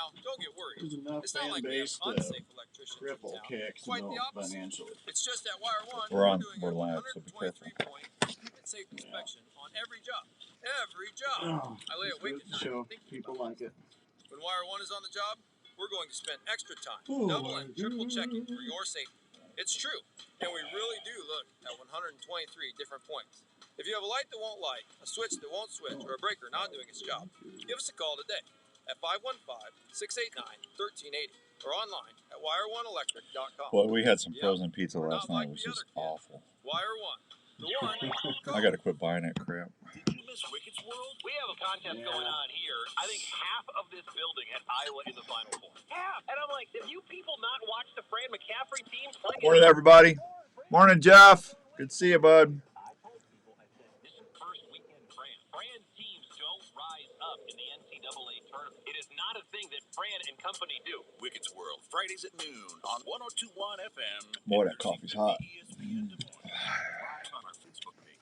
Now, don't get worried. There's enough It's not like we have unsafe electricians in town. kicks Quite the opposite. financially. It's just at Wire One, We're doing a live, so be careful. 123-point keep it safe inspection on every job. Every job. Oh, I lay awake at night thinking people about like it. When Wire One is on the job, we're going to spend extra time Oh, double and triple checking for your safety. It's true, and we really do look at 123 different points. If you have a light that won't light, a switch that won't switch, or a breaker not doing its job, give us a call today at 515-689-1380 or online at wire1electric.com. Well, we had some frozen pizza last night. It was just awful. Wire One. The one. I gotta quit buying that crap. Did you miss Wicked's World? We have a contest going on here. I think half of this building had Iowa in the Final Four. Half! And I'm like, have you people not watched the Fran McCaffrey team play? Morning, everybody. Morning, Jeff. Good to see you, bud. This is first weekend Fran. Fran's teams don't rise up in the NCAA tournament. It is not a thing that Fran and company do. Wicked's World, Fridays at noon on 102.1 FM. Boy, that coffee's hot. On our Facebook page.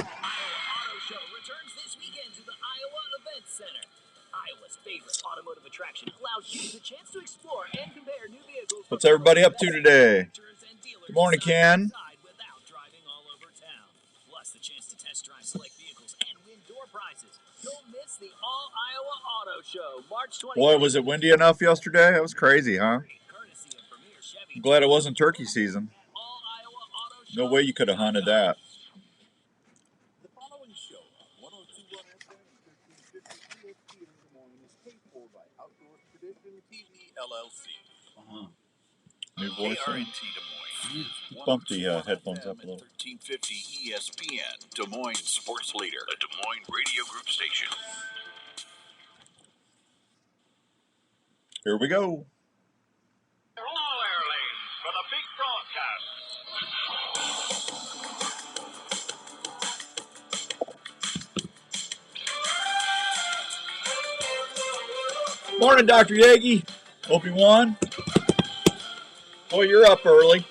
Iowa Auto Show returns this weekend to the Iowa Event Center. Iowa's favorite automotive attraction allows you the chance to explore and compare new vehicles. What's everybody up to today? Good morning, Ken. Without driving all over town. Plus the chance to test drive select vehicles and win door prizes. Don't miss the All Iowa Auto Show, March 20th. Boy, was it windy enough yesterday? That was crazy, huh? I'm glad it wasn't turkey season. No way you could have hunted that. The following show on 102.1 FM and 1350 ESPN in the morning is paid for by Outdoor Tradition TV LLC. New voice. KRNT Des Moines. Bump the headphones up a little. 1350 ESPN, Des Moines sports leader. A Des Moines radio group station. Here we go. All airlanes for the big broadcast. Morning, Dr. Yagi. Hope you won. Boy, you're up early.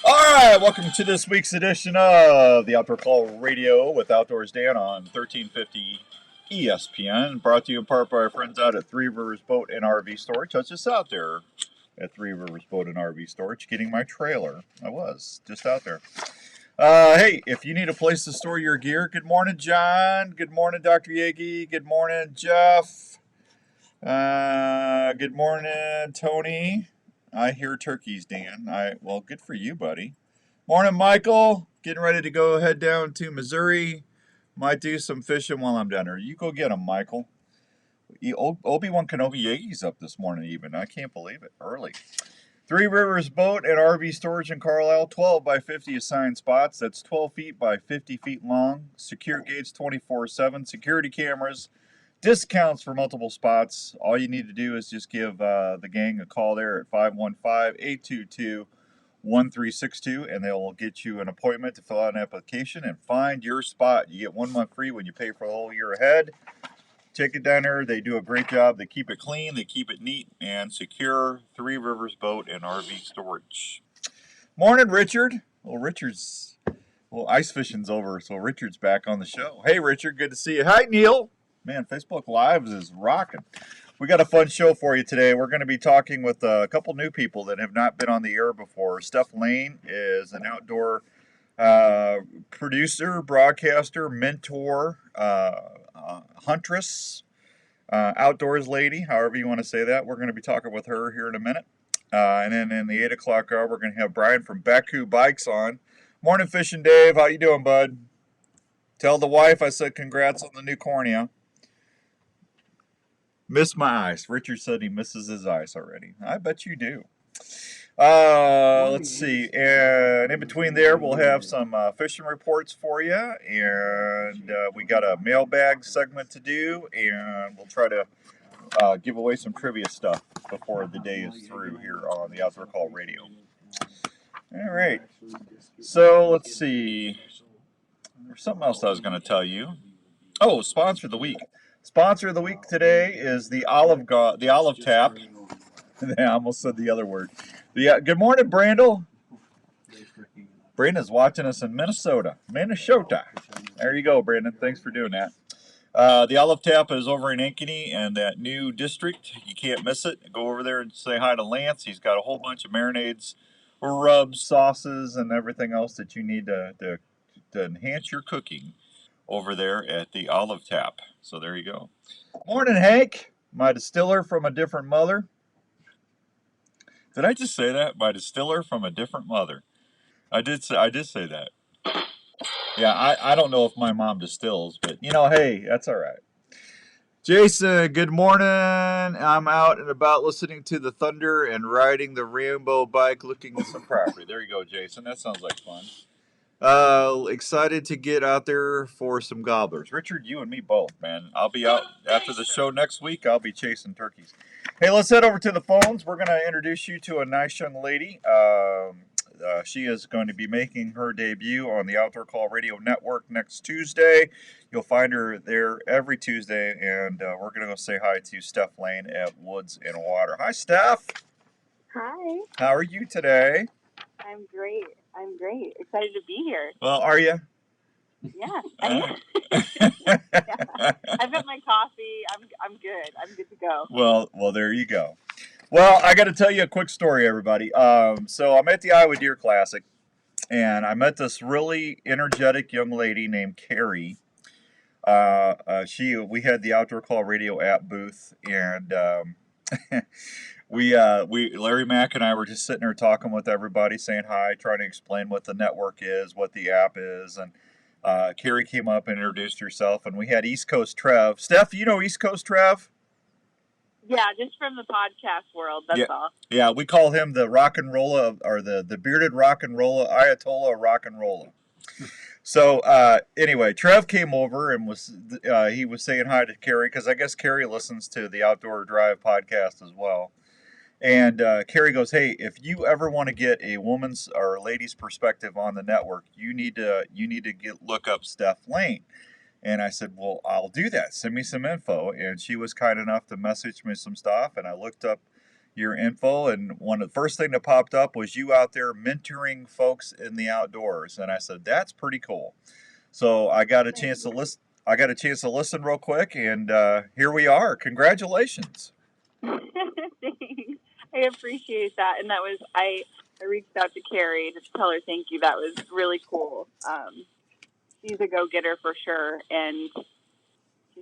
All right, welcome to this week's edition of the Outdoor Call Radio with Outdoors Dan on 1350 ESPN. Brought to you in part by our friends out at Three Rivers Boat and RV Storage. I was just out there at Three Rivers Boat and RV Storage getting my trailer. I was just out there. Hey, if you need a place to store your gear, good morning, John. Good morning, Dr. Yagi. Good morning, Jeff. Good morning, Tony. I hear turkeys, Dan. Well, good for you, buddy. Morning, Michael. Getting ready to go head down to Missouri. Might do some fishing while I'm down there. You go get them, Michael. Obi-Wan Kenobi Yagi's up this morning even. I can't believe it. Early. Three Rivers Boat and RV Storage in Carlisle. 12 by 50 assigned spots. That's 12 feet by 50 feet long. Secure gates 24/7. Security cameras. Discounts for multiple spots. All you need to do is just give the gang a call there at 515-822-1362, and they'll get you an appointment to fill out an application and find your spot. You get 1 month free when you pay for the whole year ahead. Take it down there. They do a great job. They keep it clean. They keep it neat and secure. Three Rivers Boat and RV Storage. Morning, Richard. Well, ice fishing's over, so Richard's back on the show. Hey, Richard. Good to see you. Hi, Neil. Man, Facebook Lives is rocking. We got a fun show for you today. We're going to be talking with a couple new people that have not been on the air before. Steph Lane is an outdoor producer, broadcaster, mentor, huntress, outdoors lady, however you want to say that. We're going to be talking with her here in a minute. And then in the 8 o'clock hour, we're going to have Brian from Baku Bikes on. Morning, Fishing Dave. How you doing, bud? Tell the wife I said congrats on the new cornea. Miss my ice. Richard said he misses his ice already. I bet you do. Let's see. And in between there, we'll have some fishing reports for you. And we got a mailbag segment to do. And we'll try to give away some trivia stuff before the day is through here on the Outdoor Call Radio. All right. So let's see. There's something else I was going to tell you. Oh, sponsor of the week. Sponsor of the week today is the Olive Tap. I almost said the other word. Good morning, Brandel. Brandon's watching us in Minnesota. There you go, Brandon. Thanks for doing that. The Olive Tap is over in Ankeny and that new district. You can't miss it. Go over there and say hi to Lance. He's got a whole bunch of marinades, rubs, sauces, and everything else that you need to enhance your cooking over there at the Olive Tap. So there you go. Morning, Hank. My distiller from a different mother. Did I just say that? My distiller from a different mother. I did say that. Yeah, I don't know if my mom distills, but hey, that's all right. Jason, good morning. I'm out and about listening to the thunder and riding the Rambo bike looking at some property. There you go, Jason. That sounds like fun. Excited to get out there for some gobblers. Richard, you and me both, man. I'll be out after the show next week. I'll be chasing turkeys. Hey, let's head over to the phones. We're going to introduce you to a nice young lady. She is going to be making her debut on the Outdoor Call Radio Network next Tuesday. You'll find her there every Tuesday, and we're going to go say hi to Steph Lane at Woods and Water. Hi, Steph. Hi. How are you today? I'm great. Excited to be here. Well, are you? Yeah. Yeah. I've had my coffee. I'm good. I'm good to go. Well, there you go. Well, I got to tell you a quick story, everybody. So I'm at the Iowa Deer Classic, and I met this really energetic young lady named Carrie. We had the Outdoor Call Radio app booth, and Larry Mack and I were just sitting there talking with everybody, saying hi, trying to explain what the network is, what the app is, and Carrie came up and introduced herself, and we had East Coast Trev. Steph, you know East Coast Trev? Yeah, just from the podcast world, that's all. Yeah, we call him the rock and rolla, or the bearded rock and rolla, Ayatollah of rock and rolla. So anyway, Trev came over and he was saying hi to Carrie, because I guess Carrie listens to the Outdoor Drive podcast as well. And Carrie goes, "Hey, if you ever want to get a woman's or a lady's perspective on the network, you need to look up Steph Lane." And I said, "Well, I'll do that. Send me some info." And she was kind enough to message me some stuff, and I looked up your info, and the first thing that popped up was you out there mentoring folks in the outdoors. And I said, "That's pretty cool." So I got a chance to listen. Real quick, and here we are. Congratulations. Thanks. I appreciate that. And that was I reached out to Carrie to tell her thank you. That was really cool. She's a go-getter for sure, and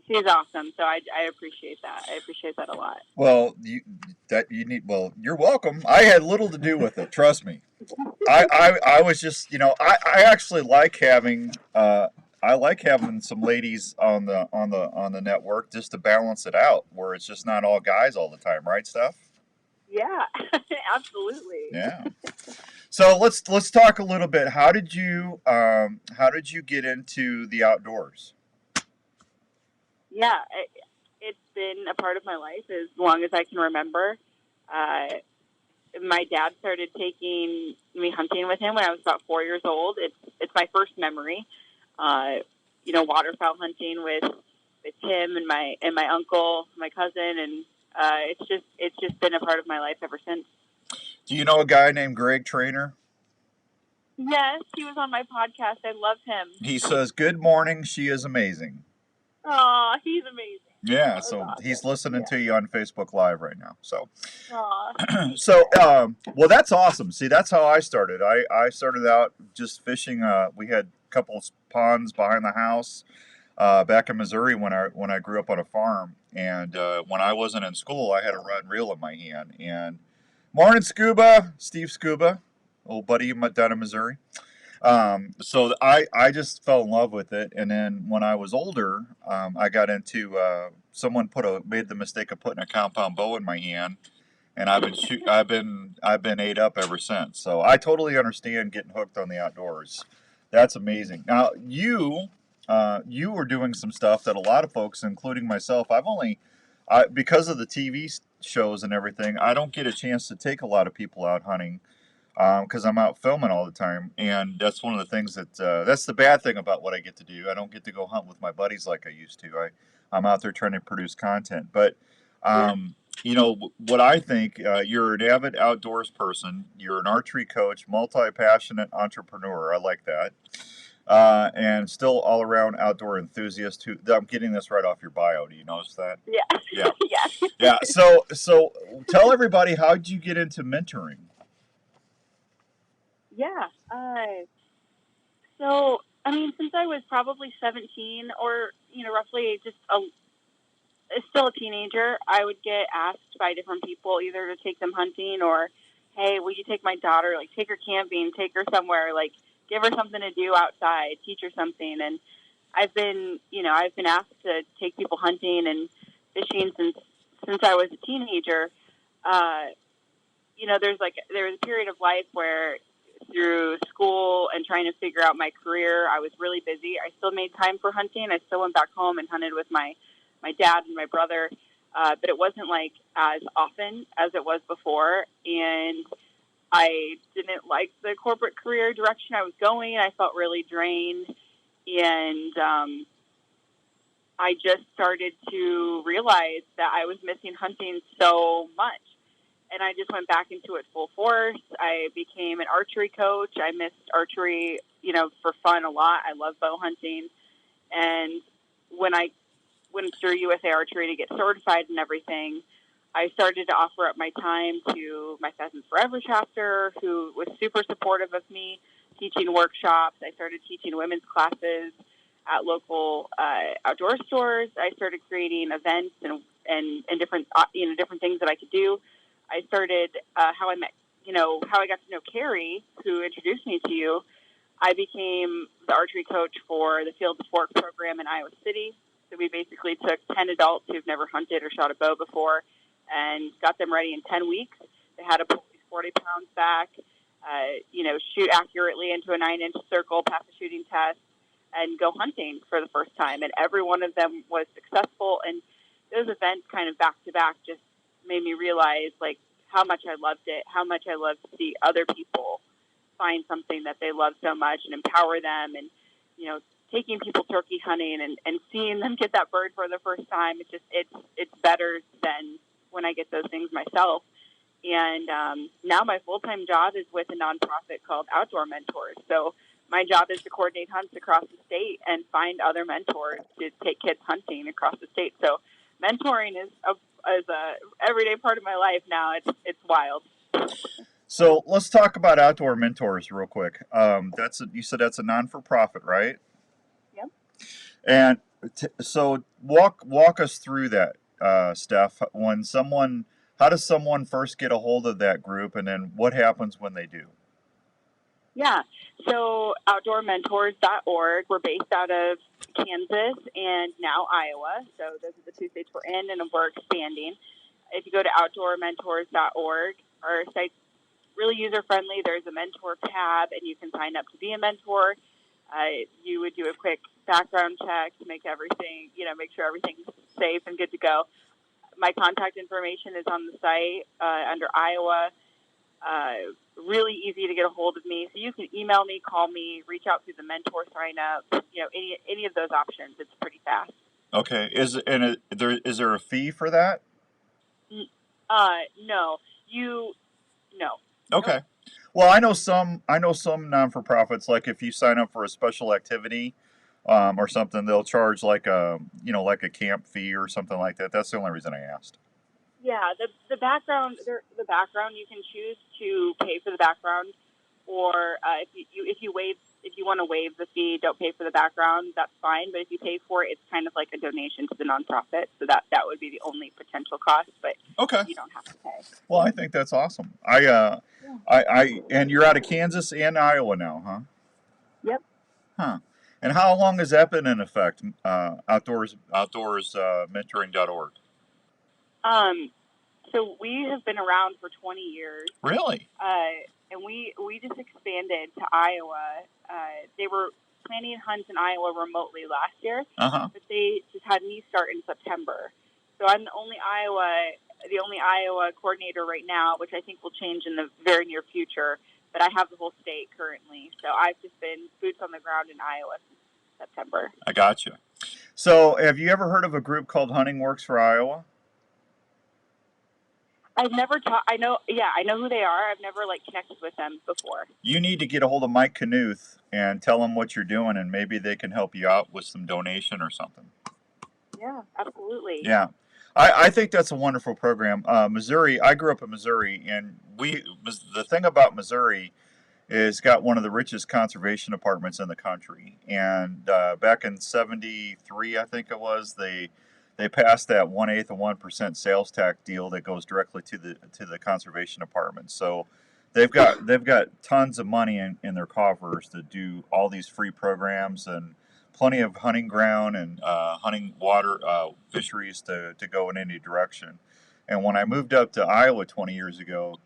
she's awesome. So I appreciate that. I appreciate that a lot. Well, you're welcome. I had little to do with it. Trust me. I was just, I actually like having some ladies on the network just to balance it out, where it's just not all guys all the time, right, Steph? Yeah, absolutely. Yeah. So let's talk a little bit. How did you get into the outdoors? Yeah, it's been a part of my life as long as I can remember. My dad started taking me hunting with him when I was about 4 years old. It's my first memory. Waterfowl hunting with him and my uncle, my cousin, and it's just been a part of my life ever since. Do you know a guy named Greg Trainer? Yes, he was on my podcast. I love him. He says, "Good morning, she is amazing." Aw, he's amazing. Yeah, so awesome. He's listening to you on Facebook Live right now. So, well, that's awesome. See, that's how I started. I started out just fishing. We had a couple of ponds behind the house back in Missouri when I grew up on a farm. And when I wasn't in school, I had a rod and reel in my hand. And morning, Scuba, Steve Scuba, old buddy down in Missouri. So I just fell in love with it, and then when I was older, I got into someone made the mistake of putting a compound bow in my hand, and I've been ate up ever since. So I totally understand getting hooked on the outdoors. That's amazing. Now you were doing some stuff that a lot of folks, including myself, because of the TV shows and everything, I don't get a chance to take a lot of people out hunting. Because I'm out filming all the time, and that's one of the things that's the bad thing about what I get to do. I don't get to go hunt with my buddies like I used to. I'm out there trying to produce content. But, what I think, you're an avid outdoors person. You're an archery coach, multi-passionate entrepreneur. I like that. and still all around outdoor enthusiast. Who I'm getting this right off your bio. Do you notice that? Yeah. Yeah. Yeah. Yeah. So tell everybody, how did you get into mentoring? Yeah. So, I mean, since I was probably 17 or, roughly just still a teenager, I would get asked by different people either to take them hunting or, hey, will you take my daughter? Like, take her camping, take her somewhere, like, give her something to do outside, teach her something. And I've been asked to take people hunting and fishing since I was a teenager. There was a period of life where through school and trying to figure out my career, I was really busy. I still made time for hunting. I still went back home and hunted with my dad and my brother, but it wasn't like as often as it was before. And I didn't like the corporate career direction I was going. I felt really drained, and I just started to realize that I was missing hunting so much. And I just went back into it full force. I became an archery coach. I missed archery, for fun a lot. I love bow hunting. And when I went through USA Archery to get certified and everything, I started to offer up my time to my Pheasants Forever chapter, who was super supportive of me, teaching workshops. I started teaching women's classes at local outdoor stores. I started creating events and different different things that I could do. I started how I met, how I got to know Carrie, who introduced me to you. I became the archery coach for the Field to Fork program in Iowa City. So we basically took 10 adults who've never hunted or shot a bow before and got them ready in 10 weeks. They had to pull these 40 pounds back, shoot accurately into a 9-inch circle, pass a shooting test, and go hunting for the first time. And every one of them was successful. And those events kind of back to back just made me realize like how much I loved it, how much I loved to see other people find something that they love so much and empower them. And, taking people turkey hunting and seeing them get that bird for the first time, it's better than when I get those things myself. And now my full-time job is with a nonprofit called Outdoor Mentors. So my job is to coordinate hunts across the state and find other mentors to take kids hunting across the state. So mentoring is a everyday part of my life now. It's wild. So let's talk about Outdoor Mentors real quick. You said that's a non-for-profit, right? Yep. And so walk us through that, Steph. How does someone first get a hold of that group, and then what happens when they do? Yeah. So outdoormentors.org. We're based out of Kansas and now Iowa. So those are the two states we're in, and we're expanding. If you go to outdoormentors.org, our site's really user-friendly. There's a mentor tab, and you can sign up to be a mentor. You would do a quick background check to make sure everything's safe and good to go. My contact information is on the site under Iowa. Really easy to get a hold of me. So you can email me, call me, reach out through the mentor sign up, any of those options. It's pretty fast. Okay. Is there a fee for that? No. No. Okay. Well, I know some non-for-profits, like if you sign up for a special activity or something, they'll charge like a camp fee or something like that. That's the only reason I asked. Yeah, the background you can choose to pay for the background, or if you want to waive the fee, don't pay for the background. That's fine. But if you pay for it, it's kind of like a donation to the nonprofit. So that would be the only potential cost. But okay, you don't have to pay. Well, I think that's awesome. And you're out of Kansas and Iowa now, huh? Yep. Huh. And how long has that been in effect? Outdoors mentoring.org. So we have been around for 20 years. Really? And we just expanded to Iowa. They were planning hunts in Iowa remotely last year, but they just had me start in September. So I'm the only Iowa coordinator right now, which I think will change in the very near future. But I have the whole state currently. So I've just been boots on the ground in Iowa since September. I got you. So have you ever heard of a group called Hunting Works for Iowa? I've never I know who they are. I've never like connected with them before. You need to get a hold of Mike Knuth and tell him what you're doing, and maybe they can help you out with some donation or something. Yeah, absolutely. Yeah. I think that's a wonderful program. Missouri, I grew up in Missouri, and the thing about Missouri is got one of the richest conservation departments in the country. And back in '73, I think it was, they passed that 1/8 of 1% sales tax deal that goes directly to the conservation department. So they've got tons of money in their coffers to do all these free programs and plenty of hunting ground and hunting water fisheries to go in any direction. And when I moved up to Iowa 20 years ago,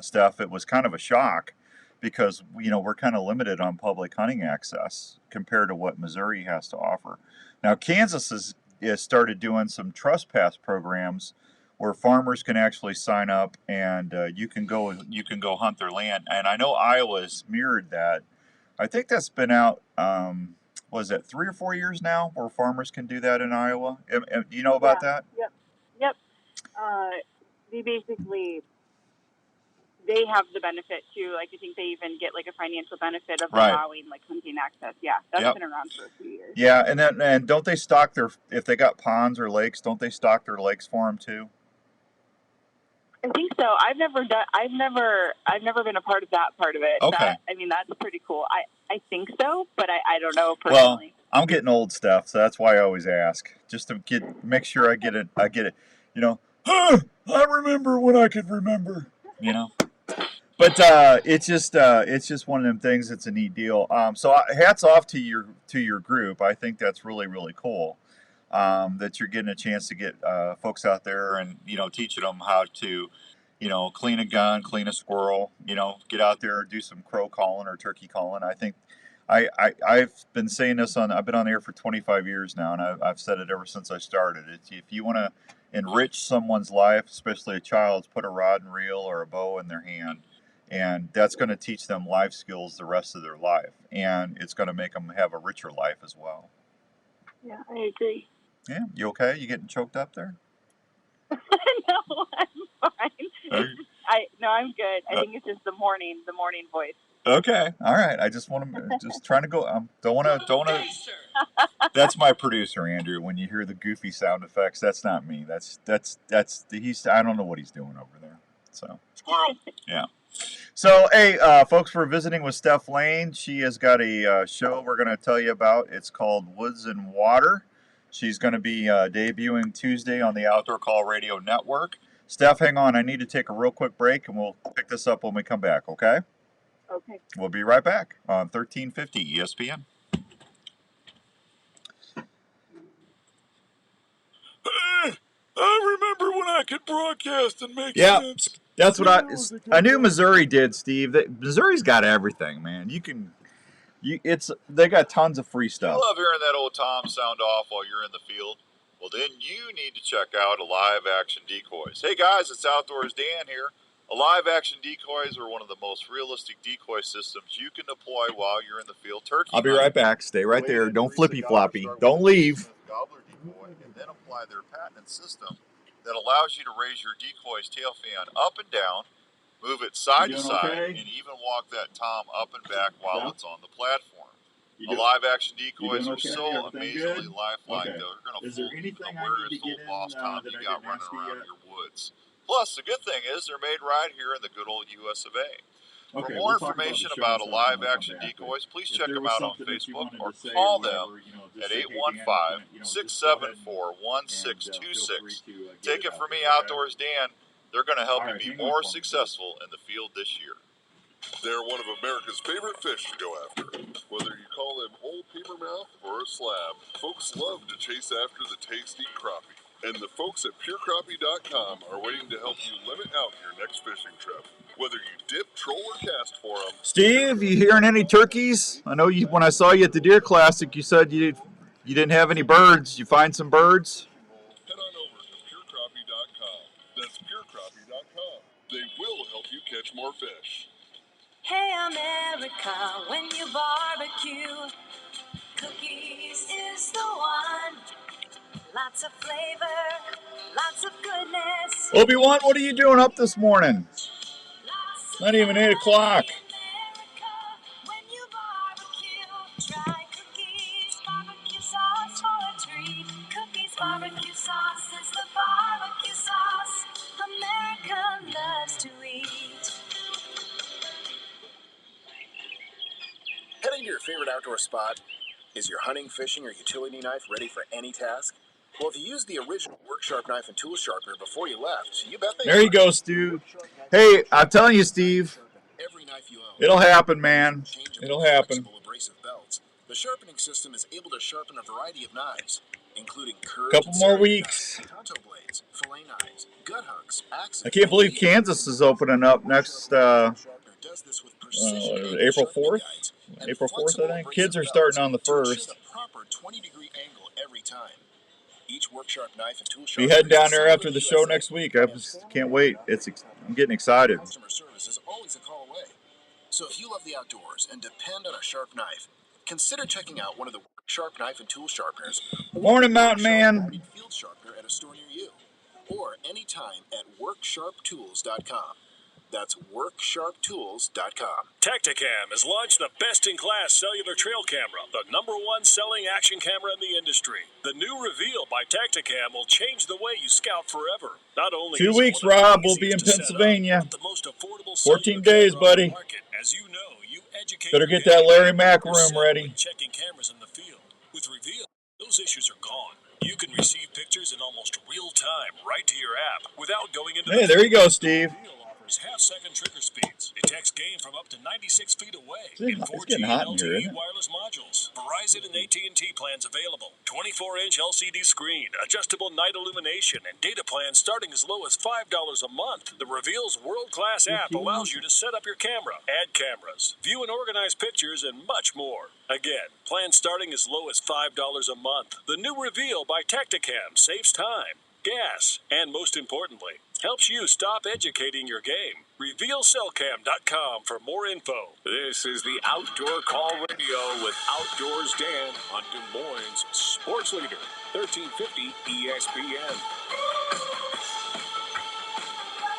Steph, it was kind of a shock because we're kind of limited on public hunting access compared to what Missouri has to offer. Now Kansas has started doing some trespass programs where farmers can actually sign up and you can go hunt their land. And I know Iowa's mirrored that. I think that's been out, was it 3 or 4 years now, where farmers can do that in Iowa? Do you know about that? Yep. They have the benefit too. Like I think they even get like a financial benefit of allowing like hunting access. Yeah, that's been around for a few years. Yeah, and don't they stock if they got ponds or lakes? Don't they stock their lakes for them too? I think so. I've never been a part of that part of it. Okay. That's pretty cool. I think so, but I don't know personally. Well, I'm getting old, Steph, so that's why I always ask, just to make sure I get it. I remember when I could remember. But it's just one of them things. It's a neat deal. So hats off to your group. I think that's really, really cool. That you're getting a chance to get folks out there and teaching them how to clean a gun, clean a squirrel. Get out there and do some crow calling or turkey calling. I think I've been saying this I've been on the air for 25 years now, and I've said it ever since I started. If you want to enrich someone's life, especially a child's, put a rod and reel or a bow in their hand. And that's going to teach them life skills the rest of their life. And it's going to make them have a richer life as well. Yeah, I agree. Yeah. You okay? You getting choked up there? No, I'm fine. I'm good. I think it's just the morning voice. Okay. All right. I just want to, trying to go, don't want to. That's my producer, Andrew. When you hear the goofy sound effects, that's not me. I don't know what he's doing over there. So. Squirrel. Yeah. So, hey, folks, we're visiting with Steph Lane. She has got a show we're going to tell you about. It's called Woods and Water. She's going to be debuting Tuesday on the Outdoor Call Radio Network. Steph, hang on. I need to take a real quick break, and we'll pick this up when we come back, okay? Okay. We'll be right back on 1350 ESPN. I remember when I could broadcast and make sense. That's what I knew Missouri did, Steve. Missouri's got everything, man. They got tons of free stuff. You love hearing that old Tom sound off while you're in the field? Well, then you need to check out Live Action Decoys. Hey guys, it's Outdoors Dan here. Live Action Decoys are one of the most realistic decoy systems you can deploy while you're in the field turkey. I'll be right back. Stay right there. Don't flippy floppy. Don't leave. Gobbler decoy, and then apply their patented system that allows you to raise your decoy's tail fan up and down, move it side to side, and even walk that tom up and back while it's on the platform. Live action decoys are so amazingly lifelike, though. They're going to fool you with the weirdest old boss tom you got running around your woods. Plus, the good thing is they're made right here in the good old US of A. For more information about Live Action Decoys, please check them out on Facebook or call them at 815-674-1626. Take it from me, Outdoors Dan. They're going to help you be more successful in the field this year. They're one of America's favorite fish to go after. Whether you call them old papermouth or a slab, folks love to chase after the tasty crappie. And the folks at purecrappie.com are waiting to help you limit out your next fishing trip. Whether you dip, troll, or cast for them. Steve, you hearing any turkeys? I know when I saw you at the Deer Classic, you said you didn't have any birds. You find some birds? Head on over to purecrappie.com. That's purecrappie.com. They will help you catch more fish. Hey America, when you barbecue, cookies is the one. Lots of flavor, Lots of goodness. Obi-Wan, what are you doing up this morning? Lots of Not even 8 o'clock. in America. When you barbecue, try cookies, barbecue sauce for a treat. Cookies, barbecue sauce is the barbecue sauce America loves to eat. Heading to your favorite outdoor spot? Is your hunting, fishing, or utility knife ready for any task? Well, if you used the original Work Sharp knife and tool sharpener before you left, you bet they There you are. go, Stu. Hey, I'm telling you, Steve, Every knife you own. it'll happen, man. Changeable, It'll happen. flexible abrasive belts. The sharpening system is able to sharpen a variety of knives, including curved Couple more serrated weeks. knives, tonto blades, fillet knives, gut hooks, axes. I can't believe and Kansas is opening up next sharpener does this with precision April sharpening 4th. guides and April 4th, flexible I think. abrasive Kids are belts starting on the to ensure 1st. the proper 20-degree angle every time. Each work sharp knife and tool Be sharpener heading is down there assembled after in the show USA next week. I and just formally can't wait. I'm getting excited. Customer service is always a call away. So if you love the outdoors and depend on a sharp knife, consider checking out one of the Sharp knife and tool sharpeners. Morning, Mountain Sharp Man. guided field sharpener at a store near you, or anytime at worksharptools.com. That's worksharptools.com. Tacticam has launched the best-in-class cellular trail camera, the #1 selling action camera in the industry. The new Reveal by Tacticam will change the way you scout forever. Not only 2 is it weeks, one of the Rob. We'll be easiest in to set up, Pennsylvania. but the most affordable 14 cellular days, camera on the buddy. market. As you know, you educate Better your get that game. Larry Mack You're room set ready. when checking cameras in the field. With Reveal, those issues are gone. You can receive pictures in almost real time right to your app without going into Hey, the there you go, Steve. Reveal offers half-second trigger speeds, detects game from up to 96 feet away, It's in getting 4G hot and in here, LTE isn't it? wireless modules. Verizon and AT&T plans available. 24-inch LCD screen, adjustable night illumination, and data plans starting as low as $5 a month. The Reveal's world-class app allows you to set up your camera, add cameras, view and organize pictures, and much more. Again, plans starting as low as $5 a month. The new Reveal by Tacticam saves time, gas, and most importantly, helps you stop educating your game. RevealCellCam.com for more info. This is the Outdoor Call Radio with Outdoors Dan on Des Moines Sports Leader, 1350 ESPN.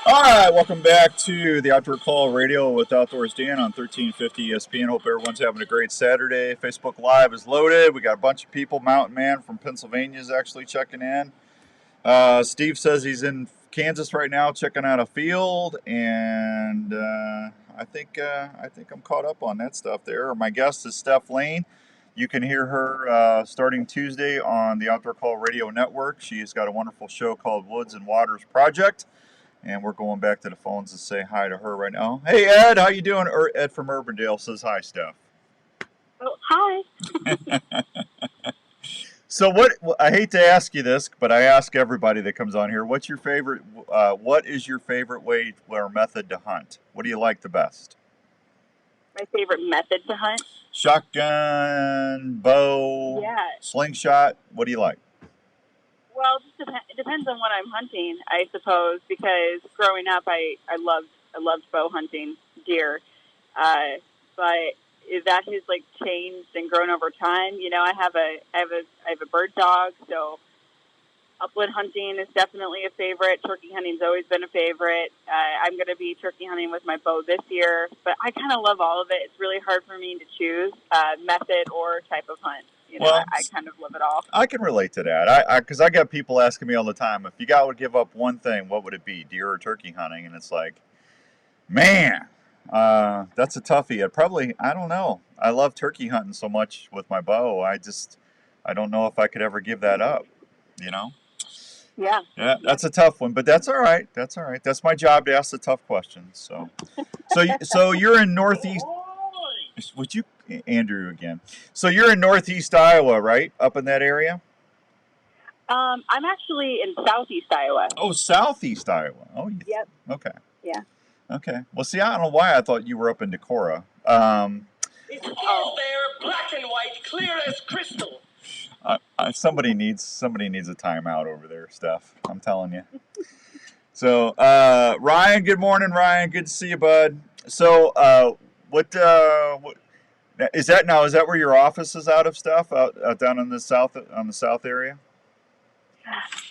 All right, welcome back to the Outdoor Call Radio with Outdoors Dan on 1350 ESPN. Hope everyone's having a great Saturday. Facebook Live is loaded. We got a bunch of people. Mountain Man from Pennsylvania is actually checking in. Steve says he's in Kansas right now checking out a field, and I think I'm caught up on that stuff there. My guest is Steph Lane. You can hear her starting Tuesday on the Outdoor Call Radio Network. She's got a wonderful show called Woods and Waters Project. And we're going back to the phones to say hi to her right now. Hey, Ed, how you doing? Ed from Urbandale says hi, Steph. Oh, hi. So I hate to ask you this, but I ask everybody that comes on here, what is your favorite way or method to hunt? What do you like the best? My favorite method to hunt? Shotgun, bow, slingshot. What do you like? Well, it depends on what I'm hunting, I suppose, because growing up, I loved bow hunting deer, but that has like changed and grown over time. You know, I have a bird dog, so upland hunting is definitely a favorite. Turkey hunting's always been a favorite. I'm going to be turkey hunting with my bow this year, but I kind of love all of it. It's really hard for me to choose method or type of hunt. You know, Well, I kind of love it all. I can relate to that. Because I got people asking me all the time, if you got to give up one thing, what would it be, deer or turkey hunting? And it's like, man, that's a toughie. I don't know. I love turkey hunting so much with my bow. I don't know if I could ever give that up, you know? Yeah. Yeah, that's a tough one, but that's all right. That's all right. That's my job to ask the tough questions. So you're in Northeast. Would you, Andrew, again? So you're in Northeast Iowa, right? Up in that area? I'm actually in Southeast Iowa. Oh, Southeast Iowa. Oh, yep. Okay. Yeah. Okay. Well, see, I don't know why I thought you were up in Decorah. It's all there, black and white, clear as crystal. Somebody needs a timeout over there, Steph. I'm telling you. So, Ryan, good morning, Ryan. Good to see you, bud. So, what is that now? Is that where your office is out of, Steph? Out down in the south area?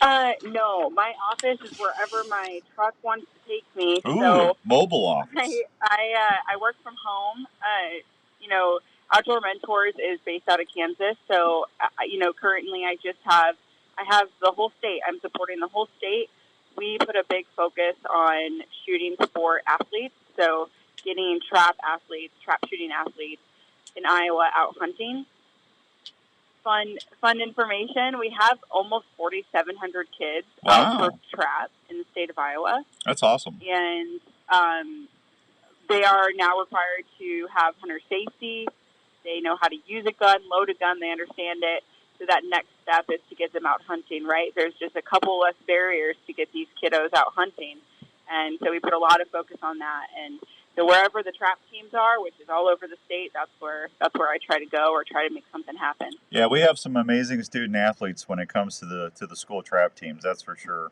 No, my office is wherever my truck wants to take me. Ooh, So mobile office. I work from home. Outdoor Mentors is based out of Kansas. So currently I have the whole state. I'm supporting the whole state. We put a big focus on shooting sport athletes. So getting trap shooting athletes in Iowa out hunting. Fun information. We have almost 4,700 kids out for trap in the state of Iowa. That's awesome. And they are now required to have hunter safety. They know how to use a gun, load a gun. They understand it. So that next step is to get them out hunting, right? There's just a couple less barriers to get these kiddos out hunting. And so we put a lot of focus on that. And so wherever the trap teams are, which is all over the state, that's where I try to go or try to make something happen. Yeah, we have some amazing student athletes when it comes to the school trap teams. That's for sure.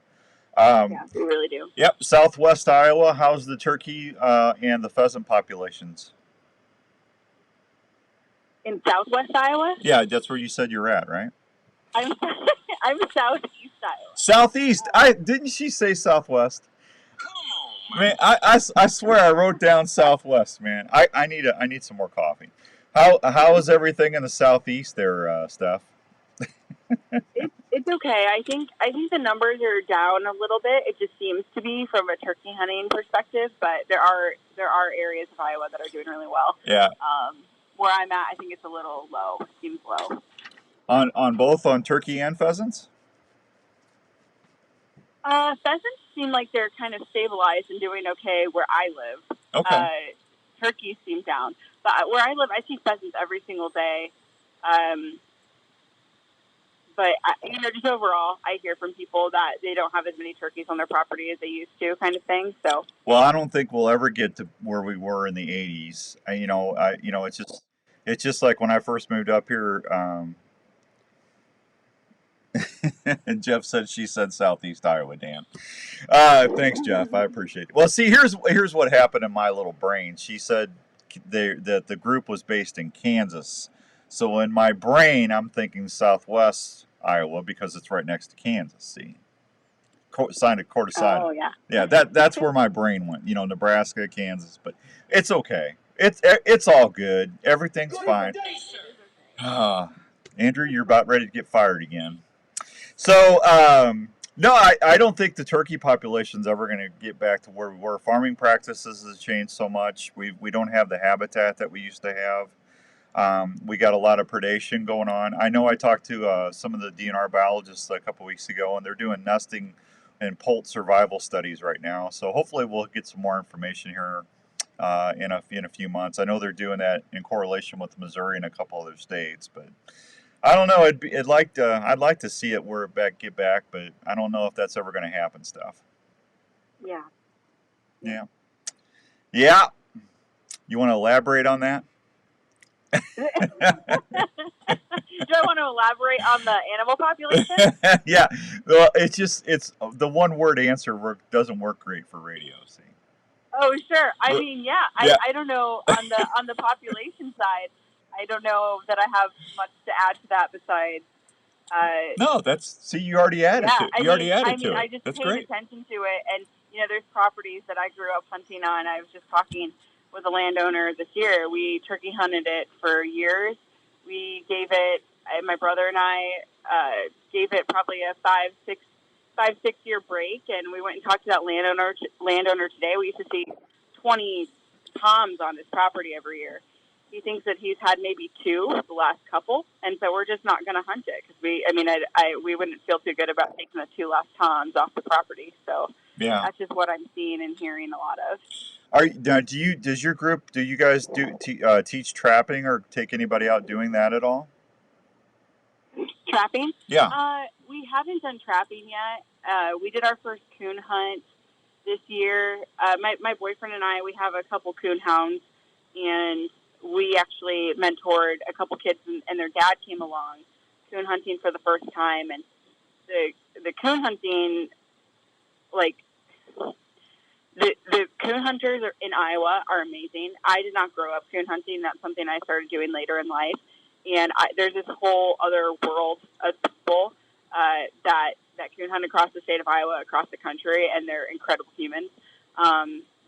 Yeah, we really do. Yep, Southwest Iowa. How's the turkey and the pheasant populations? In Southwest Iowa? Yeah, that's where you said you're at, right? I'm Southeast Iowa. Southeast. Didn't she say Southwest? Come on, Man, I swear I wrote down Southwest, man. I need some more coffee. How is everything in the Southeast there, Steph? It's okay. I think the numbers are down a little bit. It just seems to be from a turkey hunting perspective, but there are areas of Iowa that are doing really well. Yeah. Where I'm at, I think it's a little low. It seems low. On both turkey and pheasants? Pheasants seem like they're kind of stabilized and doing okay where I live. Okay. Turkeys seem down, but where I live, I see pheasants every single day. But just overall, I hear from people that they don't have as many turkeys on their property as they used to, kind of thing. So. Well, I don't think we'll ever get to where we were in the '80s. It's just like when I first moved up here. And Jeff said she said Southeast Iowa, Dan. Thanks, Jeff. I appreciate it. Well, see, here's what happened in my little brain. She said that the group was based in Kansas. So in my brain, I'm thinking Southwest Iowa because it's right next to Kansas. See, signed a court aside. Oh yeah. Yeah, that's where my brain went. Nebraska, Kansas, but it's okay. It's all good. Everything's fine. Andrew, you're about ready to get fired again. So, no, I don't think the turkey population's ever going to get back to where we were. Farming practices has changed so much. We don't have the habitat that we used to have. We got a lot of predation going on. I know I talked to some of the DNR biologists a couple weeks ago, and they're doing nesting and poult survival studies right now. So hopefully we'll get some more information here in a few months. I know they're doing that in correlation with Missouri and a couple other states, but I don't know. I'd like to see it where it get back, but I don't know if that's ever going to happen. Stuff. Yeah. Yeah. Yeah. You want to elaborate on that? Do I want to elaborate on the animal population? Yeah. Well, it's the one word answer doesn't work great for radio. See. Oh, sure. I mean, yeah. I don't know on the population side. I don't know that I have much to add to that besides. No, you already added to it. I just That's paid great. attention to it, and there's properties that I grew up hunting on. I was just talking with a landowner this year. We turkey hunted it for years. We gave it, my brother and I gave it probably a 5-6 year break, and we went and talked to that landowner today. We used to see 20 toms on his property every year. He thinks that he's had maybe 2 the last couple, and so we're just not going to hunt it because we wouldn't feel too good about taking the 2 last toms off the property. So yeah, that's just what I'm seeing and hearing a lot of. Does your group, do you guys teach trapping or take anybody out doing that at all? Trapping? Yeah. We haven't done trapping yet. We did our first coon hunt this year. My boyfriend and I, we have a couple coon hounds, and we actually mentored a couple kids, and their dad came along coon hunting for the first time. And the coon hunting, like, the coon hunters in Iowa are amazing. I did not grow up coon hunting. That's something I started doing later in life. And there's this whole other world of people that coon hunt across the state of Iowa, across the country, and they're incredible humans.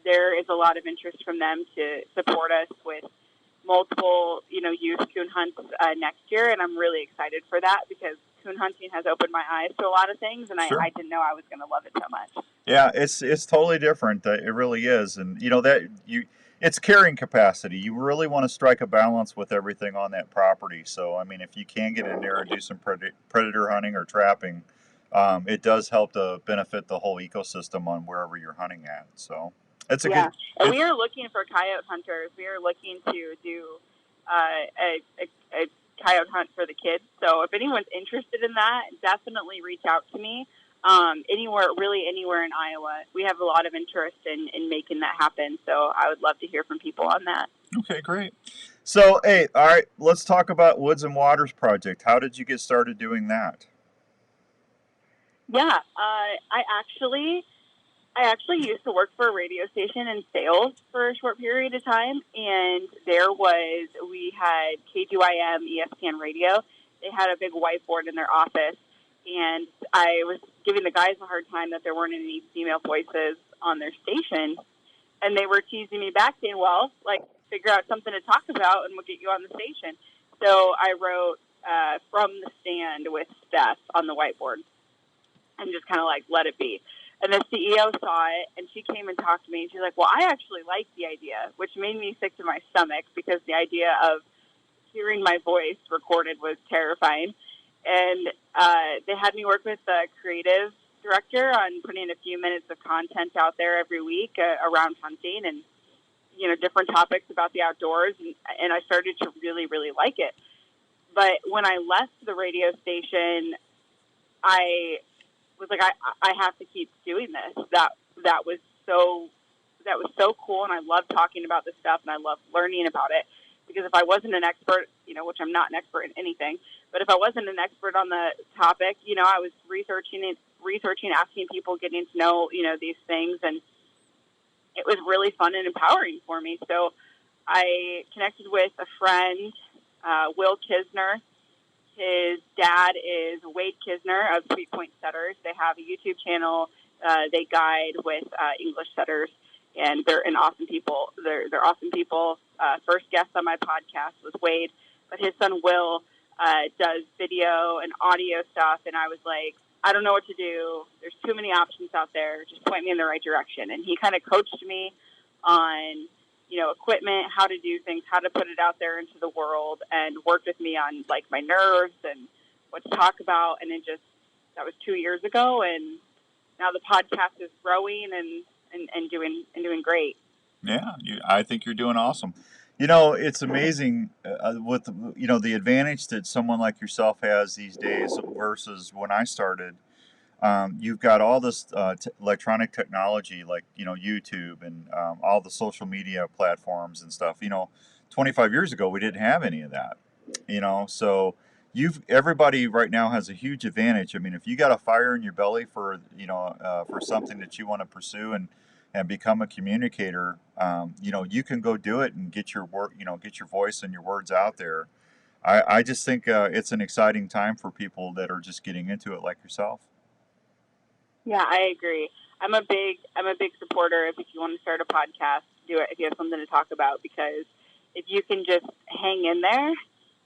There is a lot of interest from them to support us with multiple, youth coon hunts next year, and I'm really excited for that because coon hunting has opened my eyes to a lot of things, and Sure. I didn't know I was going to love it so much. Yeah, it's totally different. It really is, and it's carrying capacity. You really want to strike a balance with everything on that property. So, I mean, if you can get in there and do some predator hunting or trapping, it does help to benefit the whole ecosystem on wherever you're hunting at. So, it's a good. And we are looking for coyote hunters. We are looking to do a coyote hunt for the kids. So, if anyone's interested in that, definitely reach out to me. Anywhere in Iowa. We have a lot of interest in making that happen. So I would love to hear from people on that. Okay, great. So, hey, all right, let's talk about Woods and Waters Project. How did you get started doing that? Yeah, I actually used to work for a radio station in sales for a short period of time, and we had KGYM, ESPN Radio. They had a big whiteboard in their office, and I was giving the guys a hard time that there weren't any female voices on their station, and they were teasing me back, saying, well, figure out something to talk about, and we'll get you on the station. So I wrote From the Stand with Steph on the whiteboard and just kind of let it be. And the CEO saw it, and she came and talked to me, and she's like, well, I actually like the idea, which made me sick to my stomach because the idea of hearing my voice recorded was terrifying. And they had me work with the creative director on putting a few minutes of content out there every week around hunting and, different topics about the outdoors. And I started to really, really like it. But when I left the radio station, I was like, I have to keep doing this. That was so cool. And I love talking about this stuff and I love learning about it. Because if I wasn't an expert, which I'm not an expert in anything, but if I wasn't an expert on the topic, I was researching, asking people, getting to know, these things. And it was really fun and empowering for me. So I connected with a friend, Will Kisner. His dad is Wade Kisner of Sweet Point Setters. They have a YouTube channel. They guide with English setters, and they're awesome people. They're awesome people. First guest on my podcast was Wade, but his son Will does video and audio stuff, and I was like, I don't know what to do. There's too many options out there. Just point me in the right direction. And he kind of coached me on, equipment, how to do things, how to put it out there into the world, and worked with me on my nerves and what to talk about. And that was 2 years ago. And now the podcast is growing and doing great. Yeah, I think you're doing awesome. It's amazing with the advantage that someone like yourself has these days versus when I started. You've got all this electronic technology like YouTube and all the social media platforms and stuff. 25 years ago we didn't have any of that. So everybody right now has a huge advantage. I mean, if you got a fire in your belly for for something that you want to pursue and become a communicator, you can go do it and get your work, get your voice and your words out there. I just think it's an exciting time for people that are just getting into it like yourself. Yeah, I agree. I'm a big supporter of if you want to start a podcast, do it if you have something to talk about, because if you can just hang in there,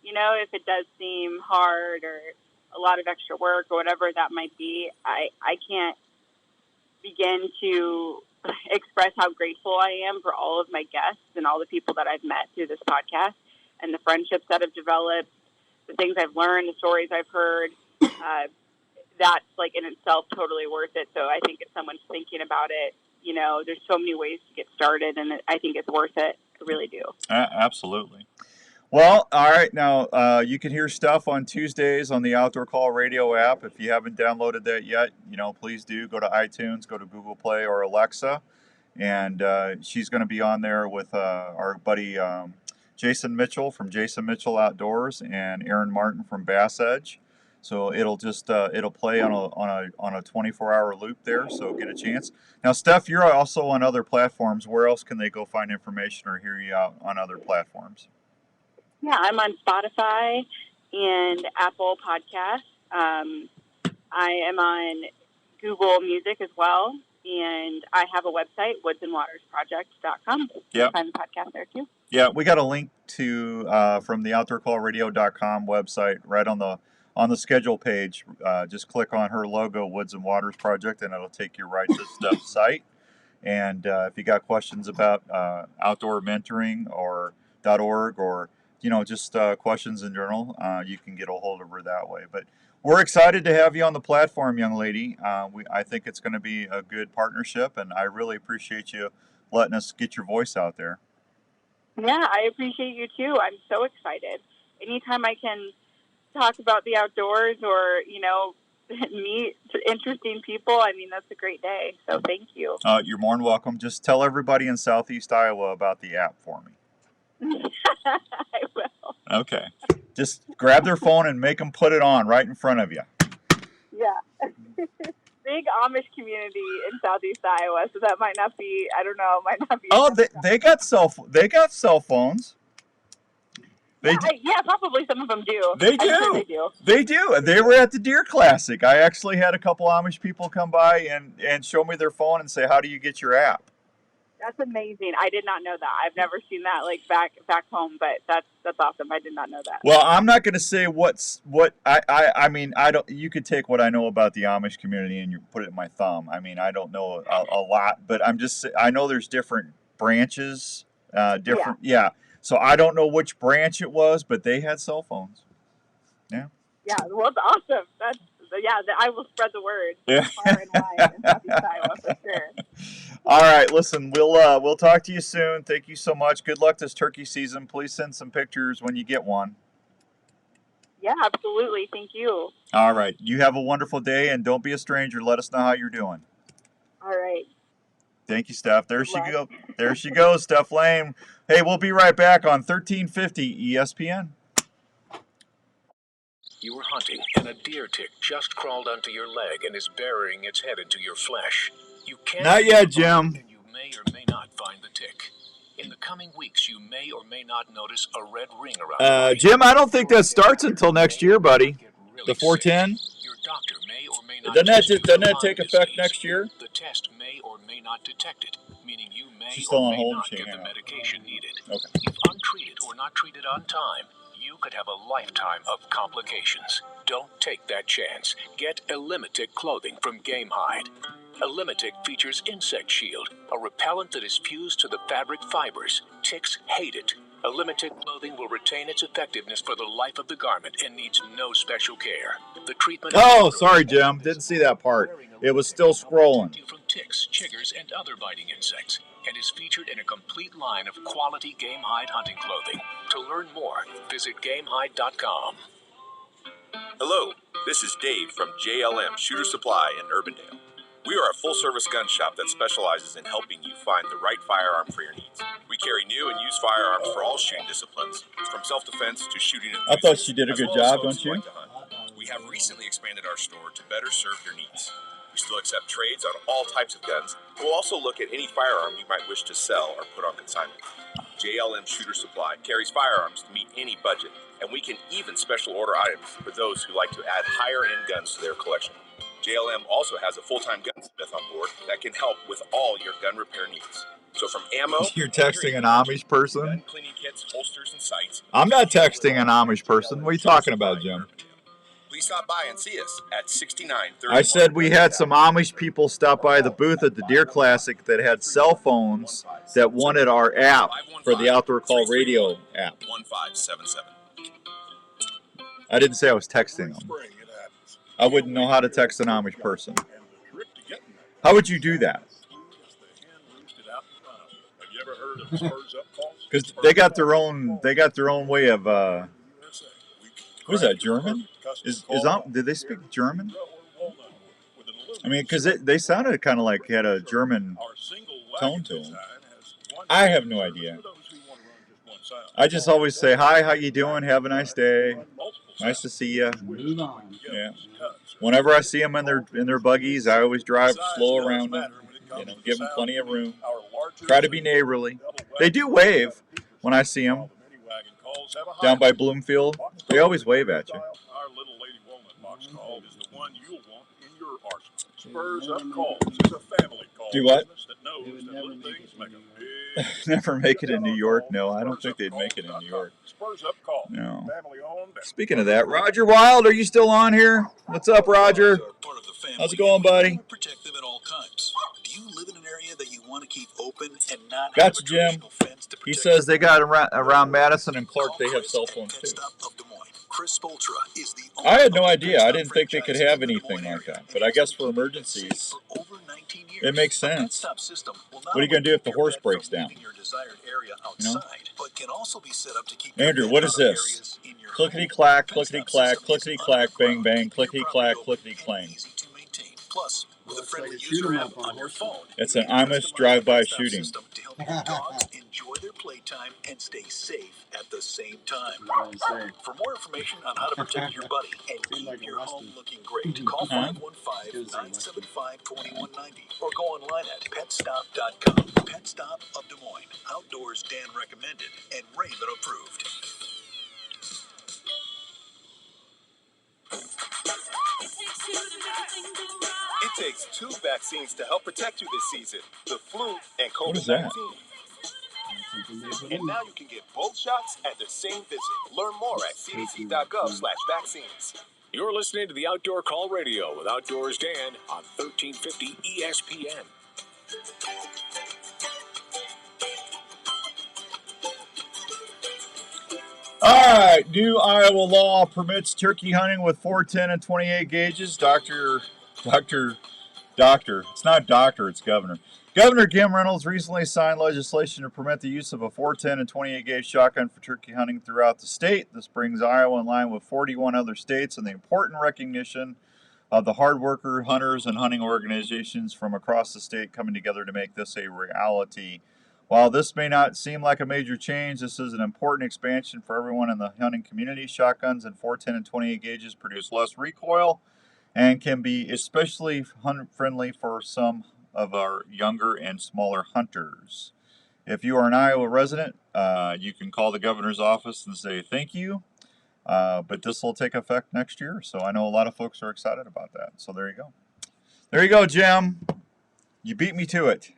if it does seem hard or a lot of extra work or whatever that might be, I can't begin to express how grateful I am for all of my guests and all the people that I've met through this podcast and the friendships that have developed, the things I've learned, the stories I've heard. That's in itself totally worth it. So I think if someone's thinking about it, there's so many ways to get started, and I think it's worth it. I really do. Absolutely. Well, all right. Now, you can hear Steph on Tuesdays on the Outdoor Call Radio app. If you haven't downloaded that yet, please do. Go to iTunes, go to Google Play or Alexa. And she's going to be on there with our buddy Jason Mitchell from Jason Mitchell Outdoors and Aaron Martin from Bass Edge. So it'll just it'll play on a 24-hour loop there. So get a chance. Now, Steph, you're also on other platforms. Where else can they go find information or hear you out on other platforms? Yeah, I'm on Spotify and Apple Podcasts. I am on Google Music as well, and I have a website, woodsandwatersproject.com. You can find the podcast there too. Yeah, we got a link to from the outdoorcallradio.com website right on the schedule page. Just click on her logo, Woods and Waters Project, and it'll take you right to Steph's site. And if you got questions about outdoor mentoring or .org or just questions in general, you can get a hold of her that way. But we're excited to have you on the platform, young lady. I think it's going to be a good partnership, and I really appreciate you letting us get your voice out there. Yeah, I appreciate you too. I'm so excited. Anytime I can talk about the outdoors or, meet interesting people, I mean, that's a great day. So thank you. You're more than welcome. Just tell everybody in Southeast Iowa about the app for me. I will. Okay. Just grab their phone and make them put it on right in front of you. Yeah. Big Amish community in Southeast Iowa, so that might not be. I don't know. Might not be. Oh, they got cell phones. Yeah, probably some of them do. They do. Sure they do. They do. They were at the Deer Classic. I actually had a couple Amish people come by and show me their phone and say, "How do you get your app?" That's amazing. I did not know that. I've never seen that back home, but that's awesome. I did not know that. Well, I'm not going to say what I mean. I don't. You could take what I know about the Amish community and you put it in my thumb. I mean, I don't know a lot, but I know there's different branches. Yeah. So I don't know which branch it was, but they had cell phones. Yeah. Yeah. Well, it's awesome. I will spread the word. Yeah. Far and wide in Southeast Iowa for sure. All right, listen, we'll talk to you soon. Thank you so much. Good luck this turkey season. Please send some pictures when you get one. Yeah, absolutely. Thank you. All right. You have a wonderful day, and don't be a stranger. Let us know how you're doing. All right. Thank you, Steph. There she goes, Steph Lane. Hey, we'll be right back on 1350 ESPN. You were hunting, and a deer tick just crawled onto your leg and is burying its head into your flesh. You can't. Not yet, Jim. And you may or may not find the tick. In the coming weeks, you may or may not notice a red ring around. Jim, I don't think that starts until next year, buddy. The 410. Your doctor may or may not. Doesn't that take effect next year? The test may or may not detect it, meaning you may She's still or on may hold. not get the medication needed. Okay. If untreated or not treated on time, you could have a lifetime of complications. Don't take that chance. Get Elimitic clothing from Game Hide. Elimitic features Insect Shield, a repellent that is fused to the fabric fibers. Ticks hate it. Elimitic clothing will retain its effectiveness for the life of the garment and needs no special care. The treatment. Oh, sorry, Jim. Didn't see that part. It was still scrolling. From ticks, chiggers, and other biting insects, and is featured in a complete line of quality Game Hide hunting clothing. To learn more, visit GameHide.com. Hello, this is Dave from Jlm Shooter Supply in Urbandale. We are a full-service gun shop that specializes in helping you find the right firearm for your needs. We carry new and used firearms for all shooting disciplines, from self-defense to shooting enthusiasts. I thought she did a good job, don't you? We have recently expanded our store to better serve your needs. We still accept trades on all types of guns, but we'll also look at any firearm you might wish to sell or put on consignment. Jlm Shooter Supply carries firearms to meet any budget, and we can even special order items for those who like to add higher-end guns to their collection. JLM also has a full-time gunsmith on board that can help with all your gun repair needs. So from ammo... You're texting an Amish person? Gun cleaning kits, holsters, and sights... I'm not texting an Amish person. What are you talking about, Jim? Please stop by and see us at 6931. I said we had some Amish people stop by the booth at the Deer Classic that had cell phones that wanted our app for the Outdoor Call Radio app. 1577. I didn't say I was texting them. I wouldn't know how to text an Amish person. How would you do that? Because they got their own way of. What is that, German? Did they speak German? I mean, because they sounded kind of like had a German tone to them. I have no idea. I just always say, hi, how you doing? Have a nice day. Nice to see you. Yeah. Whenever I see them in their buggies, I always drive slow around them. Give them plenty of room. Try to be neighborly. They do wave when I see them down by Bloomfield. They always wave at you. Our little lady walnut box call is the one you'll want Spurs Up Calls is a family call Do what? business that knows that little things make a big Never make it in New York. No, I don't think they'd make it in New York. Spurs Up Call. No. Family owned. Speaking of that, Roger Wild, are you still on here? What's up, Roger? How's it going, buddy? Protect them at all times. Do you live in an area that you want to keep open and not Gotcha, have a Jim. traditional fence to He protect says they got around Madison and Clark, they have cell phones too. Chris Spoltra is the I had no idea. I didn't think they could have anything like that. But I guess for emergencies, it makes sense. What are you going to do if the horse breaks down? You know? Andrew, what is this? Clickety-clack, clickety-clack, clickety-clack, bang, bang, clickety-clack, clickety-clang. Plus, with a friendly user app on your phone, It's an Amish drive-by shooting. dogs enjoy their playtime and stay safe at the same time. For more information on how to protect your buddy and keep your home looking great, call 515-975-2190 or go online at petstop.com. Pet Stop of Des Moines. Outdoors Dan recommended and Raven approved. It takes two vaccines to help protect you this season: the flu and What is that? COVID-19. And now you can get both shots at the same visit. Learn more at cdc.gov/vaccines. You're listening to the Outdoor Call Radio with Outdoors Dan on 1350 ESPN. All right, new Iowa law permits turkey hunting with 410 and 28 gauges. Doctor, it's not doctor, it's governor. Governor Kim Reynolds recently signed legislation to permit the use of a 410 and 28 gauge shotgun for turkey hunting throughout the state. This brings Iowa in line with 41 other states and the important recognition of the hard worker, hunters, and hunting organizations from across the state coming together to make this a reality. While this may not seem like a major change, this is an important expansion for everyone in the hunting community. Shotguns and 410 and 28 gauges produce less recoil and can be especially hunt-friendly for some of our younger and smaller hunters. If you are an Iowa resident, you can call the governor's office and say thank you. But this will take effect next year, so I know a lot of folks are excited about that. So there you go. There you go, Jim. You beat me to it.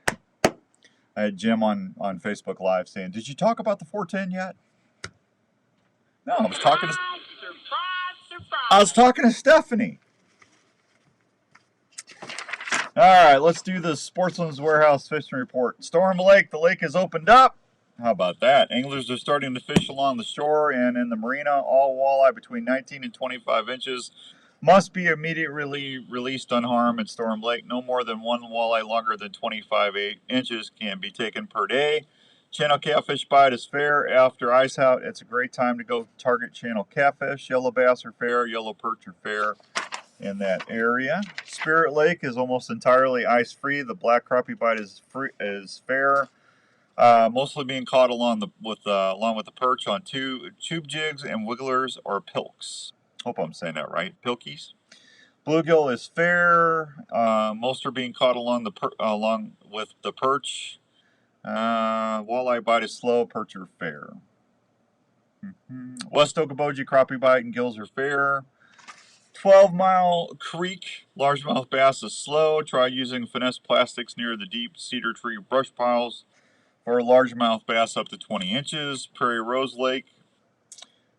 I had Jim on Facebook Live saying, "Did you talk about the 410 yet?" No, I was talking to Stephanie. All right, let's do the Sportsman's Warehouse fishing report. Storm Lake, the lake has opened up. How about that? Anglers are starting to fish along the shore and in the marina. All walleye between 19 and 25 inches must be immediately released unharmed at Storm Lake. No more than one walleye longer than 25 inches can be taken per day. Channel catfish bite is fair. After ice out, it's a great time to go target channel catfish. Yellow bass are fair. Yellow perch are fair in that area. Spirit Lake is almost entirely ice-free. The black crappie bite is fair. Mostly being caught along with the perch on tube jigs and wigglers or pilks. Hope I'm saying that right. Pilkies. Bluegill is fair. Most are being caught along with the perch. Walleye bite is slow. Perch are fair. West Okoboji crappie bite and gills are fair. 12-Mile Creek largemouth bass is slow. Try using finesse plastics near the deep cedar tree brush piles for largemouth bass up to 20 inches. Prairie Rose Lake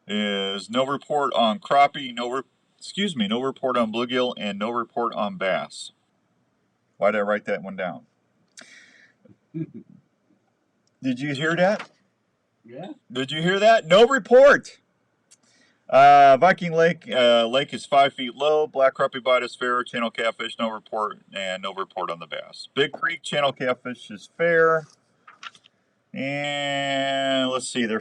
is no report on crappie, no report on bluegill, and no report on bass. Why did I write that one down? Did you hear that? Yeah. Did you hear that? No report. Viking Lake, lake is 5 feet low. Black crappie bite is fair. Channel catfish, no report, and no report on the bass. Big Creek, channel catfish is fair. And let's see, they're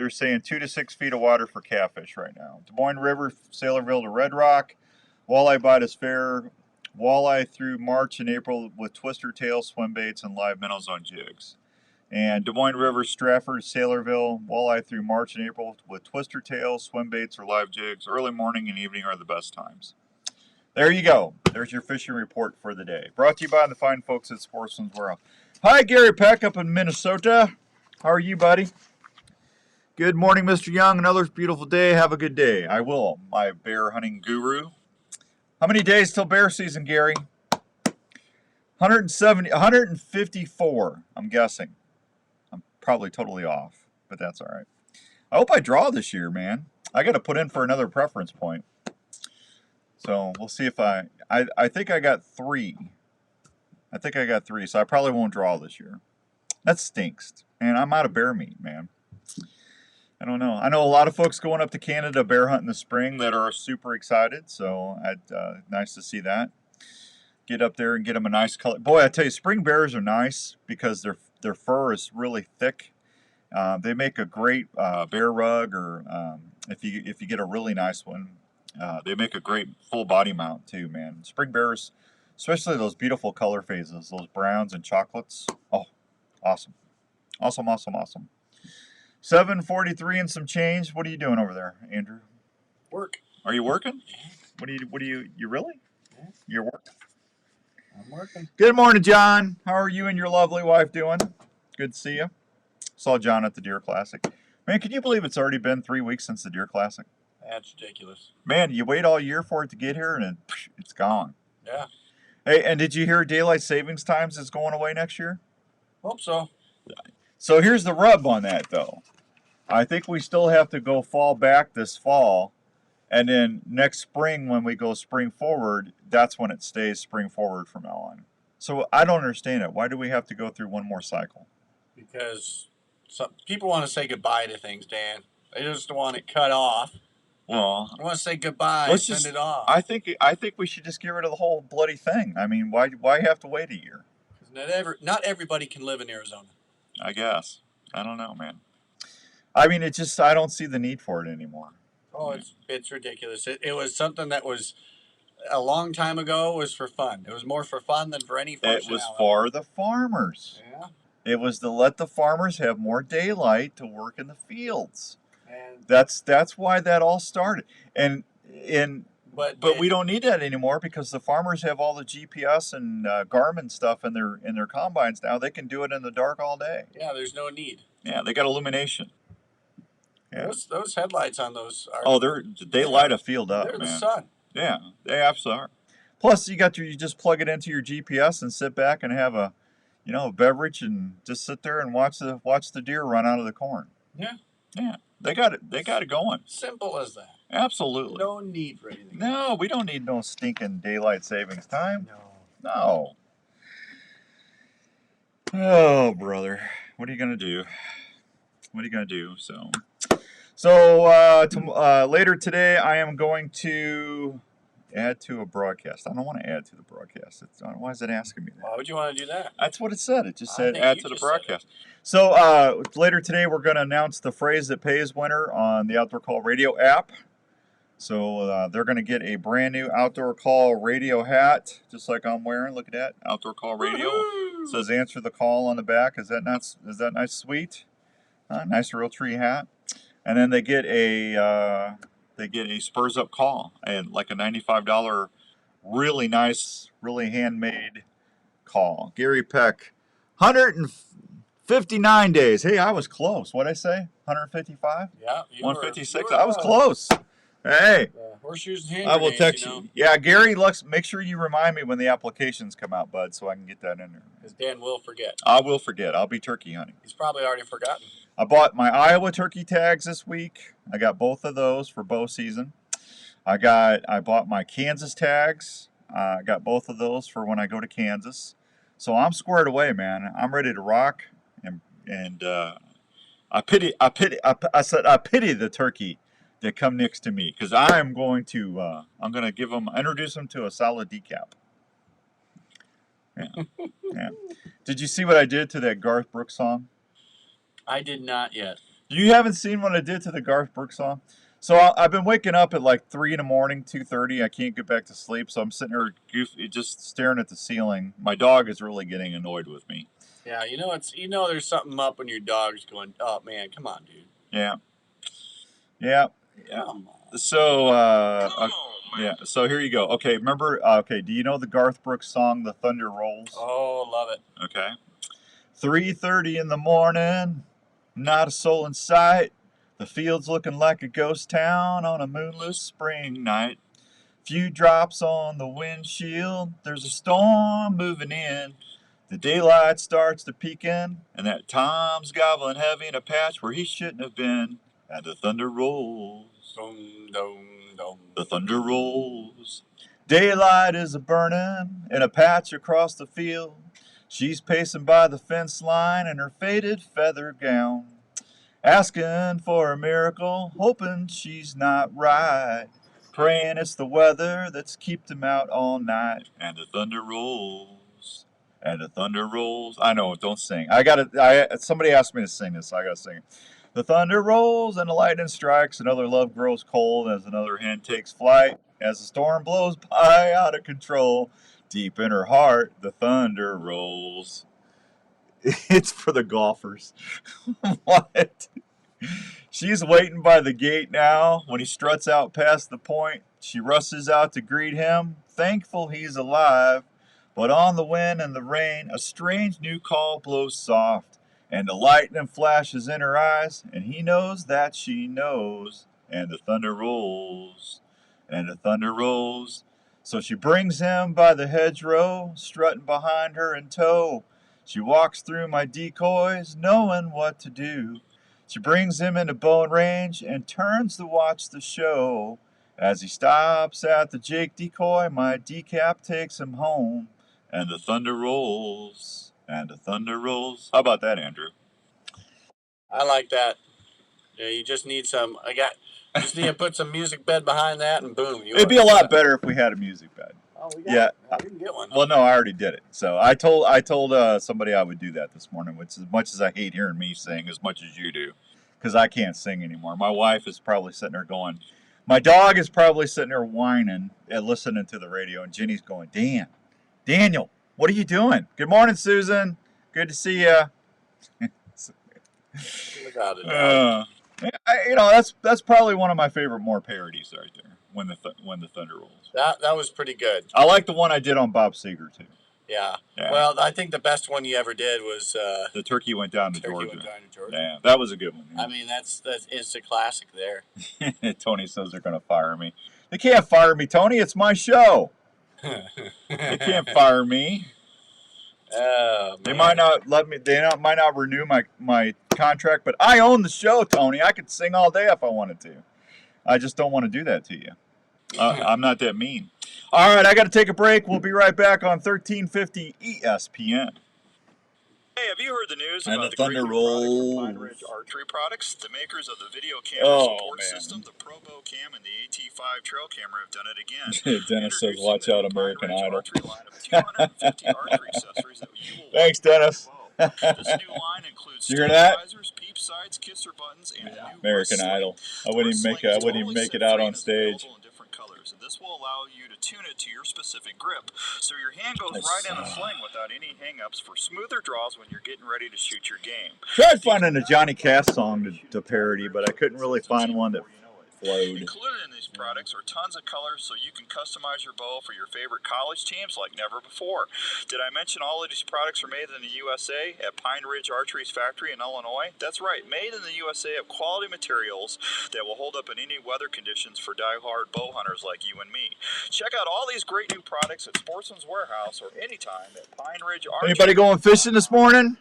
saying 2 to 6 feet of water for catfish right now. Des Moines River, Sailorville to Red Rock. Walleye bite is fair. Walleye through March and April with twister tail, swim baits, and live minnows on jigs. And Des Moines River, Stratford, Sailorville, walleye through March and April with twister tails, swim baits, or live jigs. Early morning and evening are the best times. There you go. There's your fishing report for the day. Brought to you by the fine folks at Sportsman's Warehouse. Hi, Gary Peck up in Minnesota. How are you, buddy? Good morning, Mr. Young. Another beautiful day. Have a good day. I will. My bear hunting guru. How many days till bear season, Gary? 154, I'm guessing. I'm probably totally off, but that's all right. I hope I draw this year, man. I got to put in for another preference point. So we'll see if I think I got 3. I think I got 3, so I probably won't draw this year. That stinks. And I'm out of bear meat, man. I don't know. I know a lot of folks going up to Canada bear hunt in the spring that are super excited, so nice to see that. Get up there and get them a nice color. Boy, I tell you, spring bears are nice because their fur is really thick. They make a great bear rug, or if you get a really nice one, they make a great full body mount too, man. Spring bears, especially those beautiful color phases, those browns and chocolates. Oh, awesome. Awesome, awesome, awesome. 7:43 and some change. What are you doing over there, Andrew? Work. Are you working? What do you really? Yeah. You're working? I'm working. Good morning, John. How are you and your lovely wife doing? Good to see you. Saw John at the Deer Classic. Man, can you believe it's already been 3 weeks since the Deer Classic? That's ridiculous. Man, you wait all year for it to get here, and it's gone. Yeah. Hey, and did you hear daylight savings times is going away next year? Hope so. So here's the rub on that, though. I think we still have to go fall back this fall, and then next spring when we go spring forward, that's when it stays spring forward from now on. So I don't understand it. Why do we have to go through one more cycle? Because some people want to say goodbye to things, Dan. They just want it cut off. Well, I want to say goodbye. Let's Send just, it off. I think we should just get rid of the whole bloody thing. I mean, why have to wait a year? Not everybody can live in Arizona. I guess. I don't know, man. I mean, it just, I don't see the need for it anymore. Oh, it's ridiculous. It was something that was a long time ago. Was for fun. It was more for fun than for any functionality. It was for the farmers. Yeah. It was to let the farmers have more daylight to work in the fields. And That's why that all started. But we don't need that anymore because the farmers have all the GPS and Garmin stuff in their combines now. They can do it in the dark all day. Yeah, there's no need. Yeah, they got illumination. Yeah. Those headlights on those are they light a field up, they're man. the sun. Yeah, they absolutely are. Plus, you just plug it into your GPS and sit back and have a beverage and just sit there and watch the deer run out of the corn. Yeah. Yeah, they got it going. Simple as that. Absolutely. No need for anything. No, we don't need no stinking daylight savings time. No. Oh, brother. What are you going to do? So later today, I am going to add to a broadcast. I don't want to add to the broadcast. Why is it asking me that? Why would you want to do that? That's what it said. It just said add to the broadcast. So later today, we're going to announce the Phrase That Pays winner on the Outdoor Call Radio app. So they're going to get a brand new Outdoor Call Radio hat, just like I'm wearing. Look at that, Outdoor Call Radio. It says "Answer the Call" on the back. Is that nice, sweet? Nice Realtree hat. And then they get a Spurs Up call, and like a $95, really nice, really handmade call. Gary Peck, 159 days. Hey, I was close. What'd I say? 155? Yeah. 156. I was close. Hey. Horseshoes and hand I will grenades, text you. Yeah, Gary, make sure you remind me when the applications come out, bud, so I can get that in there. Because Dan will forget. I will forget. I'll be turkey hunting. He's probably already forgotten. I bought my Iowa turkey tags this week. I got both of those for bow season. I bought my Kansas tags. I got both of those for when I go to Kansas. So I'm squared away, man. I'm ready to rock. And I pity the turkey that come next to me, because I'm going to introduce them to a solid decap. Yeah. Yeah. Did you see what I did to that Garth Brooks song? I did not yet. You haven't seen what I did to the Garth Brooks song? So I've been waking up at like 3 in the morning, 2:30. I can't get back to sleep, so I'm sitting there just staring at the ceiling. My dog is really getting annoyed with me. Yeah, there's something up when your dog's going, oh man, come on, dude. Yeah. Yeah. Yeah. So yeah. So here you go. Okay, remember? Okay, do you know the Garth Brooks song, "The Thunder Rolls"? Oh, love it. Okay. 3:30 in the morning, not a soul in sight. The field's looking like a ghost town on a moonless spring night. Few drops on the windshield. There's a storm moving in. The daylight starts to peek in, and that Tom's gobbling heavy in a patch where he shouldn't have been. And the thunder rolls. Dum, dum, dum. The thunder rolls. Daylight is a-burning in a patch across the field. She's pacing by the fence line in her faded feather gown, asking for a miracle, hoping she's not right, praying it's the weather that's kept him out all night. And the thunder rolls. And the thunder rolls. I know, don't sing. Somebody asked me to sing this, so I gotta sing it. The thunder rolls and the lightning strikes. Another love grows cold as another hen takes flight. As the storm blows by out of control, deep in her heart, the thunder rolls. It's for the golfers. What? She's waiting by the gate now. When he struts out past the point, she rushes out to greet him, thankful he's alive. But on the wind and the rain, a strange new call blows soft, and the lightning flashes in her eyes, and he knows that she knows. And the thunder rolls, and the thunder rolls. So she brings him by the hedgerow, strutting behind her in tow. She walks through my decoys, knowing what to do. She brings him into bone range and turns to watch the show. As he stops at the Jake decoy, my decap takes him home. And the thunder rolls, and the thunder rolls. How about that, Andrew? I like that. Yeah, you just need some. Just need to put some music bed behind that, and boom. It'd be a lot better if we had a music bed. Oh, we got it. We can get one. Well, no, I already did it. So I told somebody I would do that this morning, which as much as I hate hearing me sing as much as you do, because I can't sing anymore. My wife is probably sitting there going, my dog is probably sitting there whining and listening to the radio, and Jenny's going, Daniel, what are you doing? Good morning, Susan. Good to see you. That's probably one of my favorite more parodies right there. When the thunder rolls. That was pretty good. I like the one I did on Bob Seger too. Yeah. Well, I think the best one you ever did was the turkey went down to Georgia. Yeah, that was a good one. Yeah. I mean, that's instant classic there. Tony says they're going to fire me. They can't fire me, Tony. It's my show. They can't fire me. They might not let me. Might not renew my contract, but I own the show, Tony. I could sing all day if I wanted to. I just don't want to do that to you. I'm not that mean. All right, I got to take a break. We'll be right back on 1350 ESPN. Hey, have you heard the news about the thunder roll Pine Ridge Archery products? The makers of the video camera support system, the Probo Cam, and the AT5 trail camera have done it again. Dennis says, "Watch out, American Idol." Thanks, Dennis. This new line includes stabilizers, peep sights, kisser buttons, and American Idol. I wouldn't even make it out on stage. And this will allow you to tune it to your specific grip, so your hand goes right in the sling without any hang-ups for smoother draws when you're getting ready to shoot your game. Tried finding a Johnny Cash song to parody, but I couldn't really find one that flowed. Included in these products are tons of colors, so you can customize your bow for your favorite college teams like never before. Did I mention all of these products are made in the USA at Pine Ridge Archery's factory in Illinois? That's right, made in the USA of quality materials that will hold up in any weather conditions for die-hard bow hunters like you and me. Check out all these great new products at Sportsman's Warehouse or anytime at Pine Ridge Archery. Anybody going fishing this morning?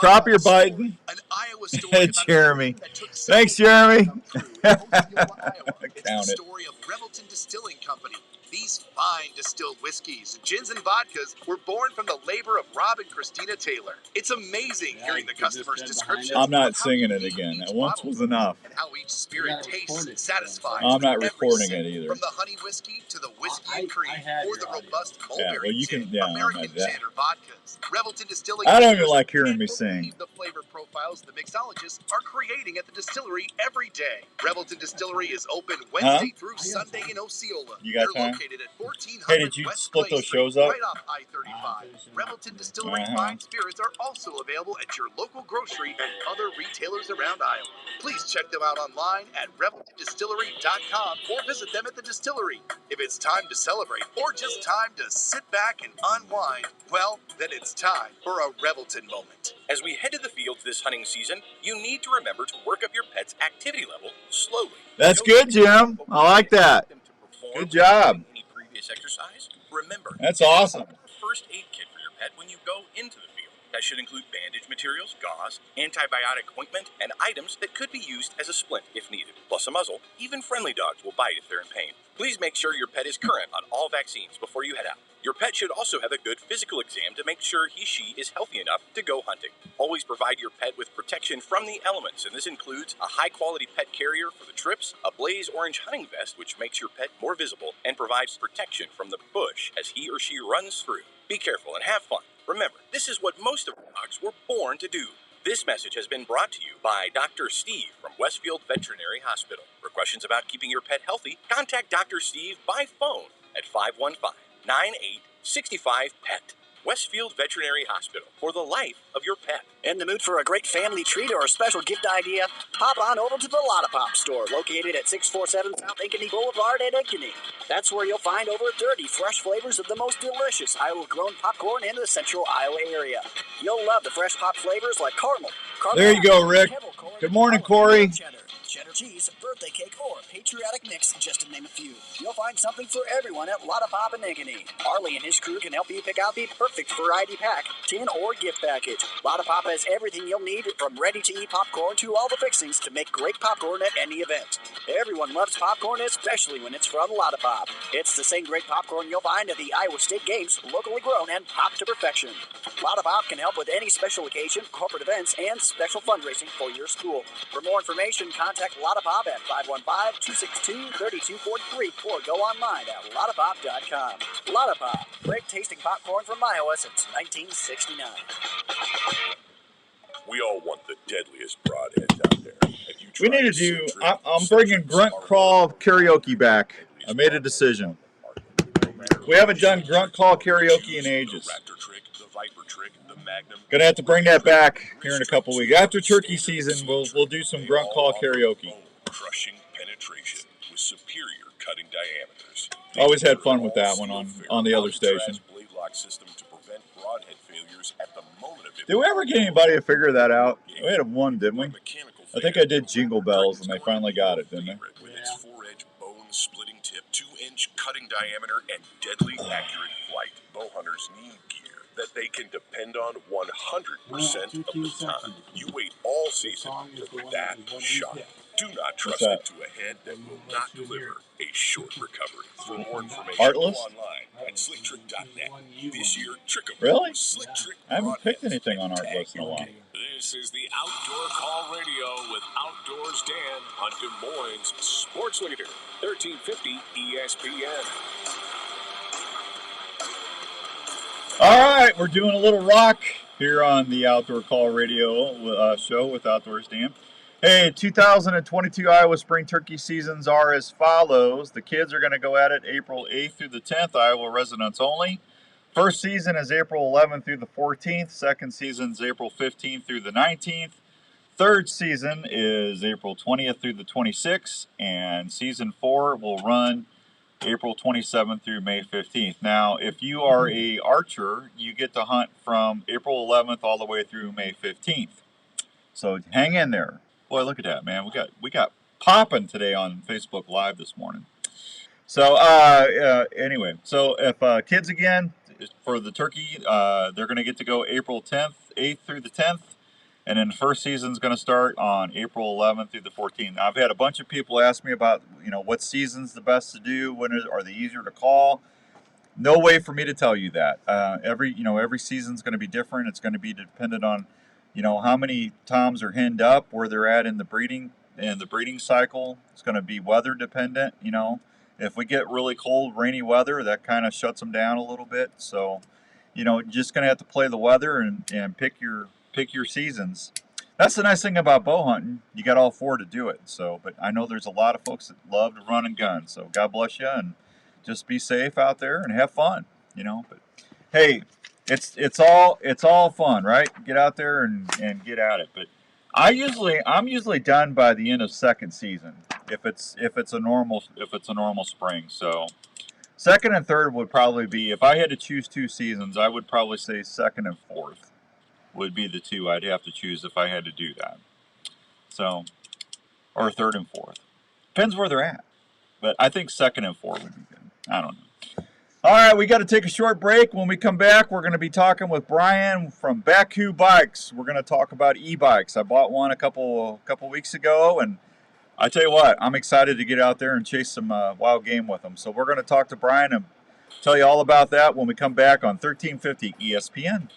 Crappie or biting? Hey, Jeremy. Thanks, Jeremy. It's the story of Rebelton Distilling Company. These fine distilled whiskeys, gins, and vodkas were born from the labor of Rob and Christina Taylor. It's amazing hearing the customer's descriptions. I'm not singing it again. That once was enough. And how each spirit tastes and satisfies. I'm not recording it either. From the honey whiskey to the whiskey and cream, or the robust mulberry American gin or vodkas. Rebelton Distilling. I don't even like hearing me sing. The flavor profiles the mixologists are creating at the distillery every day. Rebelton Distillery is open Wednesday through Sunday in Osceola. You got time? Located at 1400 hey, did you West split Clay those shows up? Right off I-35. Rebelton Distillery fine spirits are also available at your local grocery and other retailers around Iowa. Please check them out online at rebeltondistillery.com or visit them at the distillery. If it's time to celebrate or just time to sit back and unwind, well, then it's time for a Rebelton moment. As we head to the fields this hunting season, you need to remember to work up your pet's activity level slowly. That's good, Jim. I like that. Good job. Any previous exercise, remember, That's awesome. First aid kit for your pet when you go into the field. That should include bandage materials, gauze, antibiotic ointment, and items that could be used as a splint if needed, plus a muzzle. Even friendly dogs will bite if they're in pain. Please make sure your pet is current on all vaccines before you head out. Your pet should also have a good physical exam to make sure he/she is healthy enough to go hunting. Always provide your pet with protection from the elements, and this includes a high-quality pet carrier for the trips, a blaze orange hunting vest which makes your pet more visible and provides protection from the bush as he or she runs through. Be careful and have fun. Remember, this is what most of our dogs were born to do. This message has been brought to you by Dr. Steve from Westfield Veterinary Hospital. For questions about keeping your pet healthy, contact Dr. Steve by phone at 515-9865-PET. Westfield Veterinary Hospital, for the life of your pet. In the mood for a great family treat or a special gift idea? Pop on over to the Lotta Pop store, located at 647 South Ankeny Boulevard in Ankeny. That's where you'll find over 30 fresh flavors of the most delicious Iowa-grown popcorn in the central Iowa area. You'll love the fresh pop flavors like caramel. There you go, Rick. Good morning, Corey. Cheddar cheese, birthday cake, or patriotic mix, just to name a few. You'll find something for everyone at Lotta Pop in Ankeny. Arlie and his crew can help you pick out the perfect variety pack, tin, or gift package. Lotta Pop has everything you'll need, from ready-to-eat popcorn to all the fixings to make great popcorn at any event. Everyone loves popcorn, especially when it's from Lotta Pop. It's the same great popcorn you'll find at the Iowa State Games, locally grown and popped to perfection. Lotta Pop can help with any special occasion, corporate events, and special fundraising for your school. For more information, contact Lotta Pop at 515-262-3243 or go online at lottapop.com. Lotta Pop, great tasting popcorn from Iowa since 1969. We all want the deadliest broadheads out there. We need to do, I'm bringing Grunt Crawl karaoke back. I made a decision. We haven't done Grunt Call karaoke in ages. Gonna have to bring that back here in a couple weeks. After turkey season, we'll do some Grunt Call karaoke. Crushing penetration with superior cutting diameters. Always had fun with that one on the other station. Blade lock system to prevent broadhead failures at the moment of Did we ever get anybody to figure that out? We had one, didn't we? I think I did Jingle Bells, and they finally got it, didn't they? With its 4-edge bone-splitting tip, 2-inch cutting diameter, and deadly accurate flight, bow hunters need gear that they can depend on 100% of the time. You wait all season for that shot. Do not trust it to a head that will not deliver a short recovery. For more information, Artless? go online at slicktrick.net. This year, trick 'em. Really? Slick Trick I haven't picked broadheads anything on and Artless tag in a while. This is the Outdoor Call Radio with Outdoors Dan on Des Moines Sports Leader, 1350 ESPN. All right, we're doing a little rock here on the Outdoor Call Radio show with Outdoors Dan. Hey, 2022 Iowa Spring Turkey seasons are as follows. The kids are going to go at it April 8th through the 10th, Iowa residents only. First season is April 11th through the 14th. Second season is April 15th through the 19th. Third season is April 20th through the 26th. And season 4 will run April 27th through May 15th. Now, if you are a archer, you get to hunt from April 11th all the way through May 15th. So hang in there. Boy, look at that, man. We got popping today on Facebook Live this morning. So anyway, so if kids again for the turkey, they're going to get to go April 8th through the 10th, and then the first season's going to start on April 11th through the 14th. Now, I've had a bunch of people ask me about what season's the best to do, when are they easier to call. No way for me to tell you that. Every season's going to be different. It's going to be dependent on how many toms are henned up, where they're at in the breeding cycle. It's going to be weather dependent. If we get really cold, rainy weather, that kind of shuts them down a little bit. So, just going to have to play the weather and pick your seasons. That's the nice thing about bow hunting. You got all four to do it. So, but I know there's a lot of folks that love to run and gun. So God bless you, and just be safe out there and have fun. But hey, it's all fun, right? Get out there and get at it. But I'm usually done by the end of second season if it's a normal spring. So second and third would probably be, if I had to choose two seasons, I would probably say second and fourth would be the two I'd have to choose if I had to do that. So, or third and fourth. Depends where they're at. But I think second and fourth would be good. I don't know. All right, we got to take a short break. When we come back, we're going to be talking with Brian from Baku Bikes. We're going to talk about e-bikes. I bought one a couple weeks ago, and I tell you what, I'm excited to get out there and chase some wild game with them. So we're going to talk to Brian and tell you all about that when we come back on 1350 ESPN.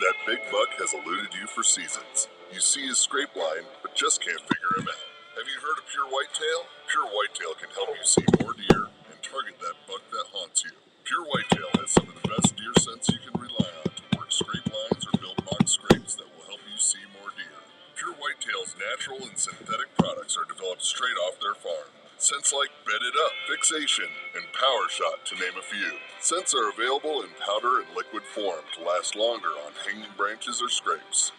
That big buck has eluded you for seasons. You see his scrape line, but just can't figure him out. Have you heard of Pure Whitetail? Pure Whitetail can help you see more deer and target that buck that haunts you. Pure Whitetail has some of the best deer scents you can rely on to work scrape lines or build mock scrapes that will help you see more deer. Pure Whitetail's natural and synthetic products are developed straight off their farm. Scents like Bedded Up, Fixation, and Power Shot, to name a few. Scents are available in powder and liquid form to last longer on hanging branches or scrapes.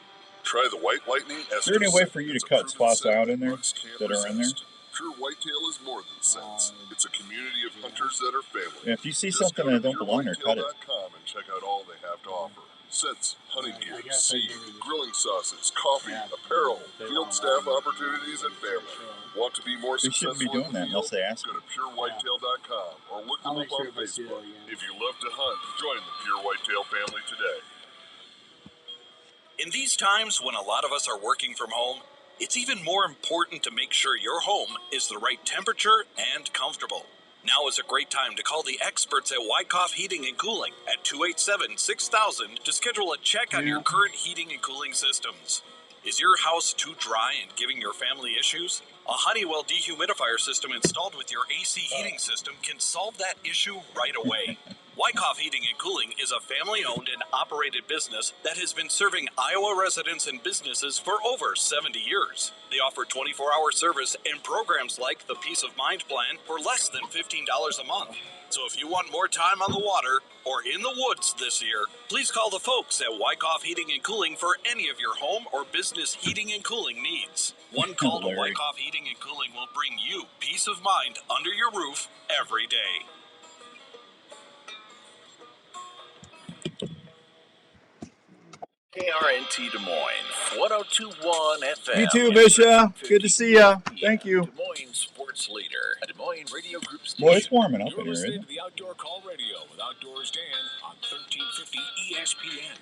Try the White Lightning Ester. Is there any way for you to cut spots out in there that are in there? Pure Whitetail is more than scents. It's a community of hunters that are family. Yeah, if you see something that don't belong there, cut it. And check out all they have to offer. Scents, hunting gear, seed, grilling sauces, coffee, apparel, field staff opportunities, and family. Want to be more They shouldn't be successful doing in the that unless field? they ask Go you. to purewhitetail.com or look them up on Facebook. If you love to hunt, join the Pure Whitetail family today. In these times when a lot of us are working from home, it's even more important to make sure your home is the right temperature and comfortable. Now is a great time to call the experts at Wyckoff Heating and Cooling at 287-6000 to schedule a check on your current heating and cooling systems. Is your house too dry and giving your family issues? A Honeywell dehumidifier system installed with your AC heating system can solve that issue right away. Wyckoff Heating and Cooling is a family-owned and operated business that has been serving Iowa residents and businesses for over 70 years. They offer 24-hour service and programs like the Peace of Mind Plan for less than $15 a month. So if you want more time on the water or in the woods this year, please call the folks at Wyckoff Heating and Cooling for any of your home or business heating and cooling needs. One call to Wyckoff Heating and Cooling will bring you peace of mind under your roof every day. KRNT Des Moines, 1021 FM. You too, Misha. Good to see ya. Thank you. Des Moines sports leader, a Des Moines radio group station. Boy, it's warming up in You're here, listening isn't to the Outdoor Call Radio with Outdoors Dan on 1350 ESPN.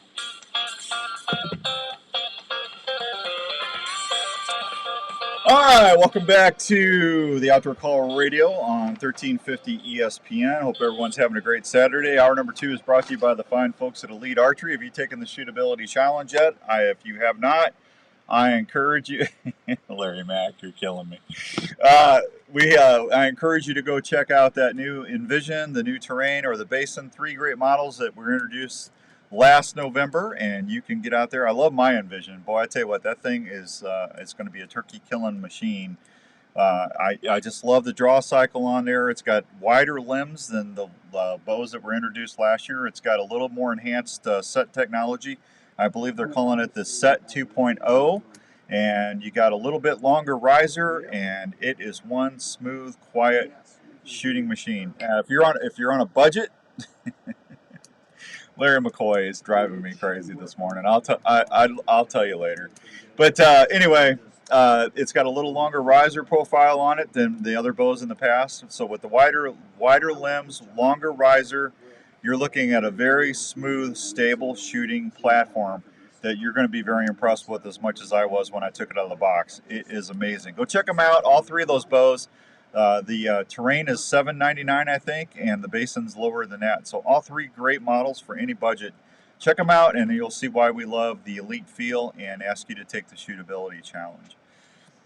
All right, welcome back to the Outdoor Call Radio on 1350 ESPN. Hope everyone's having a great Saturday. Hour number 2 is brought to you by the fine folks at Elite Archery. Have you taken the Shootability Challenge yet? If you have not, I encourage you. Larry Mack, you're killing me. I encourage you to go check out that new Envision, the new Terrain, or the Basin. 3 great models that were introduced last November, and you can get out there. I love my Envision. Boy, I tell you what, that thing is it's going to be a turkey killing machine. I just love the draw cycle on there. It's got wider limbs than the bows that were introduced last year. It's got a little more enhanced set technology. I believe they're calling it the Set 2.0, and you got a little bit longer riser, and it is one smooth, quiet shooting machine. If you're on a budget. Larry McCoy is driving me crazy this morning. I'll tell you later. But anyway, it's got a little longer riser profile on it than the other bows in the past. So with the wider limbs, longer riser, you're looking at a very smooth, stable shooting platform that you're going to be very impressed with, as much as I was when I took it out of the box. It is amazing. Go check them out. All 3 of those bows. The Terrain is $7.99, I think, and the Basin's lower than that. So all 3 great models for any budget. Check them out, and you'll see why we love the Elite feel and ask you to take the Shootability Challenge.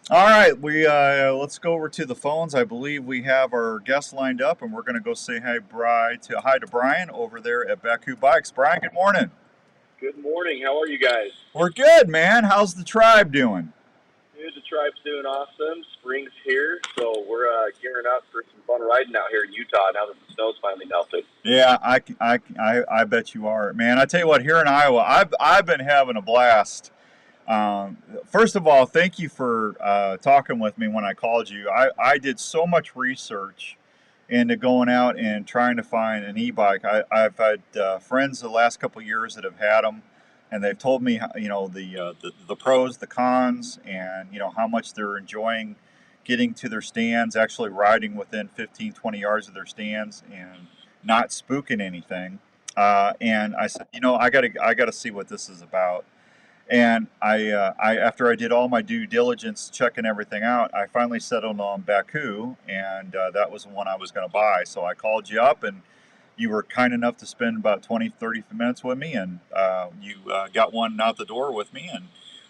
All right, let's go over to the phones. I believe we have our guests lined up, and we're going to go say hi to Brian over there at Baku Bikes. Brian, good morning. Good morning. How are you guys? We're good, man. How's the tribe doing? Dude, the tribe's doing awesome. Spring's here, so we're gearing up for some fun riding out here in Utah now that the snow's finally melted. Yeah, I bet you are, man. I tell you what, here in Iowa, I've been having a blast. First of all, thank you for talking with me when I called you. I did so much research into going out and trying to find an e-bike. I've had friends the last couple of years that have had them. and they've told me, you know, the pros, the cons, and, you know, how much they're enjoying getting to their stands, actually riding within 15, 20 yards of their stands and not spooking anything. And I said, you know, I gotta see what this is about. And I after I did all my due diligence, checking everything out, I finally settled on Baku, and that was the one I was going to buy. So I called you up, and you were kind enough to spend about 20, 30 minutes with me, and you got one out the door with me. And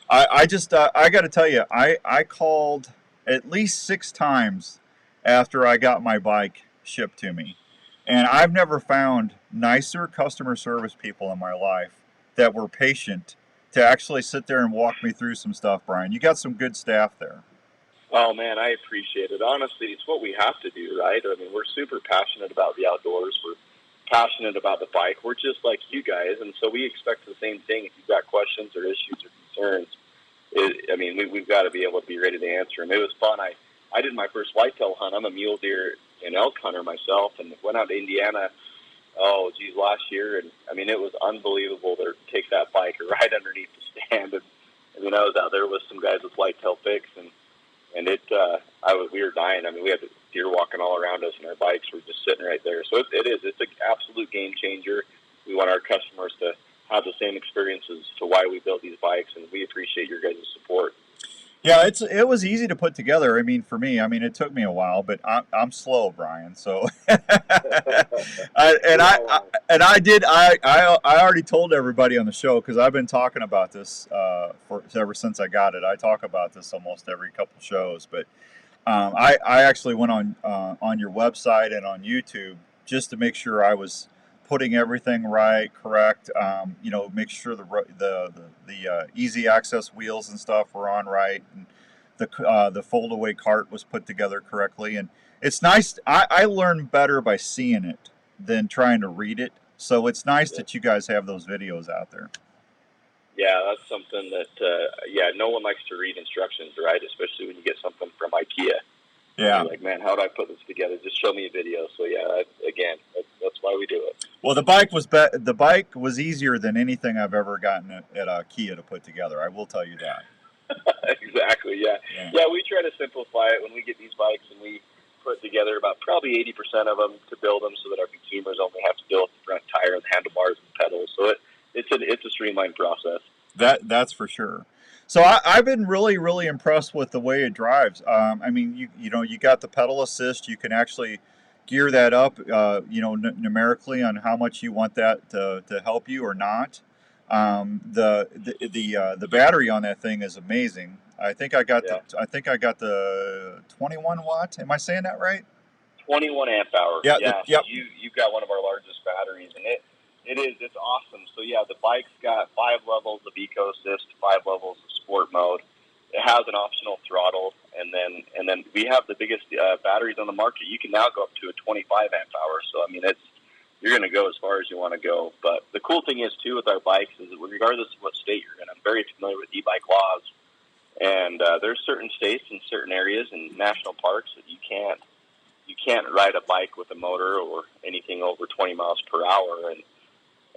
I just, I got to tell you, I called at least 6 times after I got my bike shipped to me. And I've never found nicer customer service people in my life that were patient to actually sit there and walk me through some stuff, Brian. You got some good staff there. Oh, man, I appreciate it. Honestly, it's what we have to do, right? I mean, we're super passionate about the outdoors. We're passionate about the bike. We're just like you guys, and so we expect the same thing. If you've got questions or issues or concerns, we've got to be able to be ready to answer them. It was fun. I did my first whitetail hunt. I'm a mule deer and elk hunter myself, and went out to Indiana, last year, and I mean, it was unbelievable to take that bike right underneath the stand. And I mean, I was out there with some guys with whitetail picks, and we were dying. I mean, we had deer walking all around us, and our bikes were just sitting right there. So it's an absolute game changer. We want our customers to have the same experiences to why we built these bikes, and we appreciate your guys' support. Yeah, it was easy to put together. I mean, for me, I mean, it took me a while, but I'm slow, Brian. So, I already told everybody on the show, because I've been talking about this ever since I got it. I talk about this almost every couple shows, but I actually went on your website and on YouTube just to make sure I was putting everything right, correct. You know, make sure the easy access wheels and stuff were on right, and the fold away cart was put together correctly. And it's nice. I learn better by seeing it than trying to read it. So it's nice that you guys have those videos out there. Yeah, that's something that no one likes to read instructions, right? Especially when you get something from IKEA. Yeah. You're like, man, how do I put this together? Just show me a video. So yeah, that's why we do it. Well, the bike was easier than anything I've ever gotten at IKEA to put together. I will tell you that. Exactly. Yeah. We try to simplify it when we get these bikes, and we put together about probably 80% of them to build them so that our consumers only have to deal with the front tire and the handlebars and pedals. So it's a streamlined process. That's for sure. So I've been really, really impressed with the way it drives. I mean, you got the pedal assist. You can actually gear that up, numerically on how much you want that to help you or not. The battery on that thing is amazing. I think I got the 21 watt. Am I saying that right? 21 amp hour. Yeah. So you've got one of our largest batteries, and it's awesome. So yeah, the bike's got 5 levels of Eco Assist, 5 levels of Sport mode. It has an optional throttle, and then we have the biggest batteries on the market. You can now go up to a 25 amp hour. So I mean, you're going to go as far as you want to go. But the cool thing is too with our bikes is that regardless of what state you're in, I'm very familiar with e-bike laws, and there's certain states and certain areas and national parks that you can't ride a bike with a motor or anything over 20 miles per hour.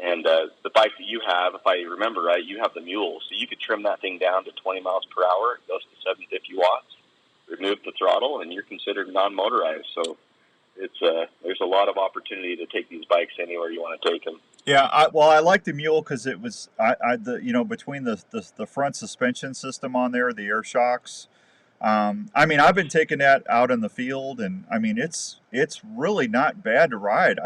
And the bike that you have, if I remember right, you have the mule, so you could trim that thing down to 20 miles per hour. It goes to 750 watts. Remove the throttle, and you're considered non-motorized. So there's a lot of opportunity to take these bikes anywhere you want to take them. Yeah, I like the mule because it was between the front suspension system on there, the air shocks. I mean, I've been taking that out in the field, and I mean, it's really not bad to ride.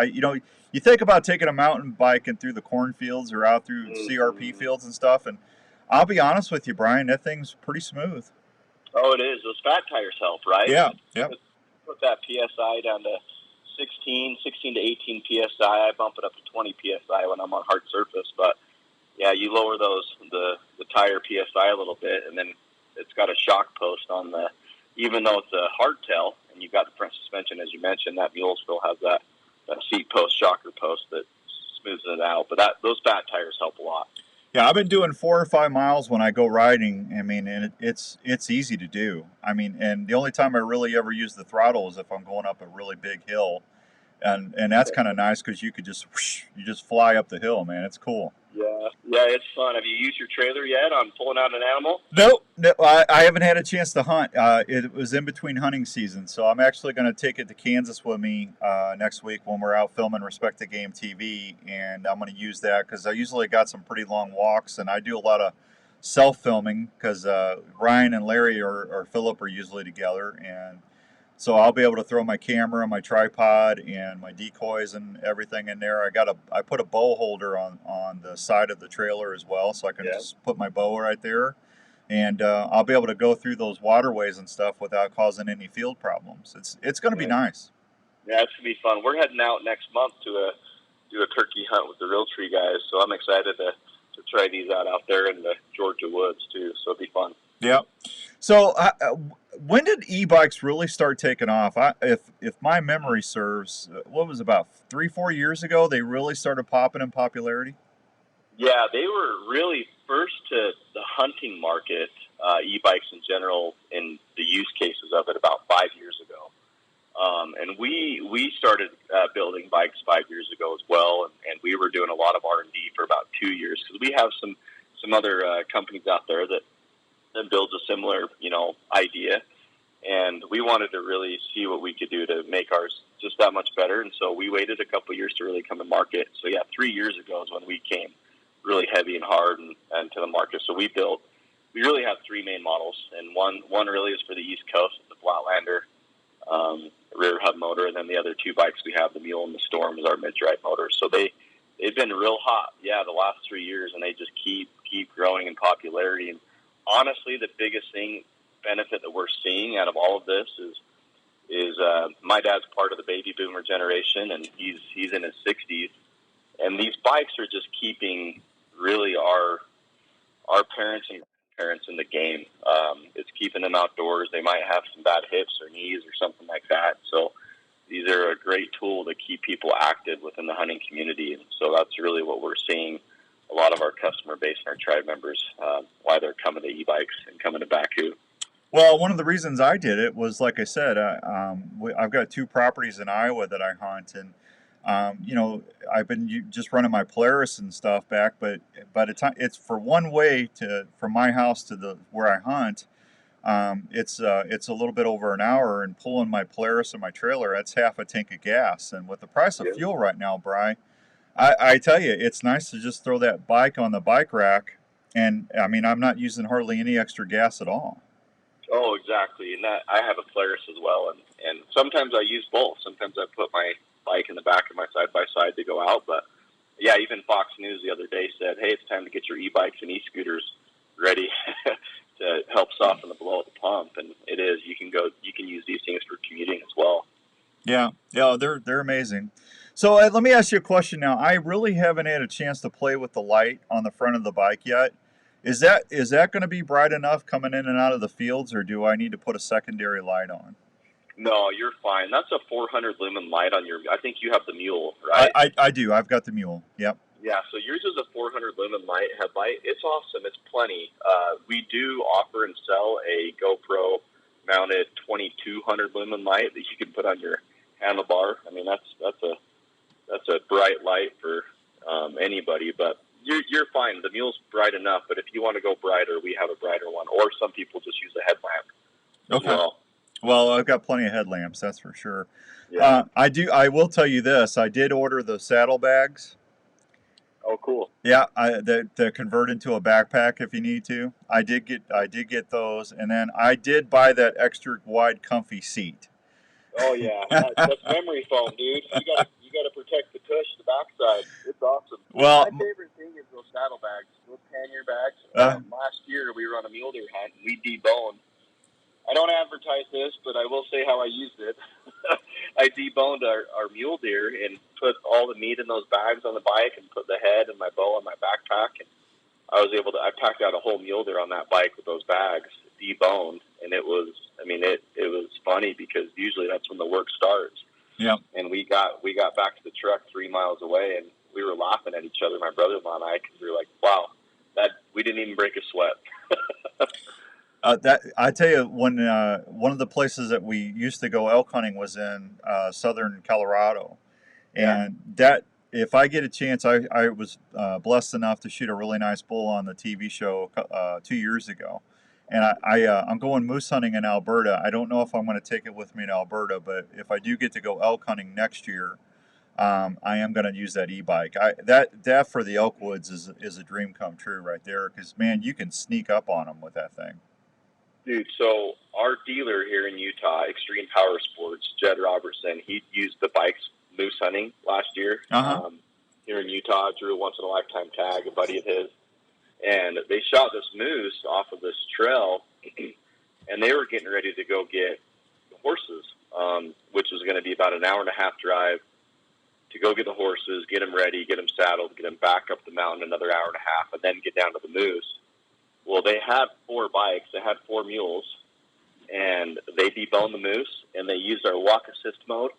You think about taking a mountain bike and through the cornfields or out through CRP fields and stuff, and I'll be honest with you, Brian, that thing's pretty smooth. Oh, it is. Those fat tires help, right? Yeah. Yep. Put that PSI down to 16 to 18 PSI. I bump it up to 20 PSI when I'm on hard surface, but yeah, you lower the tire PSI a little bit, and then it's got a shock post on even though it's a hardtail and you've got the front suspension, as you mentioned, that mule still has that seat post, shocker post that smooths it out. But those fat tires help a lot. Yeah, I've been doing 4 or 5 miles when I go riding. I mean, and it's easy to do. I mean, and the only time I really ever use the throttle is if I'm going up a really big hill, and that's kind of nice because you could just fly up the hill, man. It's cool. Yeah, Yeah, it's fun. Have you used your trailer yet on pulling out an animal? Nope, no, I haven't had a chance to hunt. It was in between hunting season, so I'm actually going to take it to Kansas with me next week when we're out filming Respect the Game TV, and I'm going to use that because I usually got some pretty long walks, and I do a lot of self-filming because Ryan and Larry or Philip are usually together, and so I'll be able to throw my camera, my tripod, and my decoys and everything in there. I put a bow holder on the side of the trailer as well, so I can just put my bow right there, and I'll be able to go through those waterways and stuff without causing any field problems. It's going to be nice. Yeah, it's gonna be fun. We're heading out next month to do a turkey hunt with the Realtree guys, so I'm excited to try these out there in the Georgia woods too. So it'll be fun. Yep. So when did e-bikes really start taking off? If my memory serves, what was about 3-4 years ago they really started popping in popularity? Yeah, they were really first to the hunting market, e-bikes in general, in the use cases of it about 5 years ago. And we started building bikes 5 years ago as well, and we were doing a lot of R&D for about 2 years because we have some other companies out there that builds a similar, idea. And we wanted to really see what we could do to make ours just that much better. And so we waited a couple of years to really come to market. So yeah, 3 years ago is when we came really heavy and hard and to the market. So we really have three main models. And one really is for the East Coast, the Flatlander, rear hub motor. And then the other two bikes we have, the Mule and the Storm, is our mid-drive motor. So they've been real hot, the last 3 years, and they just keep growing in popularity. And honestly, the biggest benefit that we're seeing out of all of this is my dad's part of the baby boomer generation, and he's in his 60s, and these bikes are just keeping really our parents and grandparents in the game. It's keeping them outdoors. They might have some bad hips or knees or something like that, so these are a great tool to keep people active within the hunting community. And so that's really what we're seeing a lot of our customer base and our tribe members, why they're coming to e-bikes and coming to Baku. Well, one of the reasons I did it was, like I said, I've got 2 properties in Iowa that I hunt, and I've been just running my Polaris and stuff back, but by the time it's for one way from my house to where I hunt, it's a little bit over an hour, and pulling my Polaris and my trailer, that's half a tank of gas. And with the price of fuel right now, Bri, I tell you, it's nice to just throw that bike on the bike rack, and I mean, I'm not using hardly any extra gas at all. Oh, exactly. And I have a Polaris as well, and sometimes I use both. Sometimes I put my bike in the back of my side-by-side to go out, but yeah, even Fox News the other day said, hey, it's time to get your e-bikes and e-scooters ready to help soften the blow at the pump. And it is. You can use these things for commuting as well. Yeah, they're amazing. So let me ask you a question now. I really haven't had a chance to play with the light on the front of the bike yet. Is that going to be bright enough coming in and out of the fields, or do I need to put a secondary light on? No, you're fine. That's a 400 lumen light on your. I think you have the Mule, right? I do. I've got the Mule. Yep. Yeah. So yours is a 400 lumen headlight. It's awesome. It's plenty. We do offer and sell a GoPro mounted 2200 lumen light that you can put on your handlebar. I mean, that's a bright light for anybody, but you're fine. The Mule's bright enough, but if you want to go brighter, we have a brighter one, or some people just use a headlamp as well. Well, I've got plenty of headlamps, that's for sure. Yeah. I will tell you this. I did order the saddlebags. Oh, cool. Yeah, that convert into a backpack if you need to. I did get those, and then I did buy that extra wide, comfy seat. Oh yeah, that's memory foam, dude. You gotta protect the tush, the backside. It's awesome. Well, my favorite thing is those saddlebags, those pannier bags. Last year we were on a mule deer hunt and we deboned. I don't advertise this, but I will say how I used it. I deboned our mule deer and put all the meat in those bags on the bike and put the head and my bow on my backpack. And I packed out a whole mule deer on that bike with those bags, deboned. And it was funny because usually that's when the work starts. Yeah. And we got back to the truck 3 miles away and we were laughing at each other, my brother-in-law and I, because we were like, wow, that we didn't even break a sweat. That I tell you, when one of the places that we used to go elk hunting was in southern Colorado, and that if I get a chance, I was blessed enough to shoot a really nice bull on the TV show 2 years ago. And I'm going moose hunting in Alberta. I don't know if I'm going to take it with me to Alberta, but if I do get to go elk hunting next year, I am going to use that e-bike. That for the elk woods is a dream come true right there, because, man, you can sneak up on them with that thing. Dude, so our dealer here in Utah, Extreme Power Sports, Jed Robertson, he used the bikes moose hunting last year. Here in Utah, drew a once-in-a-lifetime tag, a buddy of his. And they shot this moose off of this trail, and they were getting ready to go get the horses, which was going to be about an hour-and-a-half drive to go get the horses, get them ready, get them saddled, get them back up the mountain another hour-and-a-half, and then get down to the moose. Well, they had 4 bikes. They had 4 mules, and they deboned the moose, and they used our walk assist mode,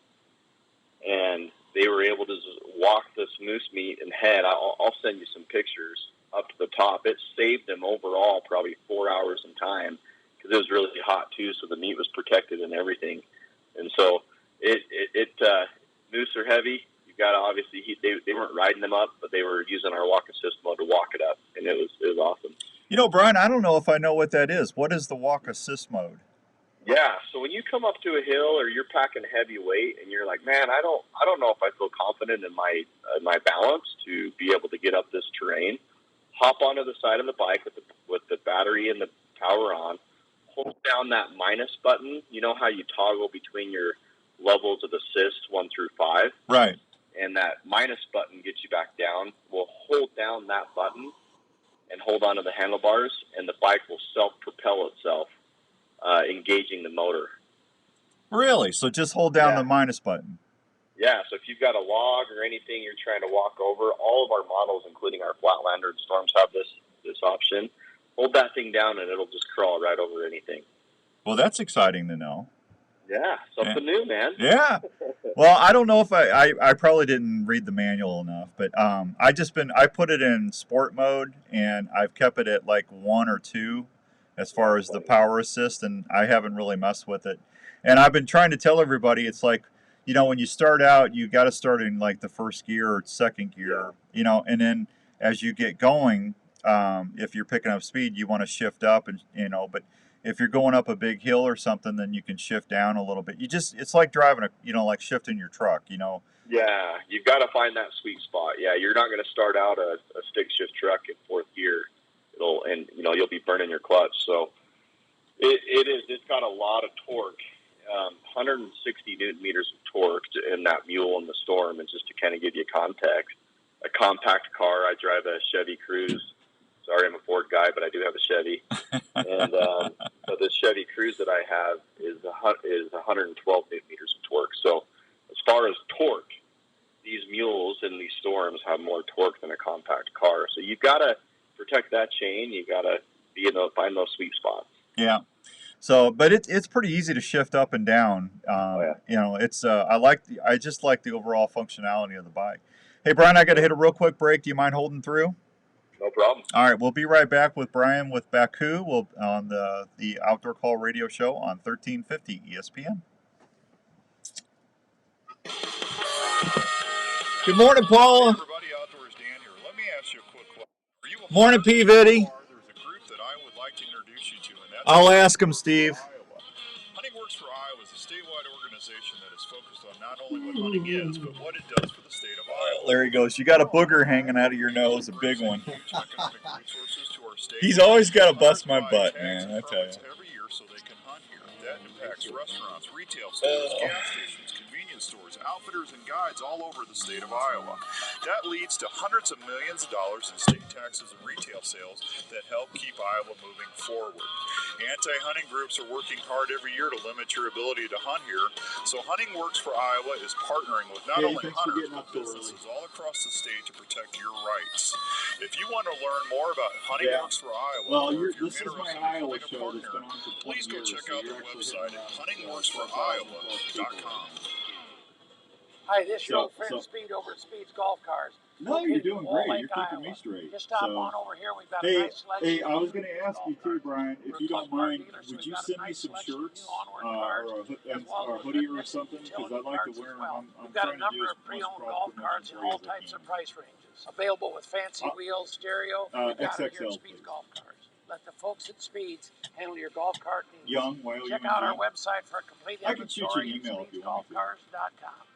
and they were able to walk this moose meat and head. I'll send you some pictures up to the top. It saved them overall probably 4 hours in time, because it was really hot too, so the meat was protected and everything. And so moose are heavy. You got to obviously they weren't riding them up, but they were using our walk assist mode to walk it up, and it was awesome. You know, Brian, I don't know if I know what that is. What is the walk assist mode? Yeah, so when you come up to a hill or you're packing heavy weight and you're like, man, I don't know if I feel confident in my balance to be able to get up this terrain, hop onto the side of the bike with the battery and the power on, hold down that minus button. You know how you toggle between your levels of assist 1 through 5? Right. And that minus button gets you back down. We'll hold down that button and hold onto the handlebars, and the bike will self-propel itself, engaging the motor. Really? So just hold down the minus button. Yeah, so if you've got a log or anything you're trying to walk over, all of our models, including our Flatlander and Storms, have this option. Hold that thing down, and it'll just crawl right over anything. Well, that's exciting to know. Yeah, something new, man. Yeah. Well, I don't know if I probably didn't read the manual enough, but I put it in sport mode, and I've kept it at like 1 or 2 as far as the power assist, and I haven't really messed with it. And I've been trying to tell everybody, it's like, you know, when you start out, you got to start in like the first gear or second gear, you know, and then as you get going, if you're picking up speed, you want to shift up, and you know, but if you're going up a big hill or something, then you can shift down a little bit. It's like driving like shifting your truck, you know. Yeah, you've got to find that sweet spot. Yeah, you're not going to start out a stick shift truck in 4th gear. You'll be burning your clutch. So it's got a lot of torque, 160 Newton meters of torque in that mule in the Storm. And just to kind of give you context, a compact car, I drive a Chevy Cruze. Sorry, I'm a Ford guy, but I do have a Chevy. And so this Chevy Cruze that I have is 112 Newton meters of torque. So as far as torque, these mules and these Storms have more torque than a compact car. So you've got to protect that chain. You got to find those sweet spots. Yeah. So, but it's pretty easy to shift up and down. You know, it's I just like the overall functionality of the bike. Hey, Brian, I got to hit a real quick break. Do you mind holding through? No problem. All right, we'll be right back with Brian with Baku. On the Outdoor Call radio show on 1350 ESPN. Good morning, Paul. Hey everybody, Outdoors Dan here. Let me ask you a quick question. Are you a Morning, P. Vitty. There's a group that I would like to introduce you to, and that's I'll ask him, Steve. Hunting Works for Iowa is a statewide organization that is focused on not only what hunting is, but what it does for the state of Iowa. There he goes. You got a booger hanging out of your nose, a big one. He's always got to bust my butt, man, I tell you. Every year so they can hunt here. That impacts restaurants, retail stores, gas stations, convenience stores, outfitters, and guides all over the state of Iowa. That leads to hundreds of millions of dollars in state taxes and retail sales that help keep Iowa moving forward. Anti-hunting groups are working hard every year to limit your ability to hunt here, so Hunting Works for Iowa is partnering with not only hunters but businesses all across the state to protect your rights. If you want to learn more about Hunting Works for Iowa, or if you're interested in becoming a partner, please go check out their website at huntingworksforiowa.com. Hi, this is your old friend Speed over at Speed's Golf Cars. No, you're doing great. You're keeping me straight. Just stop So, on over here. We've got a hey, nice selection. I was going to ask you too, Brian, if you don't mind, would you send me some shirts or a hoodie or something? Because I'd like to wear them. I'm We've got trying a to do number as of much pre-owned cross golf promotion carts in for you all as I types can. of price ranges. Available with fancy wheels, stereo. We've got it here XXL, at Speed's Golf Carts. Let the folks at Speed's handle your golf cart needs. Young, YOUNG. Check out our website for a complete I can shoot you an inventory at email if you want me to. speedsgolfcars.com.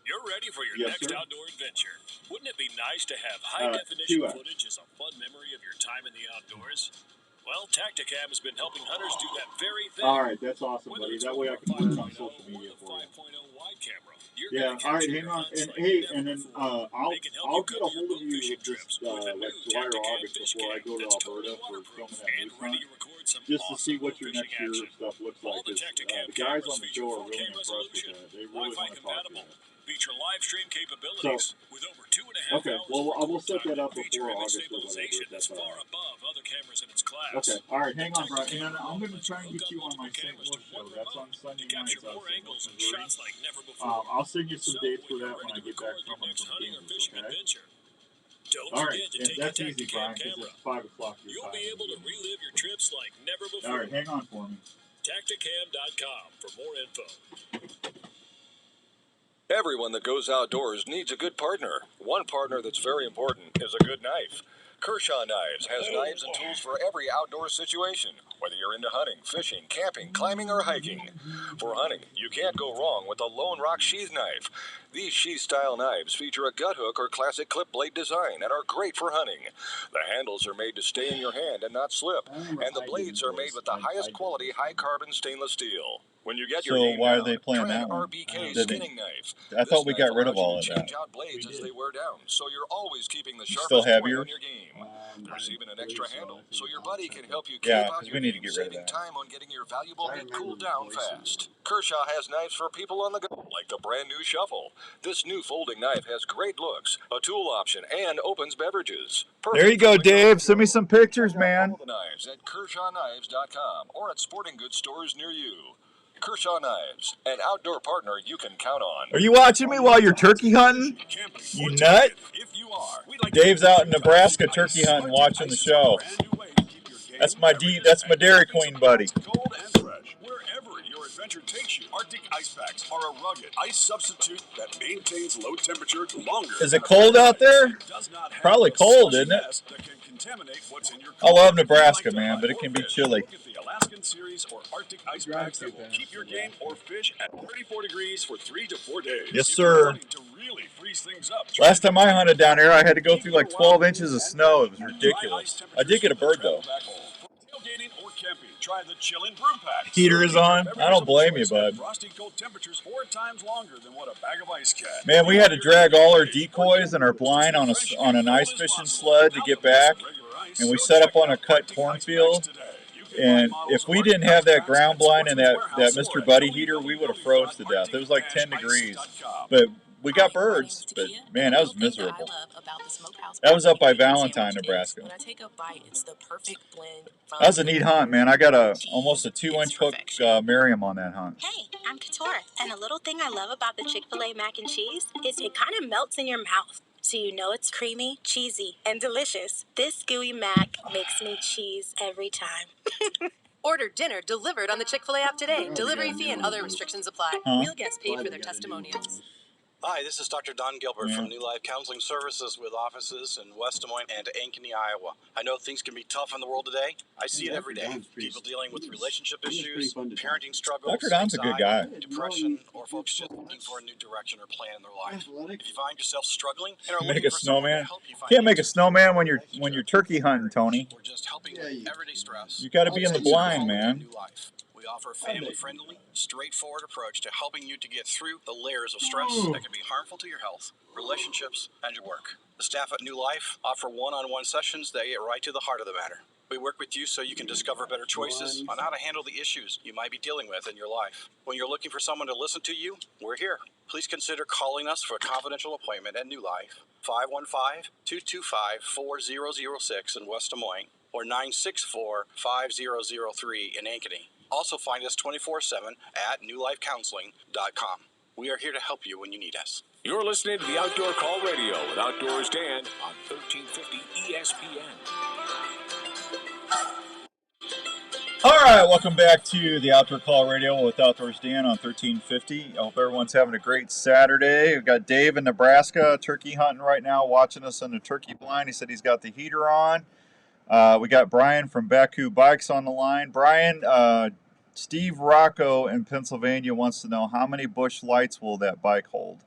You're ready for your Yes, next sir. outdoor adventure. Wouldn't it be nice to have high-definition 2X. footage as a fun memory of your time in the outdoors? Well, Tacticam has been helping hunters do that very thing. All right, that's awesome, Whether buddy. it's That with way I our can put it on 5.0 social media or the for you. 5.0 wide camera, you're Yeah, gonna all right, capture hang your on. hunts And like hey, never and then before. They can help I'll you get a cover your hold of bow you fishing just trips with a like new July or Tacticam August fish before I cam go to that's Alberta totally for waterproof filming that and moose ready hunt, to record some just to see awesome what bow your fishing next year action. stuff looks All like. the 'Cause, Tacticam the guys cameras on the feature show are 4K really impressed with resolution, that. They really Wi-Fi want to talk to you. compatible, feature live stream capabilities with over 2.5 Okay, hours well, of I will record set time that up and feature before image August or whatever, stabilization if that's that's all far right. above other cameras in its class. Okay, all right, The hang on, Brian. And then Tacticam I'm going to remote try lets and you get hook you up on my multiple St. cameras Louis to show. one That's on remote Sunday to nights capture out of more St. angles Louis, and Missouri. shots like never before. I'll send you some So, dates when for you're that when ready I to get back record your from them next from hunting or Kansas, fishing okay? adventure, don't All right, forget to and take that's your easy, Tacticam Brian, because camera. it's 5 o'clock your You'll time. be in the able to evening. relive your trips like never All before. right, hang on for me. Tacticam.com for more info. Everyone that goes outdoors needs a good partner. One partner that's very important is a good knife. Kershaw Knives has knives and tools for every outdoor situation, whether you're into hunting, fishing, camping, climbing, or hiking. For hunting, you can't go wrong with the Lone Rock sheath knife. These sheath-style knives feature a gut hook or classic clip blade design and are great for hunting. The handles are made to stay in your hand and not slip, and the blades are made with the highest quality high-carbon stainless steel. When you get your So name why are down, they playing trend that one? RBK Did skinning knife. I thought we got rid of all of Change that. out blades as they wear down, so you're always keeping the You still sharpest have point yours? on your game. There's even an extra handle, so your buddy can help you Yeah, camp out because your we need to game, get rid of saving that. time on getting your valuable meat cooled down fast. Kershaw has knives for people on the go, like the brand new Shuffle. This new folding knife has great looks, a tool option, and opens beverages. There you go, Dave. Send me some pictures, man. All the knives at KershawKnives.com or at sporting goods stores near you. Kershaw Knives, an outdoor partner you can count on. Are you watching me while you're turkey hunting? You nut? Dave's out in Nebraska turkey hunting, watching the show. That's my Dairy Queen buddy. Cold and fresh, wherever your adventure takes you. Arctic ice packs are a rugged ice substitute that maintains low temperature longer. Is it cold out there? Does not have Probably the cold, slushy isn't it? mess that can contaminate what's in your I love cooler. Nebraska, If you like to man, hunt but it or can be fish, chilly. look at the Alaskan series or Arctic ice packs that will keep your game or fish at 34 degrees for 3 to 4 days. Yes, If you're sir. wanting to really freeze things up, Last time I hunted down here, I had to go through like 12 inches of snow. It was ridiculous. I did get a bird, though. tailgating or camping, try the Jlm brew pack. Heater is on. I don't blame you, bud. Frosty cold temperatures 4 times longer than what a bag of ice can. Man, we had to drag all our decoys and our blind on an ice fishing sled to get back, and we set up on a cut cornfield. And if we didn't have that ground blind and that Mr. Buddy heater, we would have froze to death. It was like 10 degrees. But we got birds, but man, that was miserable. That was up by Valentine, Nebraska. When I take a bite, it's the perfect blend. That was a neat hunt, man. I got almost a 2-inch hook Merriam on that hunt. Hey, I'm Katora, and a little thing I love about the Chick-fil-A mac and cheese is it kind of melts in your mouth, so you know it's creamy, cheesy, and delicious. This gooey mac makes me cheese every time. Order dinner delivered on the Chick-fil-A app today. Delivery fee and other restrictions apply. Real guests paid for their testimonials. Hi, this is Dr. Don Gilbert from New Life Counseling Services with offices in West Des Moines and Ankeny, Iowa. I know things can be tough in the world today. I see it every day. People dealing with relationship issues, parenting struggles, Dr. Don's a good guy. depression, or folks just looking for a new direction or plan in their life. If you find yourself struggling and are Make looking a for someone to snowman. help you find Can't make a snowman when you're turkey hunting, Tony. or just helping with everyday stress, You got to be in the blind, man. New Life. We offer a family-friendly, straightforward approach to helping you to get through the layers of stress that can be harmful to your health, relationships, and your work. The staff at New Life offer one-on-one sessions that get right to the heart of the matter. We work with you so you can discover better choices on how to handle the issues you might be dealing with in your life. When you're looking for someone to listen to you, we're here. Please consider calling us for a confidential appointment at New Life, 515-225-4006 in West Des Moines, or 964-5003 in Ankeny. Also find us 24/7 at newlifecounseling.com. We are here to help you when you need us. You're listening to the Outdoor Call Radio with Outdoors Dan on 1350 ESPN. All right, welcome back to the Outdoor Call Radio with Outdoors Dan on 1350. I hope everyone's having a great Saturday. We've got Dave in Nebraska turkey hunting right now, watching us on the turkey blind. He said he's got the heater on. We got Brian from Baku Bikes on the line. Brian, Steve Rocco in Pennsylvania wants to know how many bush lights will that bike hold?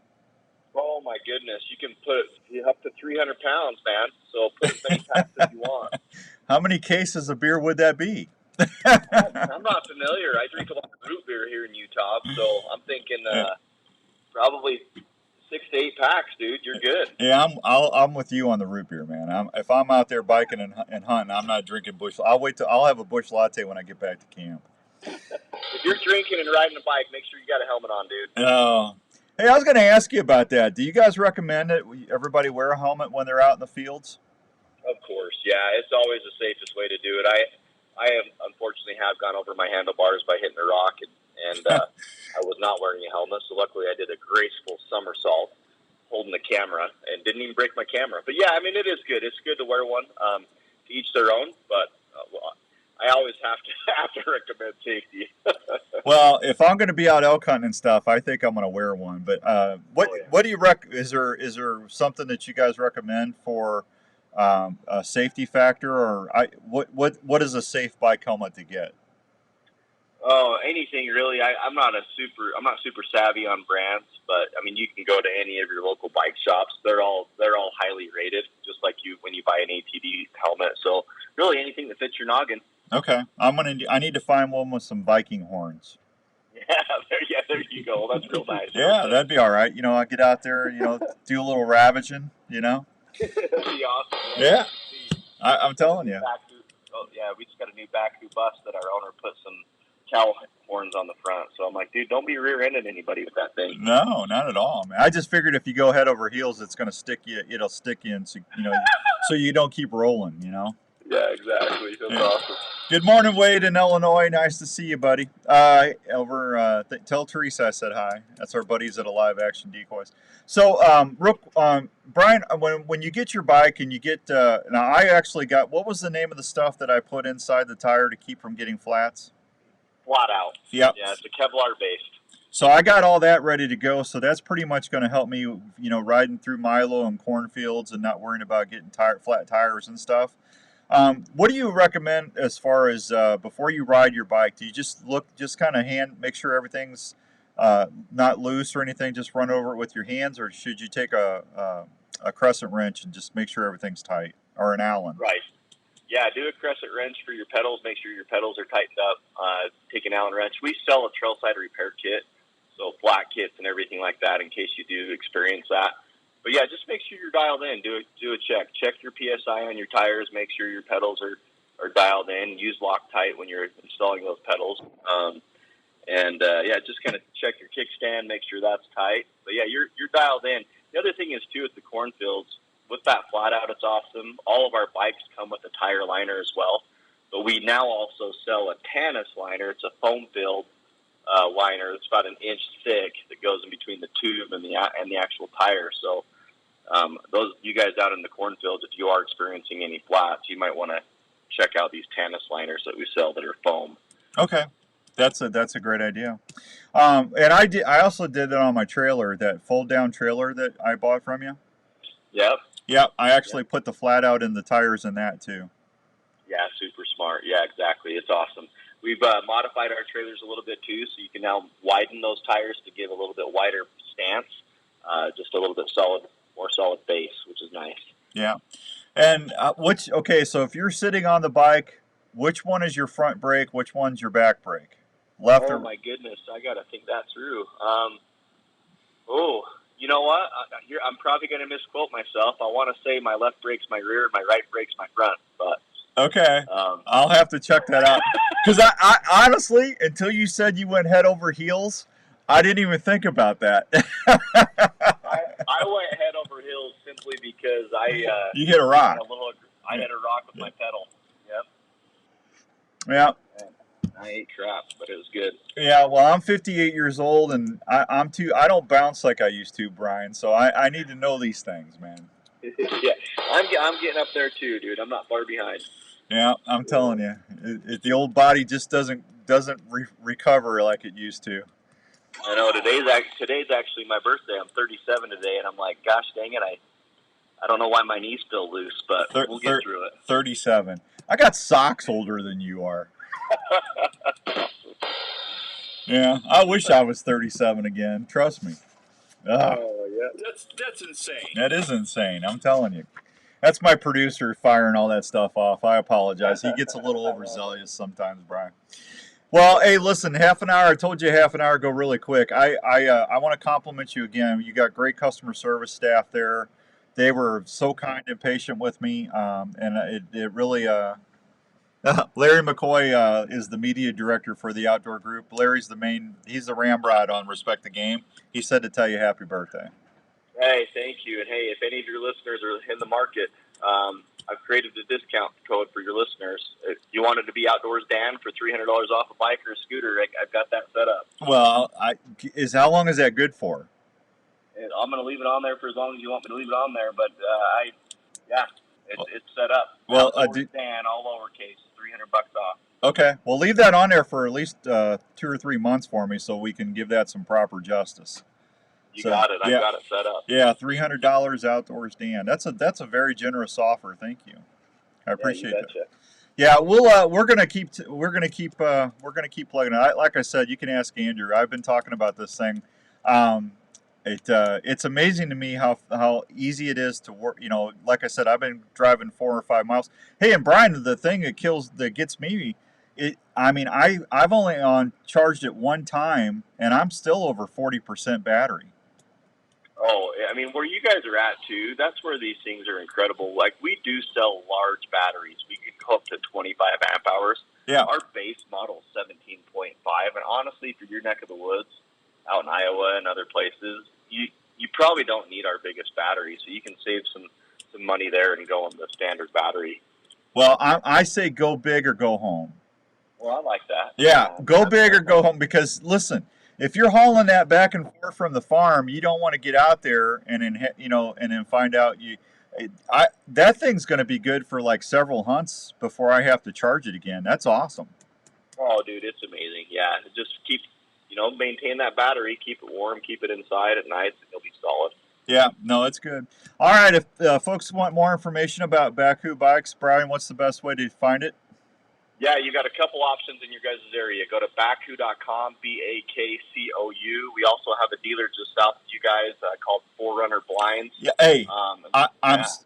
Oh my goodness, you can put up to 300 pounds, man. So put as many packs as you want. How many cases of beer would that be? I'm not familiar. I drink a lot of root beer here in Utah, so I'm thinking probably 6 to 8 packs, dude. You're good. Yeah, I'm with you on the root beer, man. If I'm out there biking and hunting, I'm not drinking bush. I'll have a bush latte when I get back to camp. If you're drinking and riding a bike, make sure you got a helmet on, dude. Oh. Hey, I was going to ask you about that. Do you guys recommend that everybody wear a helmet when they're out in the fields? Of course, yeah. It's always the safest way to do it. I have unfortunately gone over my handlebars by hitting a rock, and I was not wearing a helmet. So luckily, I did a graceful somersault holding the camera and didn't even break my camera. But yeah, I mean, it is good. It's good to wear one. To each their own, but I always have to recommend safety. Well, if I'm going to be out elk hunting and stuff, I think I'm going to wear one. But what do you is there something that you guys recommend for a safety factor, or what is a safe bike helmet to get? Oh, anything really. I'm not super savvy on brands, but I mean, you can go to any of your local bike shops. They're all highly rated, just like when you buy an ATV helmet. So really, anything that fits your noggin. Okay, I need to find one with some Viking horns. Yeah, there you go. That's real nice. Yeah, that'd be all right. I'll get out there, do a little ravaging, That'd be awesome. Yeah. I'm telling you. We just got a new Baku bus that our owner put some cow horns on the front. So I'm like, dude, don't be rear-ending anybody with that thing. No, not at all, man. I just figured if you go head over heels, it's going to stick you. It'll stick you in, so you don't keep rolling, Yeah, exactly. That's awesome. Good morning, Wade in Illinois. Nice to see you, buddy. Tell Teresa I said hi. That's our buddies at Alive Action Decoys. So, Brian, when you get your bike and you get now, I actually got, what was the name of the stuff that I put inside the tire to keep from getting flats? Flat out. Yep. Yeah, it's a Kevlar based. So I got all that ready to go. So that's pretty much going to help me, riding through Milo and cornfields and not worrying about getting flat tires and stuff. What do you recommend as far as before you ride your bike? Do you just kind of make sure everything's not loose or anything, just run over it with your hands, or should you take a crescent wrench and just make sure everything's tight, or an Allen? Right. Yeah, do a crescent wrench for your pedals. Make sure your pedals are tightened up. Take an Allen wrench. We sell a trailside repair kit, so flat kits and everything like that in case you do experience that. But yeah, just make sure you're dialed in. Do a check. Check your PSI on your tires. Make sure your pedals are dialed in. Use Loctite when you're installing those pedals. Just kind of check your kickstand. Make sure that's tight. But yeah, you're dialed in. The other thing is too, at the cornfields, with that flat out, it's awesome. All of our bikes come with a tire liner as well. But we now also sell a Tannis liner. It's a foam filled liner. It's about an inch thick that goes in between the tube and the actual tire. So those you guys out in the cornfields, if you are experiencing any flats, you might want to check out these Tannis liners that we sell that are foam. Okay, that's a great idea. And I also did that on my trailer, that fold down trailer that I bought from you. Yep. Yep. I actually put the flat out in the tires in that too. Yeah, super smart. Yeah, exactly. It's awesome. We've modified our trailers a little bit too, so you can now widen those tires to give a little bit wider stance, just a little bit more solid base, which is nice. Yeah. And so if you're sitting on the bike, which one is your front brake? Which one's your back brake? Left or? Oh my goodness, I got to think that through. You know what? I'm probably going to misquote myself. I want to say my left brake's my rear, my right brake's my front, but. Okay, I'll have to check that out. Because I honestly, until you said you went head over heels, I didn't even think about that. I went head over heels simply because you hit a rock. I hit a rock with my pedal. Yep. Yeah. I ate crap, but it was good. Yeah, well, I'm 58 years old, and I don't bounce like I used to, Brian. So I need to know these things, man. Yeah, I'm getting up there too, dude. I'm not far behind. Yeah, I'm telling you, the old body just doesn't recover like it used to. I know today's actually my birthday. I'm 37 today, and I'm like, gosh dang it, I don't know why my knee's still loose, but we'll get through it. 37. I got socks older than you are. Yeah, I wish I was 37 again. Trust me. Oh yeah, That's insane. That is insane. I'm telling you. That's my producer firing all that stuff off. I apologize. He gets a little overzealous sometimes, Brian. Well, hey, listen, half an hour. I told you half an hour go really quick. I want to compliment you again. You got great customer service staff there. They were so kind and patient with me, and it really. Larry McCoy is the media director for the outdoor group. Larry's he's the ramrod on Respect the Game. He said to tell you happy birthday. Hey, thank you. And hey, if any of your listeners are in the market, I've created a discount code for your listeners. If you wanted to be Outdoors Dan for $300 off a bike or a scooter, I've got that set up. Well, how long is that good for? And I'm going to leave it on there for as long as you want me to leave it on there. But it's set up. Well, Dan, all lowercase, $300 off. Okay, well, leave that on there for at least 2 or 3 months for me, so we can give that some proper justice. You got it. I've got it set up. Yeah, $300 Outdoors Dan. That's a very generous offer. Thank you. I appreciate that. Yeah, we're gonna keep plugging it. Like I said, you can ask Andrew. I've been talking about this thing. It's amazing to me how easy it is to work. Like I said, I've been driving 4 or 5 miles. Hey, and Brian, the thing that gets me, I've only charged it one time, and I'm still over 40% battery. Oh, I mean, where you guys are at, too, that's where these things are incredible. Like, we do sell large batteries. We can go up to 25 amp hours. Yeah. Our base model is 17.5, and honestly, for your neck of the woods, out in Iowa and other places, you probably don't need our biggest battery, so you can save some money there and go on the standard battery. Well, I say go big or go home. Well, I like that. Yeah, go big or go home, because, listen, if you're hauling that back and forth from the farm, you don't want to get out there and then find out that thing's going to be good for like several hunts before I have to charge it again. That's awesome. Oh, dude, it's amazing. Yeah, just keep, maintain that battery, keep it warm, keep it inside at night, and it'll be solid. Yeah, no, it's good. All right, if folks want more information about Baku bikes, Brian, what's the best way to find it? Yeah, you got a couple options in your guys' area. Go to baku.com, BAKCOU. We also have a dealer just south of you guys called Forerunner Blinds. Yeah, hey,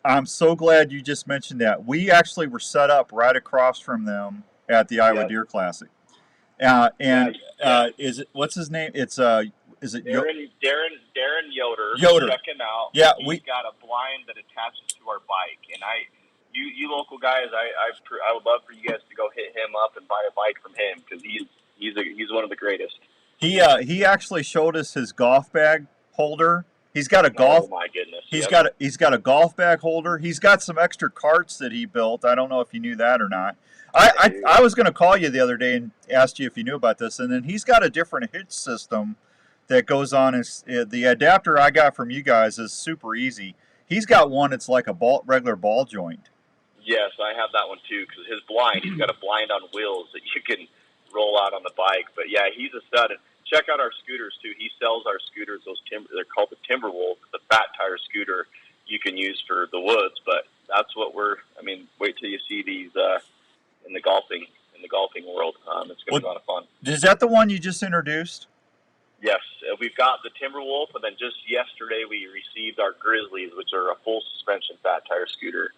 I'm so glad you just mentioned that. We actually were set up right across from them at the Iowa Deer Classic. Is it, what's his name? Is it Darren Yoder? Yoder. Check him out. Yeah, he's got a blind that attaches to our bike, and you local guys, I would love for you guys to go hit him up and buy a bike from him, because he's one of the greatest. He actually showed us his golf bag holder. He's got a golf. Oh my goodness! He's got a golf bag holder. He's got some extra carts that he built. I don't know if you knew that or not. I was going to call you the other day and ask you if you knew about this, and then he's got a different hitch system that goes on. The adapter I got from you guys is super easy. He's got one that's like a regular ball joint. Yes, I have that one too, because his blind, he's got a blind on wheels that you can roll out on the bike. But yeah, he's a stud. And check out our scooters too. He sells our scooters. They're called the Timberwolf, the fat tire scooter you can use for the woods. But that's what wait till you see these in the golfing world. It's going to be a lot of fun. Is that the one you just introduced? Yes, we've got the Timberwolf, and then just yesterday we received our Grizzlies, which are a full suspension fat tire scooter.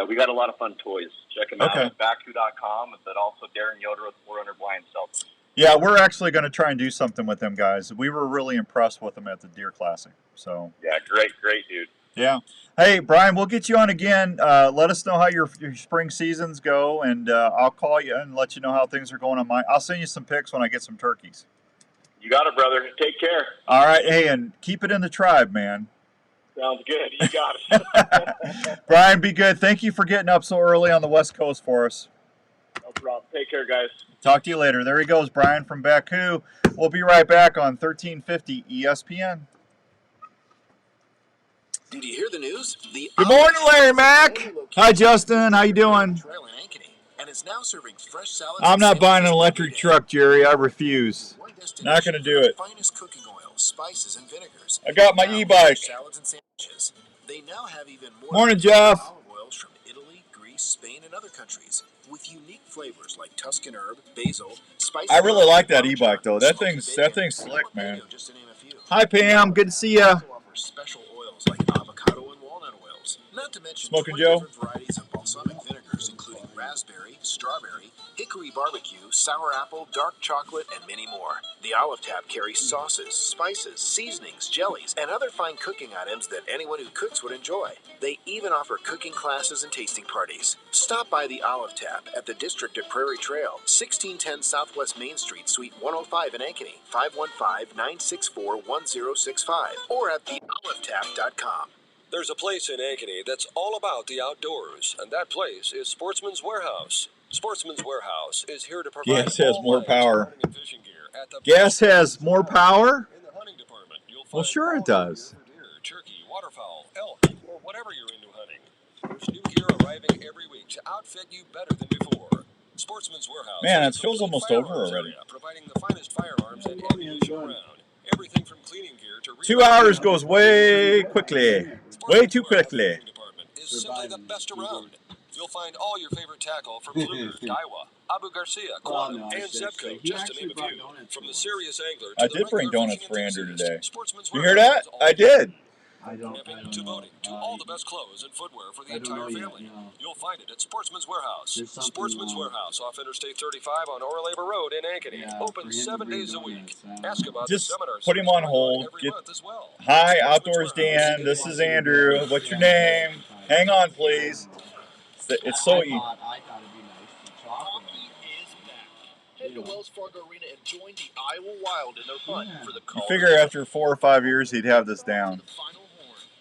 We got a lot of fun toys. Check them out at baku.com, but also Darren Yoder with Forerunner Blind sells. Yeah, we're actually going to try and do something with them guys. We were really impressed with them at the Deer Classic. So yeah, great dude. Yeah. Hey, Brian, we'll get you on again. Let us know how your spring seasons go, and I'll call you and let you know how things are going on mine. I'll send you some pics when I get some turkeys. You got it, brother. Take care. All right. Hey, and keep it in the tribe, man. Sounds good. You got it. Brian, be good. Thank you for getting up so early on the West Coast for us. No problem. Take care, guys. Talk to you later. There he goes, Brian from Baku. We'll be right back on 1350 ESPN. Did you hear the news? Good morning, Larry Mack. Hi, Justin. How you doing? And is now serving fresh salads. I'm not buying an electric truck, Jerry. I refuse. Not going to do it. Finest cooking oils, spices, and vinegars. I got my e-bike. Salads and sandwiches. They now have even more Morning, Jeff. olive oils from Italy, Greece, Spain, and other countries with unique flavors like Tuscan herb, basil, spice. I really like that e-bike though. That thing's slick, man. Hi, Pam. Good to see ya. Special oils like avocado and walnut oils. Not to mention Smoking 20 Joe. different varieties of balsamic vinegars, including raspberry, strawberry, hickory barbecue, sour apple, dark chocolate, and many more. The Olive Tap carries sauces, spices, seasonings, jellies, and other fine cooking items that anyone who cooks would enjoy. They even offer cooking classes and tasting parties. Stop by the Olive Tap at the District at Prairie Trail, 1610 Southwest Main Street, Suite 105 in Ankeny, 515-964-1065, or at theolivetap.com. There's a place in Ankeny that's all about the outdoors, and that place is Sportsman's Warehouse. Sportsman's Warehouse is here to provide Gas has more power. hunting and fishing gear at the Gas has more power? in the hunting department. You'll Well, find sure it does. deer, turkey, waterfowl, elk, or whatever you're into hunting. There's new gear arriving every week to outfit you better than before. Sportsman's Warehouse. Man, is that a show's complete almost over firearms already. area, providing the finest firearms and ammunition around. Everything from cleaning gear to 2 hours goes way quickly. Way too quickly. is simply the best around. You'll find all your favorite tackle from Luger, Daiwa, Abu Garcia, Quantum, and Zebco, just to name a few. From the serious angler to I the did bring regular donuts fishing for Andrew enthusiast, today. Sportsman's You hear Warehouse that? has all I did. camping to boating to all the best clothes and footwear for the entire family. You'll find it at Sportsman's Warehouse. Sportsman's Warehouse off Interstate 35 on Ore Labor Road in Ankeny. Open 7 days a week. Ask about Just the seminar put him series on going hold. every Get... month as well. Hi, Outdoors Dan. This is Andrew. What's your name? Hang on, please. It's so easy. Head to Wells Fargo Arena and join the Iowa Wild in their hunt for the You call. figure after 4 or 5 years he'd have this down.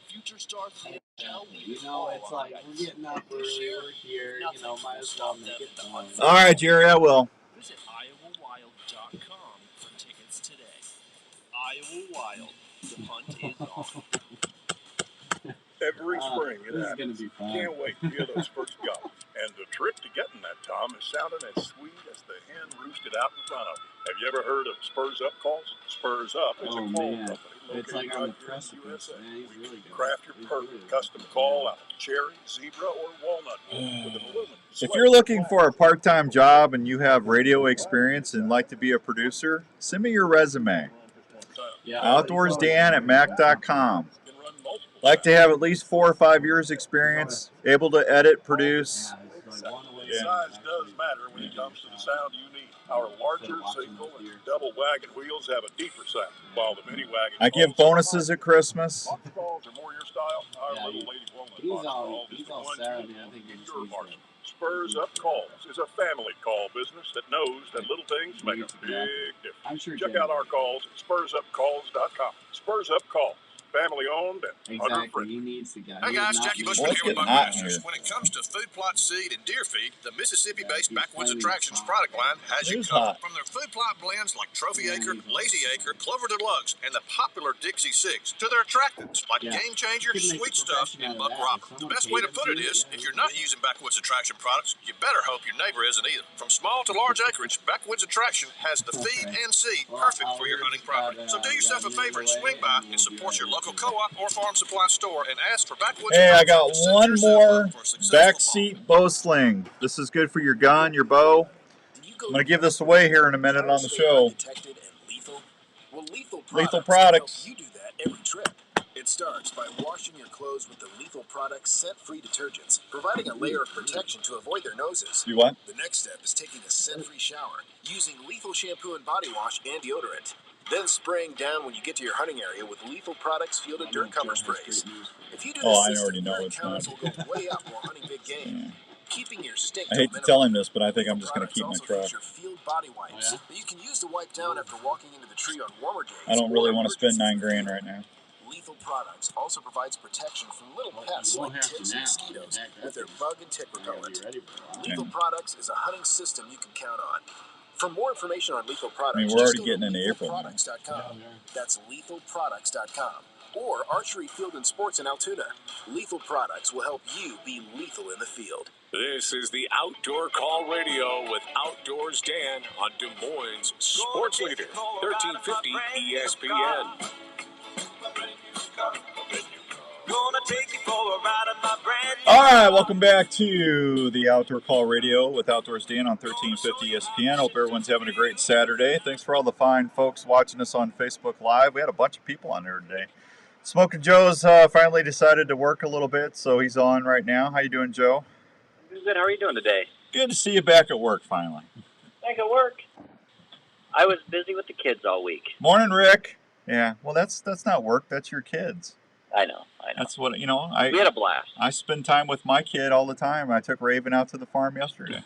Future star for the NHL. You know, it's like we're getting up early, we're here, you know, might as well make it fun. All right, Jerry, I will. Visit IowaWild.com for tickets today. Iowa Wild. The hunt is on. Every spring it This is happens. going to be fun. Can't wait to hear those first gobbles. And the trick to getting that, Tom, is sounding as sweet as the hen roosted out in front of you. Have you ever heard of Spurs Up calls? Spurs Up is a call company It's located like on the right here in precipice, USA. man. He's really good. Craft your perfect custom call out of cherry, zebra, or walnut wood with an aluminum. If you're looking for a part-time job and you have radio experience and like to be a producer, send me your resume. OutdoorsDan@Mac.com. Like to have at least 4 or 5 years experience, able to edit, produce. Size does matter when it comes to the sound you need. Our larger single and double wagon wheels have a deeper sound, while the mini wagon I give bonuses at Christmas. box calls are more your style. Our little lady walnut box call is He's the all one sad, you man. I think you're your market. Spurs Up Calls is a family call business that knows that little things make a big difference. I'm sure Check out our calls at SpursUpCalls.com. Spurs Up Calls, family owned and under Exactly, he needs the guy. Hi guys, Jackie Bushman Well, it's here with getting hot in Buckmasters. here. When it comes to food plot seed and deer feed, the Mississippi-based Backwoods Attractions product line has It you is covered. hot. From their food plot blends like Trophy Acre, Lazy Acre, Clover Deluxe, and the popular Dixie Six, to their attractants like Game Changer, Sweet Stuff, and Buck Rock. The best way to put it is, if you're not using Backwoods Attraction products, you better hope your neighbor isn't either. From small to large acreage, Backwoods Attraction has the feed and seed perfect for your hunting property. So do yourself a favor and swing by and support your local co-op or farm supply store and ask for Backwoods Hey, I Attraction got to set one yourself more up for a successful backseat bow sling. This is good for your gun, your bow. I'm going to give this away here in a minute on the show. Detected and lethal? Well, Lethal Lethal Products Products. can help you do that every trip. It starts by washing your clothes with the Lethal Products scent-free detergents, providing a layer of protection to avoid their noses. You what? The next step is taking a scent-free shower, using Lethal shampoo and body wash and deodorant. Then spraying down when you get to your hunting area with Lethal Products Field and Dirt Cover sprays. If you do this Oh, I system, already know your it's encounters not. will go way up while hunting big game. Keeping your stink I hate to tell him this, but I think I'm just going to keep my truck. feature field body wipes that you can use to wipe down after walking into the tree on warmer days. I don't really want to spend $9 grand right now. Lethal Products also provides protection from little pests like ticks and mosquitoes with their bug and tick repellent. Lethal Products is a hunting system you can count on. For more information on Lethal Products, we're already just go getting to into April. lethalproducts.com. That's lethalproducts.com. Or Archery Field and Sports in Altoona. Lethal Products will help you be lethal in the field. This is the Outdoor Call Radio with Outdoors Dan on Des Moines Sports Leader, 1350 ESPN. Gonna take you for a ride in my brand new All right, welcome back to the Outdoor Call Radio with Outdoors Dan on 1350 ESPN. Hope everyone's having a great Saturday. Thanks for all the fine folks watching us on Facebook Live. We had a bunch of people on there today. Smoking Joe's finally decided to work a little bit, so he's on right now. How you doing, Joe? I'm good. How are you doing today? Good to see you back at work finally. Back at work. I was busy with the kids all week. Morning, Rick. Yeah, well, that's not work. That's your kids. I know. That's what, we had a blast. I spend time with my kid all the time. I took Raven out to the farm yesterday.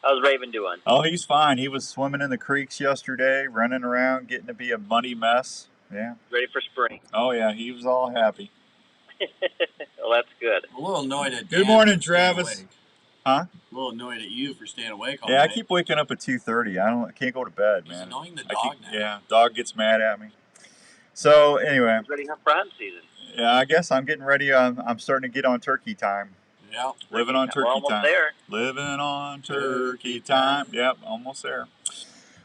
How's Raven doing? Oh, he's fine. He was swimming in the creeks yesterday, running around, getting to be a muddy mess. Yeah. Ready for spring. Oh, yeah, he was all happy. Well, that's good. I'm a little annoyed at Good morning, Travis. Huh? A little annoyed at you for staying awake all Yeah, night. I keep waking up at 2:30. I can't go to bed, man. He's annoying the dog now. Yeah, dog gets mad at me. So, anyway. He's ready for hunting season. Yeah, I guess I'm getting ready. I'm starting to get on turkey time. Yeah. Living on turkey We're almost time. there. Living on turkey time. Yep, almost there.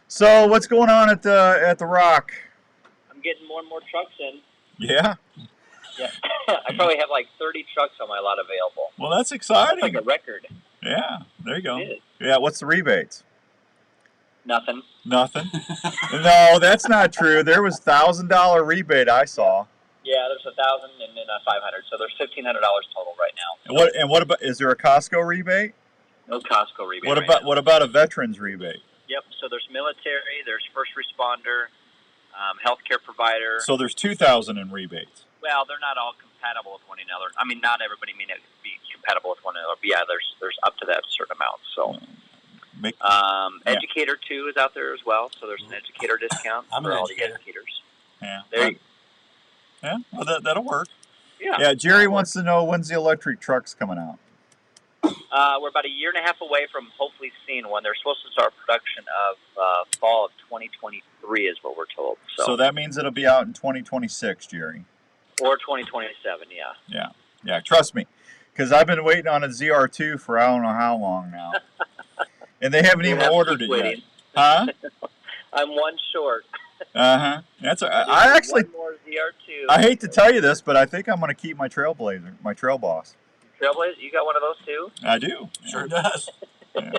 So, what's going on at the Rock? I'm getting more and more trucks in. Yeah? Yeah. I probably have like 30 trucks on my lot available. Well, that's exciting. That's like a record. Yeah, there you go. It is. Yeah, what's the rebates? Nothing. Nothing? No, that's not true. There was $1,000 rebate I saw. Yeah, there's 1,000 and then 500, so there's $1,500 total right now. What about? Is there a Costco rebate? No Costco rebate. What about a veterans rebate? Yep. So there's military, there's first responder, healthcare provider. So there's 2,000 in rebates. Well, they're not all compatible with one another. I mean, not everybody may not be compatible with one another. But yeah, there's up to that certain amount. So, Educator 2 is out there as well. So there's an educator discount for all the educators. Yeah. There you Yeah. Well, that'll work. Yeah. Yeah. Jerry wants to know when's the electric trucks coming out. We're about a year and a half away from hopefully seeing one. They're supposed to start production of fall of 2023 is what we're told. So that means it'll be out in 2026, Jerry. Or 2027, yeah. Yeah. Trust me, because I've been waiting on a ZR2 for I don't know how long now, and they haven't even ordered it yet. Huh? I'm one short. That's I actually. One more ZR2. I hate to tell you this, but I think I'm going to keep my Trailblazer, my Trail Boss. Trailblazer, you got one of those too? I do. Sure does. Yeah.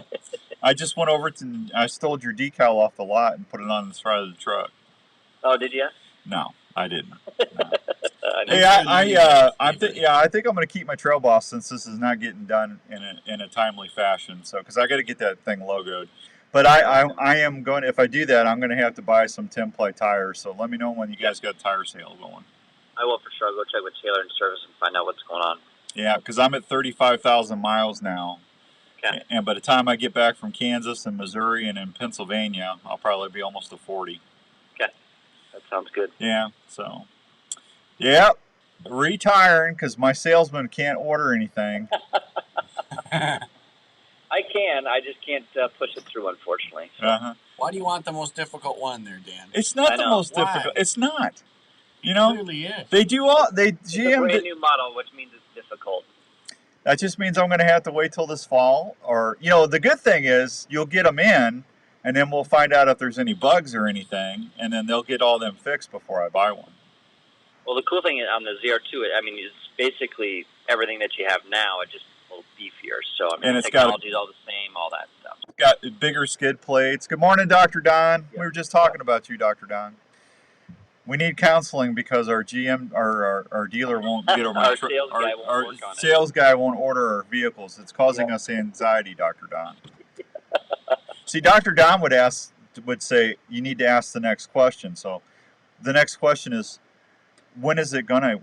I just went over I stole your decal off the lot and put it on the side of the truck. Oh, did you? No, I didn't. No. Hey, I think I'm going to keep my Trail Boss since this is not getting done in a timely fashion. So, because I got to get that thing logoed. But I am going. If I do that, I'm going to have to buy some 10-ply tires. So let me know when you guys got a tire sale going. I will for sure. I'll go check with Taylor and Service and find out what's going on. Yeah, because I'm at 35,000 miles now. Okay. And by the time I get back from Kansas and Missouri and in Pennsylvania, I'll probably be almost to 40. Okay. That sounds good. Yeah, so. Yep. Retiring because my salesman can't order anything. I can. I just can't push it through, unfortunately. So. Why do you want the most difficult one there, Dan? It's not the most difficult. It's not. You know, It really is. they do all. It's a brand new model, which means it's difficult. That just means I'm going to have to wait till this fall. Or, the good thing is you'll get them in, and then we'll find out if there's any bugs or anything, and then they'll get all them fixed before I buy one. Well, the cool thing on the ZR2, I mean, it's basically everything that you have now. It's just a little beefier. So, I mean, the technology's all the same, all that stuff. It's got bigger skid plates. Good morning, Dr. Don. Yep. We were just talking about you, Dr. Don. We need counseling because our GM, our dealer won't get over our sales guy won't work on sales guy won't order our vehicles. It's causing us anxiety, Dr. Don. See, Dr. Don would say you need to ask the next question. So, the next question is, when is it gonna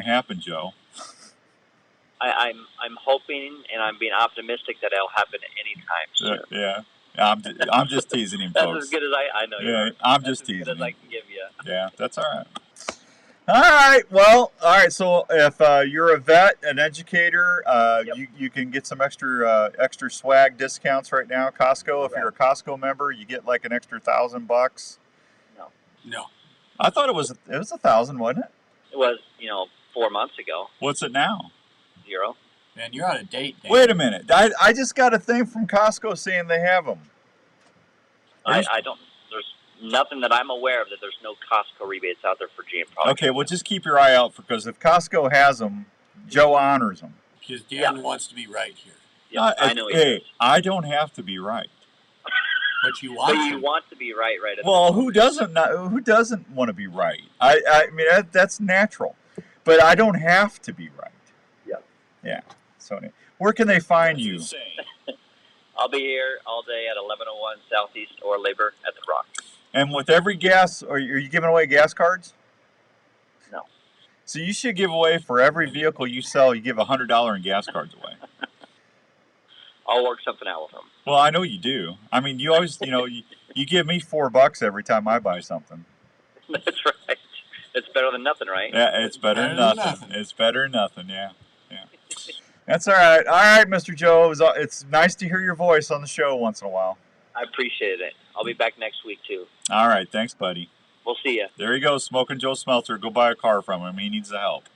happen, Joe? I'm hoping and I'm being optimistic that it'll happen anytime soon. Yeah. I'm just teasing him, folks. That's as good as I know. Yeah, I'm just teasing. As I can give you. Yeah, that's all right. All right. Well, all right. So if you're a vet, an educator, you can get some extra swag discounts right now. Costco. If you're a Costco member, you get like an extra $1,000. No. I thought it was $1,000, wasn't it? It was 4 months ago. What's it now? 0. Man, you're out of date. Dan. Wait a minute. I just got a thing from Costco saying they have them. I don't. There's nothing that I'm aware of that there's no Costco rebates out there for GM products. Okay, well, just keep your eye out because if Costco has them, Joe honors them. Because Dan wants to be right here. Yeah, I know. Hey, I don't have to be right. But you want. But you want to be right. Well, who doesn't want to be right? I mean that's natural, but I don't have to be right. Yeah. Yeah. So, where can they find you? I'll be here all day at 1101 Southeast or Labor at the Rock. And with every gas, are you giving away gas cards? No. So you should give away for every vehicle you sell. You give $100 in gas cards away. I'll work something out with them. Well, I know you do. I mean, you always, you give me $4 every time I buy something. That's right. It's better than nothing, right? Yeah, it's better than nothing. It's better than nothing. Yeah. That's all right. All right, Mr. Joe. It's nice to hear your voice on the show once in a while. I appreciate it. I'll be back next week, too. All right. Thanks, buddy. We'll see you. There you go, Smoking Joe Smelter. Go buy a car from him. He needs the help.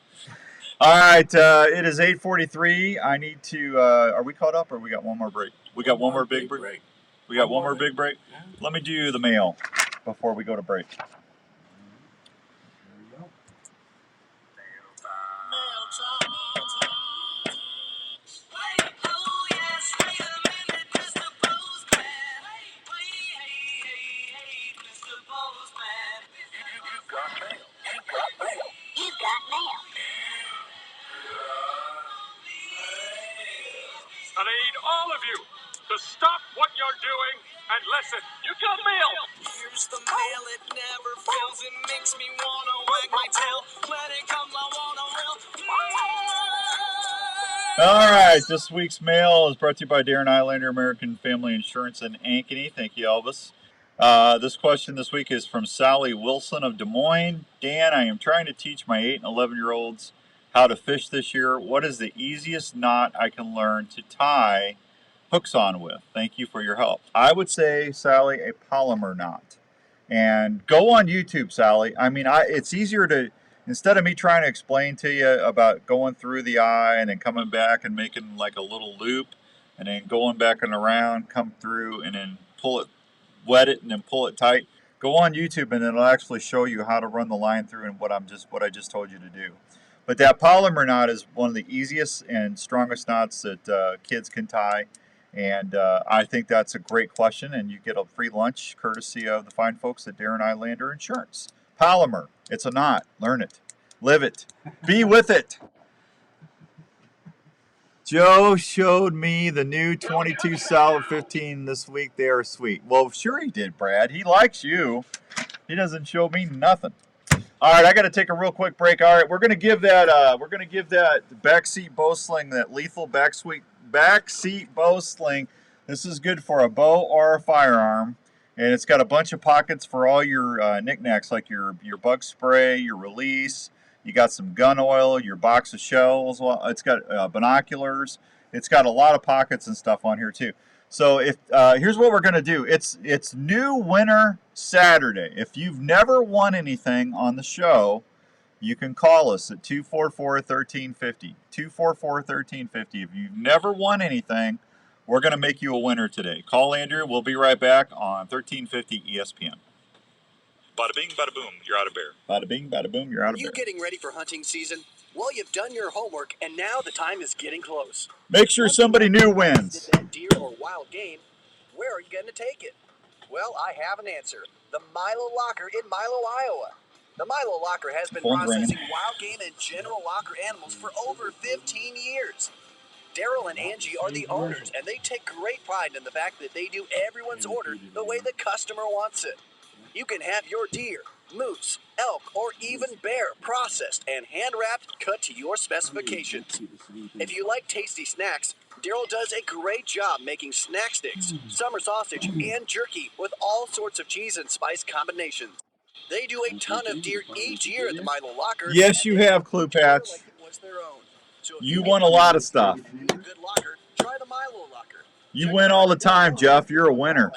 All right. It is 8:43. I need to, are we caught up or we got one more break? We got one more big break. We got one more big break. Let me do the mail before we go to break. I need all of you to stop what you're doing and listen. You got mail. Here's the mail, it never fails. It makes me wanna wag my tail. When it comes, I wanna will. All right, this week's mail is brought to you by Darren Islander, American Family Insurance in Ankeny. Thank you, Elvis. This question this week is from Sally Wilson of Des Moines. Dan, I am trying to teach my 8 and 11-year-olds how to fish this year. What is the easiest knot I can learn to tie hooks on with? Thank you for your help. I would say, Sally, a polymer knot. And go on YouTube, Sally. I mean, it's easier to, instead of me trying to explain to you about going through the eye and then coming back and making like a little loop and then going back and around, come through and then pull it, wet it and then pull it tight. Go on YouTube and it'll actually show you how to run the line through and what I just told you to do. But that polymer knot is one of the easiest and strongest knots that kids can tie. And I think that's a great question. And you get a free lunch courtesy of the fine folks at Darren Islander Insurance. Polymer. It's a knot. Learn it. Live it. Be with it. Joe showed me the new 22 Solid 15 this week. They are sweet. Well, sure he did, Brad. He likes you. He doesn't show me nothing. All right, I got to take a real quick break. All right, we're gonna give that backseat bow sling, that lethal backseat bow sling. This is good for a bow or a firearm, and it's got a bunch of pockets for all your knickknacks, like your bug spray, your release. You got some gun oil, your box of shells. Well, it's got binoculars. It's got a lot of pockets and stuff on here too. So if here's what we're gonna do. It's New Winter Saturday. If you've never won anything on the show, you can call us at 244-1350. 244-1350. If you've never won anything, we're gonna make you a winner today. Call Andrew. We'll be right back on 1350 ESPN. Bada bing, bada boom, you're out of bear. Bada bing, bada boom, you're out of Are you bear. getting ready for hunting season? Well, you've done your homework, and now the time is getting close. Make sure somebody new wins. That deer or wild game, where are you going to take it? Well, I have an answer. The Milo Locker in Milo, Iowa. The Milo Locker has been processing wild game and general locker animals for over 15 years. Daryl and Angie are the owners, and they take great pride in the fact that they do everyone's order the way the customer wants it. You can have your deer, moose, elk, or even bear processed and hand-wrapped, cut to your specifications. If you like tasty snacks, Daryl does a great job making snack sticks, summer sausage, and jerky with all sorts of cheese and spice combinations. They do a ton of deer each year at the Milo Locker. Yes, you have, Clue Patch. Like it was their own. So if You won a lot of stuff. need a good locker, try the Milo Locker. You win all the time, Jeff. You're a winner.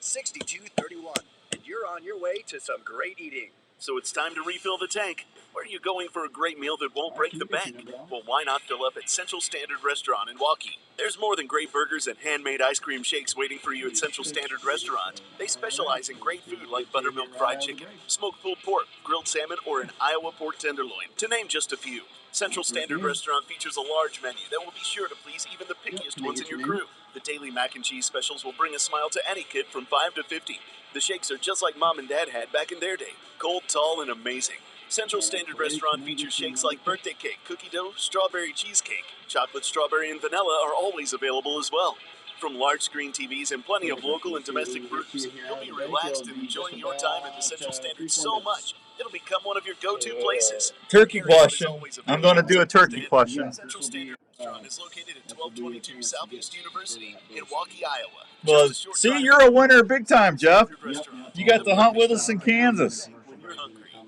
641-942-6231. And you're on your way to some great eating. So it's time to refill the tank. Where are you going for a great meal that won't break the bank? Well, why not fill up at Central Standard Restaurant in Waukee? There's more than great burgers and handmade ice cream shakes waiting for you at Central Standard Restaurant. They specialize in great food like buttermilk fried chicken, smoked pulled pork, grilled salmon, or an Iowa pork tenderloin, to name just a few. Central Standard Restaurant features a large menu that will be sure to please even the pickiest ones in your crew. The daily mac and cheese specials will bring a smile to any kid from 5 to 50. The shakes are just like Mom and Dad had back in their day. Cold, tall, and amazing. Central Standard Restaurant features shakes like birthday cake, cookie dough, strawberry cheesecake. Chocolate, strawberry, and vanilla are always available as well. From large screen TVs and plenty of local and domestic brews, you'll be relaxed and enjoying your time at the Central Standard so much, it'll become one of your go-to places. Turkey question. I'm going to do a turkey question. Central Standard Restaurant is located at 1222 Southeast University in Waukee, Iowa. Well, see, you're a winner big time, Jeff. You got to hunt with us in Kansas.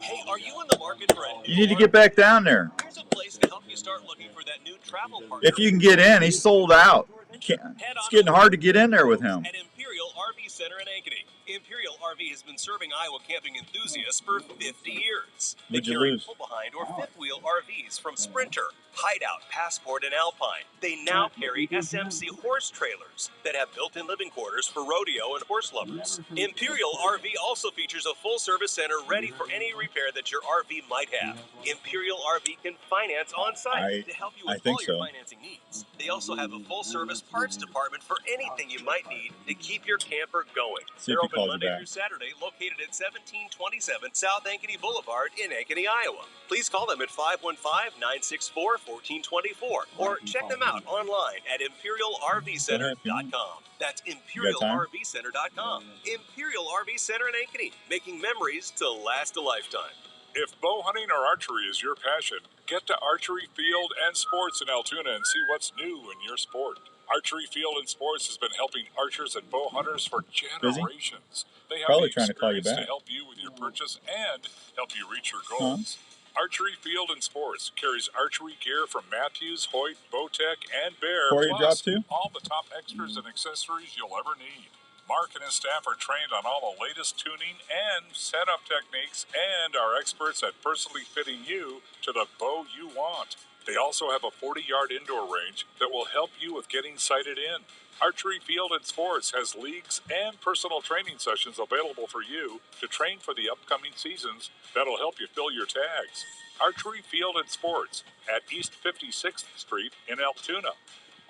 Hey, are you in the market for a new You need to get back down there. Here's a place to help you start looking for that new travel partner. If you can get in, he's sold out. It's getting hard to get in there with him. At Imperial RV Center in Ankeny. Imperial RV has been serving Iowa camping enthusiasts for 50 years. They What'd you carry lose? pull-behind or fifth-wheel RVs from Sprinter, Hideout, Passport, and Alpine. They now carry SMC horse trailers that have built-in living quarters for rodeo and horse lovers. Imperial RV also features a full-service center ready for any repair that your RV might have. Imperial RV can finance on-site to help you with all your financing needs. They also have a full-service parts department for anything you might need to keep your camper going. See if They're he open calls you Monday back. through Saturday, located at 1727 South Ankeny Boulevard in Ankeny, Iowa. Please call them at 515-964-1424 or check them out online at ImperialRVCenter.com. That's ImperialRVCenter.com. Imperial RV Center in Ankeny, making memories to last a lifetime. If bow hunting or archery is your passion, get to Archery Field and Sports in Altoona and see what's new in your sport. Archery Field and Sports has been helping archers and bow hunters for generations. They have Probably the trying to call you experience back. to help you with your purchase and help you reach your goals. Archery Field and Sports carries archery gear from Matthews, Hoyt, Bowtech, and Bear, Corey, you plus dropped too? all the top extras and accessories you'll ever need. Mark and his staff are trained on all the latest tuning and setup techniques and are experts at personally fitting you to the bow you want. They also have a 40-yard indoor range that will help you with getting sighted in. Archery Field and Sports has leagues and personal training sessions available for you to train for the upcoming seasons that'll help you fill your tags. Archery Field and Sports at East 56th Street in Altoona.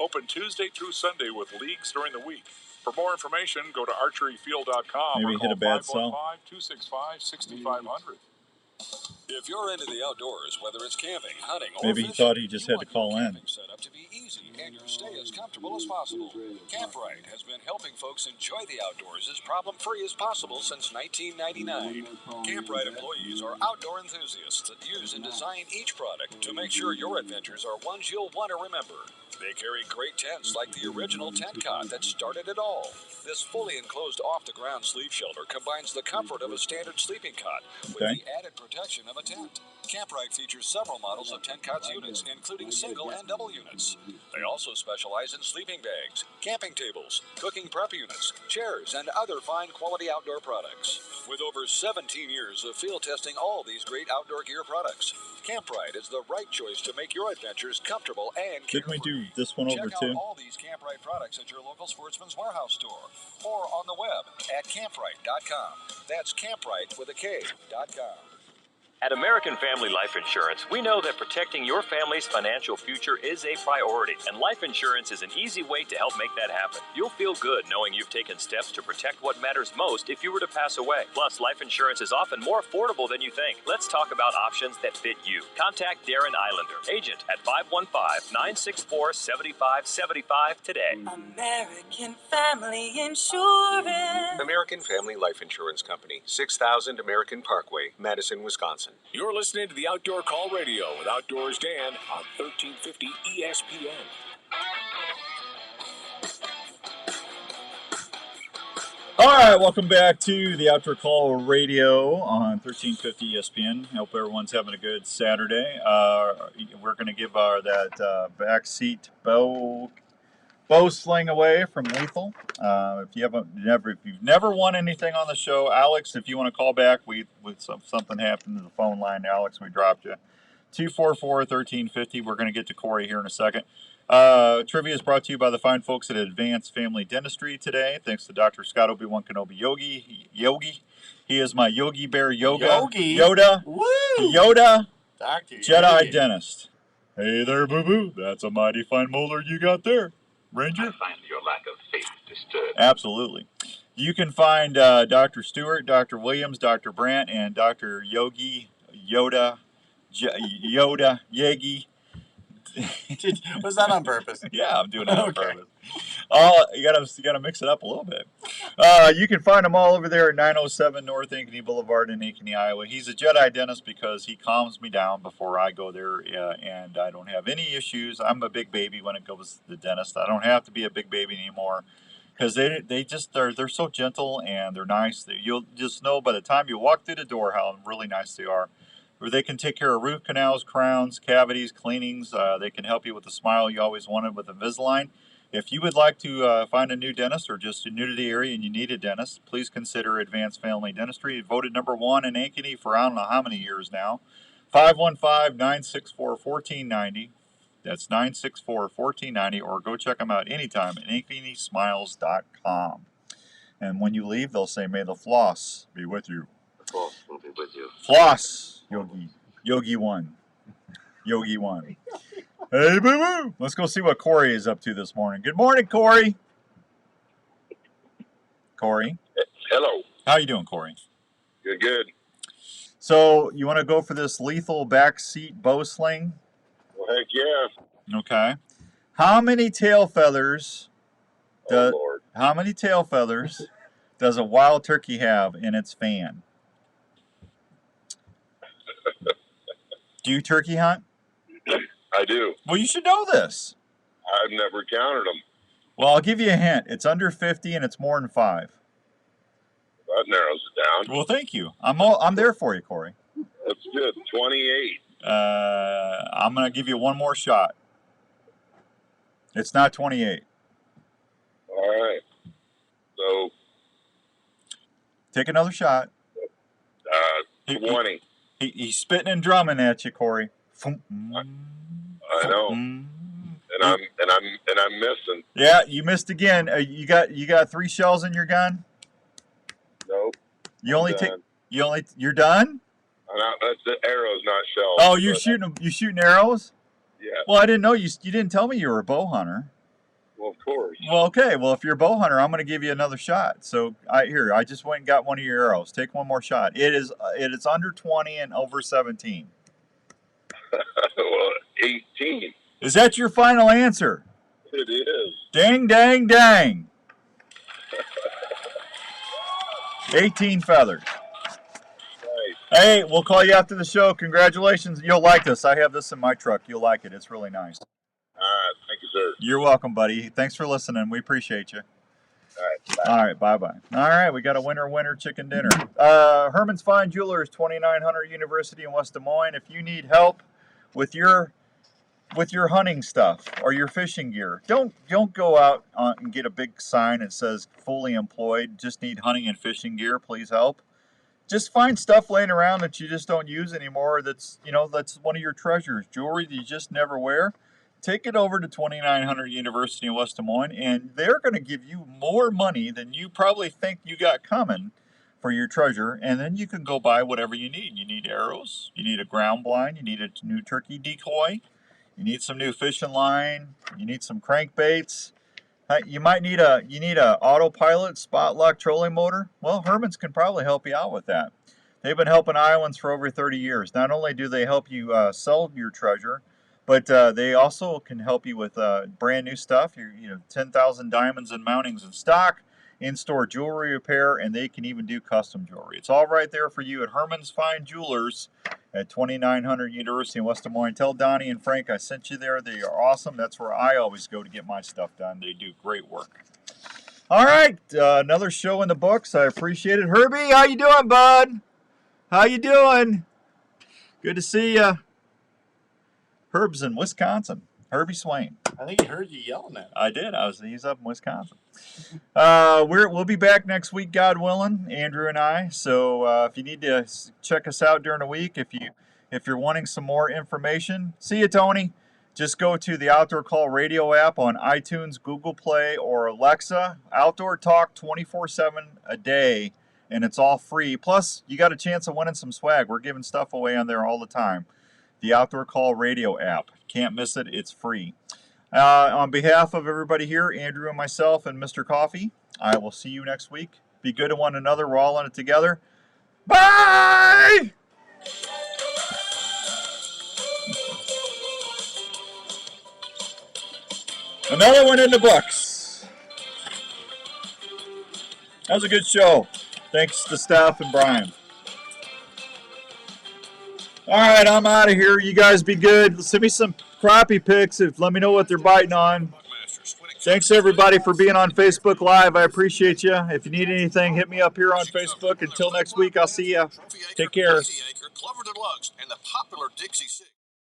Open Tuesday through Sunday with leagues during the week. For more information, go to archeryfield.com Maybe or hit a call bad sell. 515-265-6500. If you're into the outdoors, whether it's camping, hunting, or Maybe he fishing, thought he just had to call in. set up to be easy and your stay as comfortable as possible. Camprite has been helping folks enjoy the outdoors as problem-free as possible since 1999. Camprite employees are outdoor enthusiasts that use and design each product to make sure your adventures are ones you'll want to remember. They carry great tents like the original tent cot that started it all. This fully enclosed off-the-ground sleep shelter combines the comfort of a standard sleeping cot with the added protection of a tent. Camprite features several models of tent cots units, including single and double units. They also specialize in sleeping bags, camping tables, cooking prep units, chairs, and other fine quality outdoor products. With over 17 years of field testing all these great outdoor gear products, Camprite is the right choice to make your adventures comfortable and Didn't we do this one over Check too? out all these Camprite products at your local Sportsman's Warehouse store or on the web at camprite.com. That's camprite with a K.com. At American Family Life Insurance, we know that protecting your family's financial future is a priority, and life insurance is an easy way to help make that happen. You'll feel good knowing you've taken steps to protect what matters most if you were to pass away. Plus, life insurance is often more affordable than you think. Let's talk about options that fit you. Contact Darren Islander, agent at 515-964-7575 today. American Family Insurance. American Family Life Insurance Company, 6000 American Parkway, Madison, Wisconsin. You're listening to the Outdoor Call Radio with Outdoors Dan on 1350 ESPN. All right, welcome back to the Outdoor Call Radio on 1350 ESPN. Hope everyone's having a good Saturday. We're going to give that backseat bow sling away from Lethal. If you've never won anything on the show, Alex, if you want to call back, something happened to the phone line, Alex, we dropped you. 244-1350. We're going to get to Corey here in a second. Trivia is brought to you by the fine folks at Advanced Family Dentistry today. Thanks to Dr. Scott Obi-Wan Kenobi Yogi. He is my Yogi Bear Yoda. Woo! Yoda. Dr. Jedi Yogi. Dentist. Hey there, boo-boo. That's a mighty fine molar you got there, Ranger. I find your lack of faith disturbing. Absolutely. You can find Dr. Stewart, Dr. Williams, Dr. Brandt, and Dr. Yogi Yoda Yegi. Was that on purpose? Yeah, I'm doing it on Okay. purpose. You gotta mix it up a little bit. You can find him all over there at 907 North Ankeny Boulevard in Ankeny, Iowa. He's a Jedi dentist because he calms me down before I go there, and I don't have any issues. I'm a big baby when it goes to the dentist. I don't have to be a big baby anymore because they're so gentle and they're nice. You'll just know by the time you walk through the door how really nice they are. Where they can take care of root canals, crowns, cavities, cleanings. They can help you with the smile you always wanted with Invisalign. If you would like to find a new dentist or just new to the area and you need a dentist, please consider Advanced Family Dentistry. Voted #1 in Ankeny for I don't know how many years now. 515-964-1490. That's 964-1490. Or go check them out anytime at ankenysmiles.com. And when you leave, they'll say, "May the floss be with you." The force will be with you. Floss, Yogi one. Hey, boo-boo. Let's go see what Corey is up to this morning. Good morning, Corey. Corey. Hello. How you doing, Corey? Good. So, you want to go for this Lethal backseat bow sling? Well, heck yeah. Okay. How many tail feathers does a wild turkey have in its fan? Do you turkey hunt? I do. Well, you should know this. I've never counted them. Well, I'll give you a hint. It's under 50 and it's more than 5. That narrows it down. Well, thank you. I'm there for you, Corey. That's good. 28. I'm going to give you one more shot. It's not 28. All right. So. Take another shot. 20. He's spitting and drumming at you, Corey. I know. And I'm missing. Yeah, you missed again. You got 3 shells in your gun? Nope. You're done? That's the arrows, not shells. Oh, you're shooting arrows? Yeah. Well, I didn't know you didn't tell me you were a bow hunter. Well, of course. Well, okay. Well, if you're a bow hunter, I'm going to give you another shot. So I just went and got one of your arrows. Take one more shot. It is under 20 and over 17. Well, 18. Is that your final answer? It is. Dang, dang, dang. 18 feathers. Nice. Hey, we'll call you after the show. Congratulations. You'll like this. I have this in my truck. You'll like it. It's really nice. All right. Thank you, sir. You're welcome, buddy. Thanks for listening. We appreciate you. All right. Bye. All right. Bye-bye. All right. We got a winner chicken dinner. Herman's Fine Jewelers, 2900 University in West Des Moines. If you need help with your hunting stuff or your fishing gear, don't go out and get a big sign that says fully employed. Just need hunting and fishing gear. Please help. Just find stuff laying around that you just don't use anymore. That's one of your treasures. Jewelry that you just never wear. Take it over to 2900 University in West Des Moines, and they're going to give you more money than you probably think you got coming for your treasure, and then you can go buy whatever you need. You need arrows, you need a ground blind, you need a new turkey decoy, you need some new fishing line, you need some crankbaits. You might need a autopilot spot lock trolling motor. Well, Herman's can probably help you out with that. They've been helping Iowans for over 30 years. Not only do they help you sell your treasure, but they also can help you with brand new stuff. 10,000 diamonds and mountings in stock, in-store jewelry repair, and they can even do custom jewelry. It's all right there for you at Herman's Fine Jewelers at 2900 University in West Des Moines. Tell Donnie and Frank I sent you there. They are awesome. That's where I always go to get my stuff done. They do great work. All right, another show in the books. I appreciate it. Herbie, how you doing, bud? How you doing? Good to see you. Herb's in Wisconsin. Herbie Swain. I think he heard you yelling at him. I did. He's up in Wisconsin. We'll be back next week, God willing, Andrew and I. So if you need to check us out during the week, if you're wanting some more information, see you, Tony. Just go to the Outdoor Call Radio app on iTunes, Google Play, or Alexa. Outdoor Talk 24/7 a day, and it's all free. Plus, you got a chance of winning some swag. We're giving stuff away on there all the time. The Outdoor Call Radio app. Can't miss it. It's free. On behalf of everybody here, Andrew and myself and Mr. Coffee, I will see you next week. Be good to one another. We're all in it together. Bye! Another one in the books. That was a good show. Thanks to Steph and Brian. All right, I'm out of here. You guys be good. Send me some crappie pics. Let me know what they're biting on. Thanks, everybody, for being on Facebook Live. I appreciate you. If you need anything, hit me up here on Facebook. Until next week, I'll see you. Take care. Clover Deluxe, and the popular Dixie 6.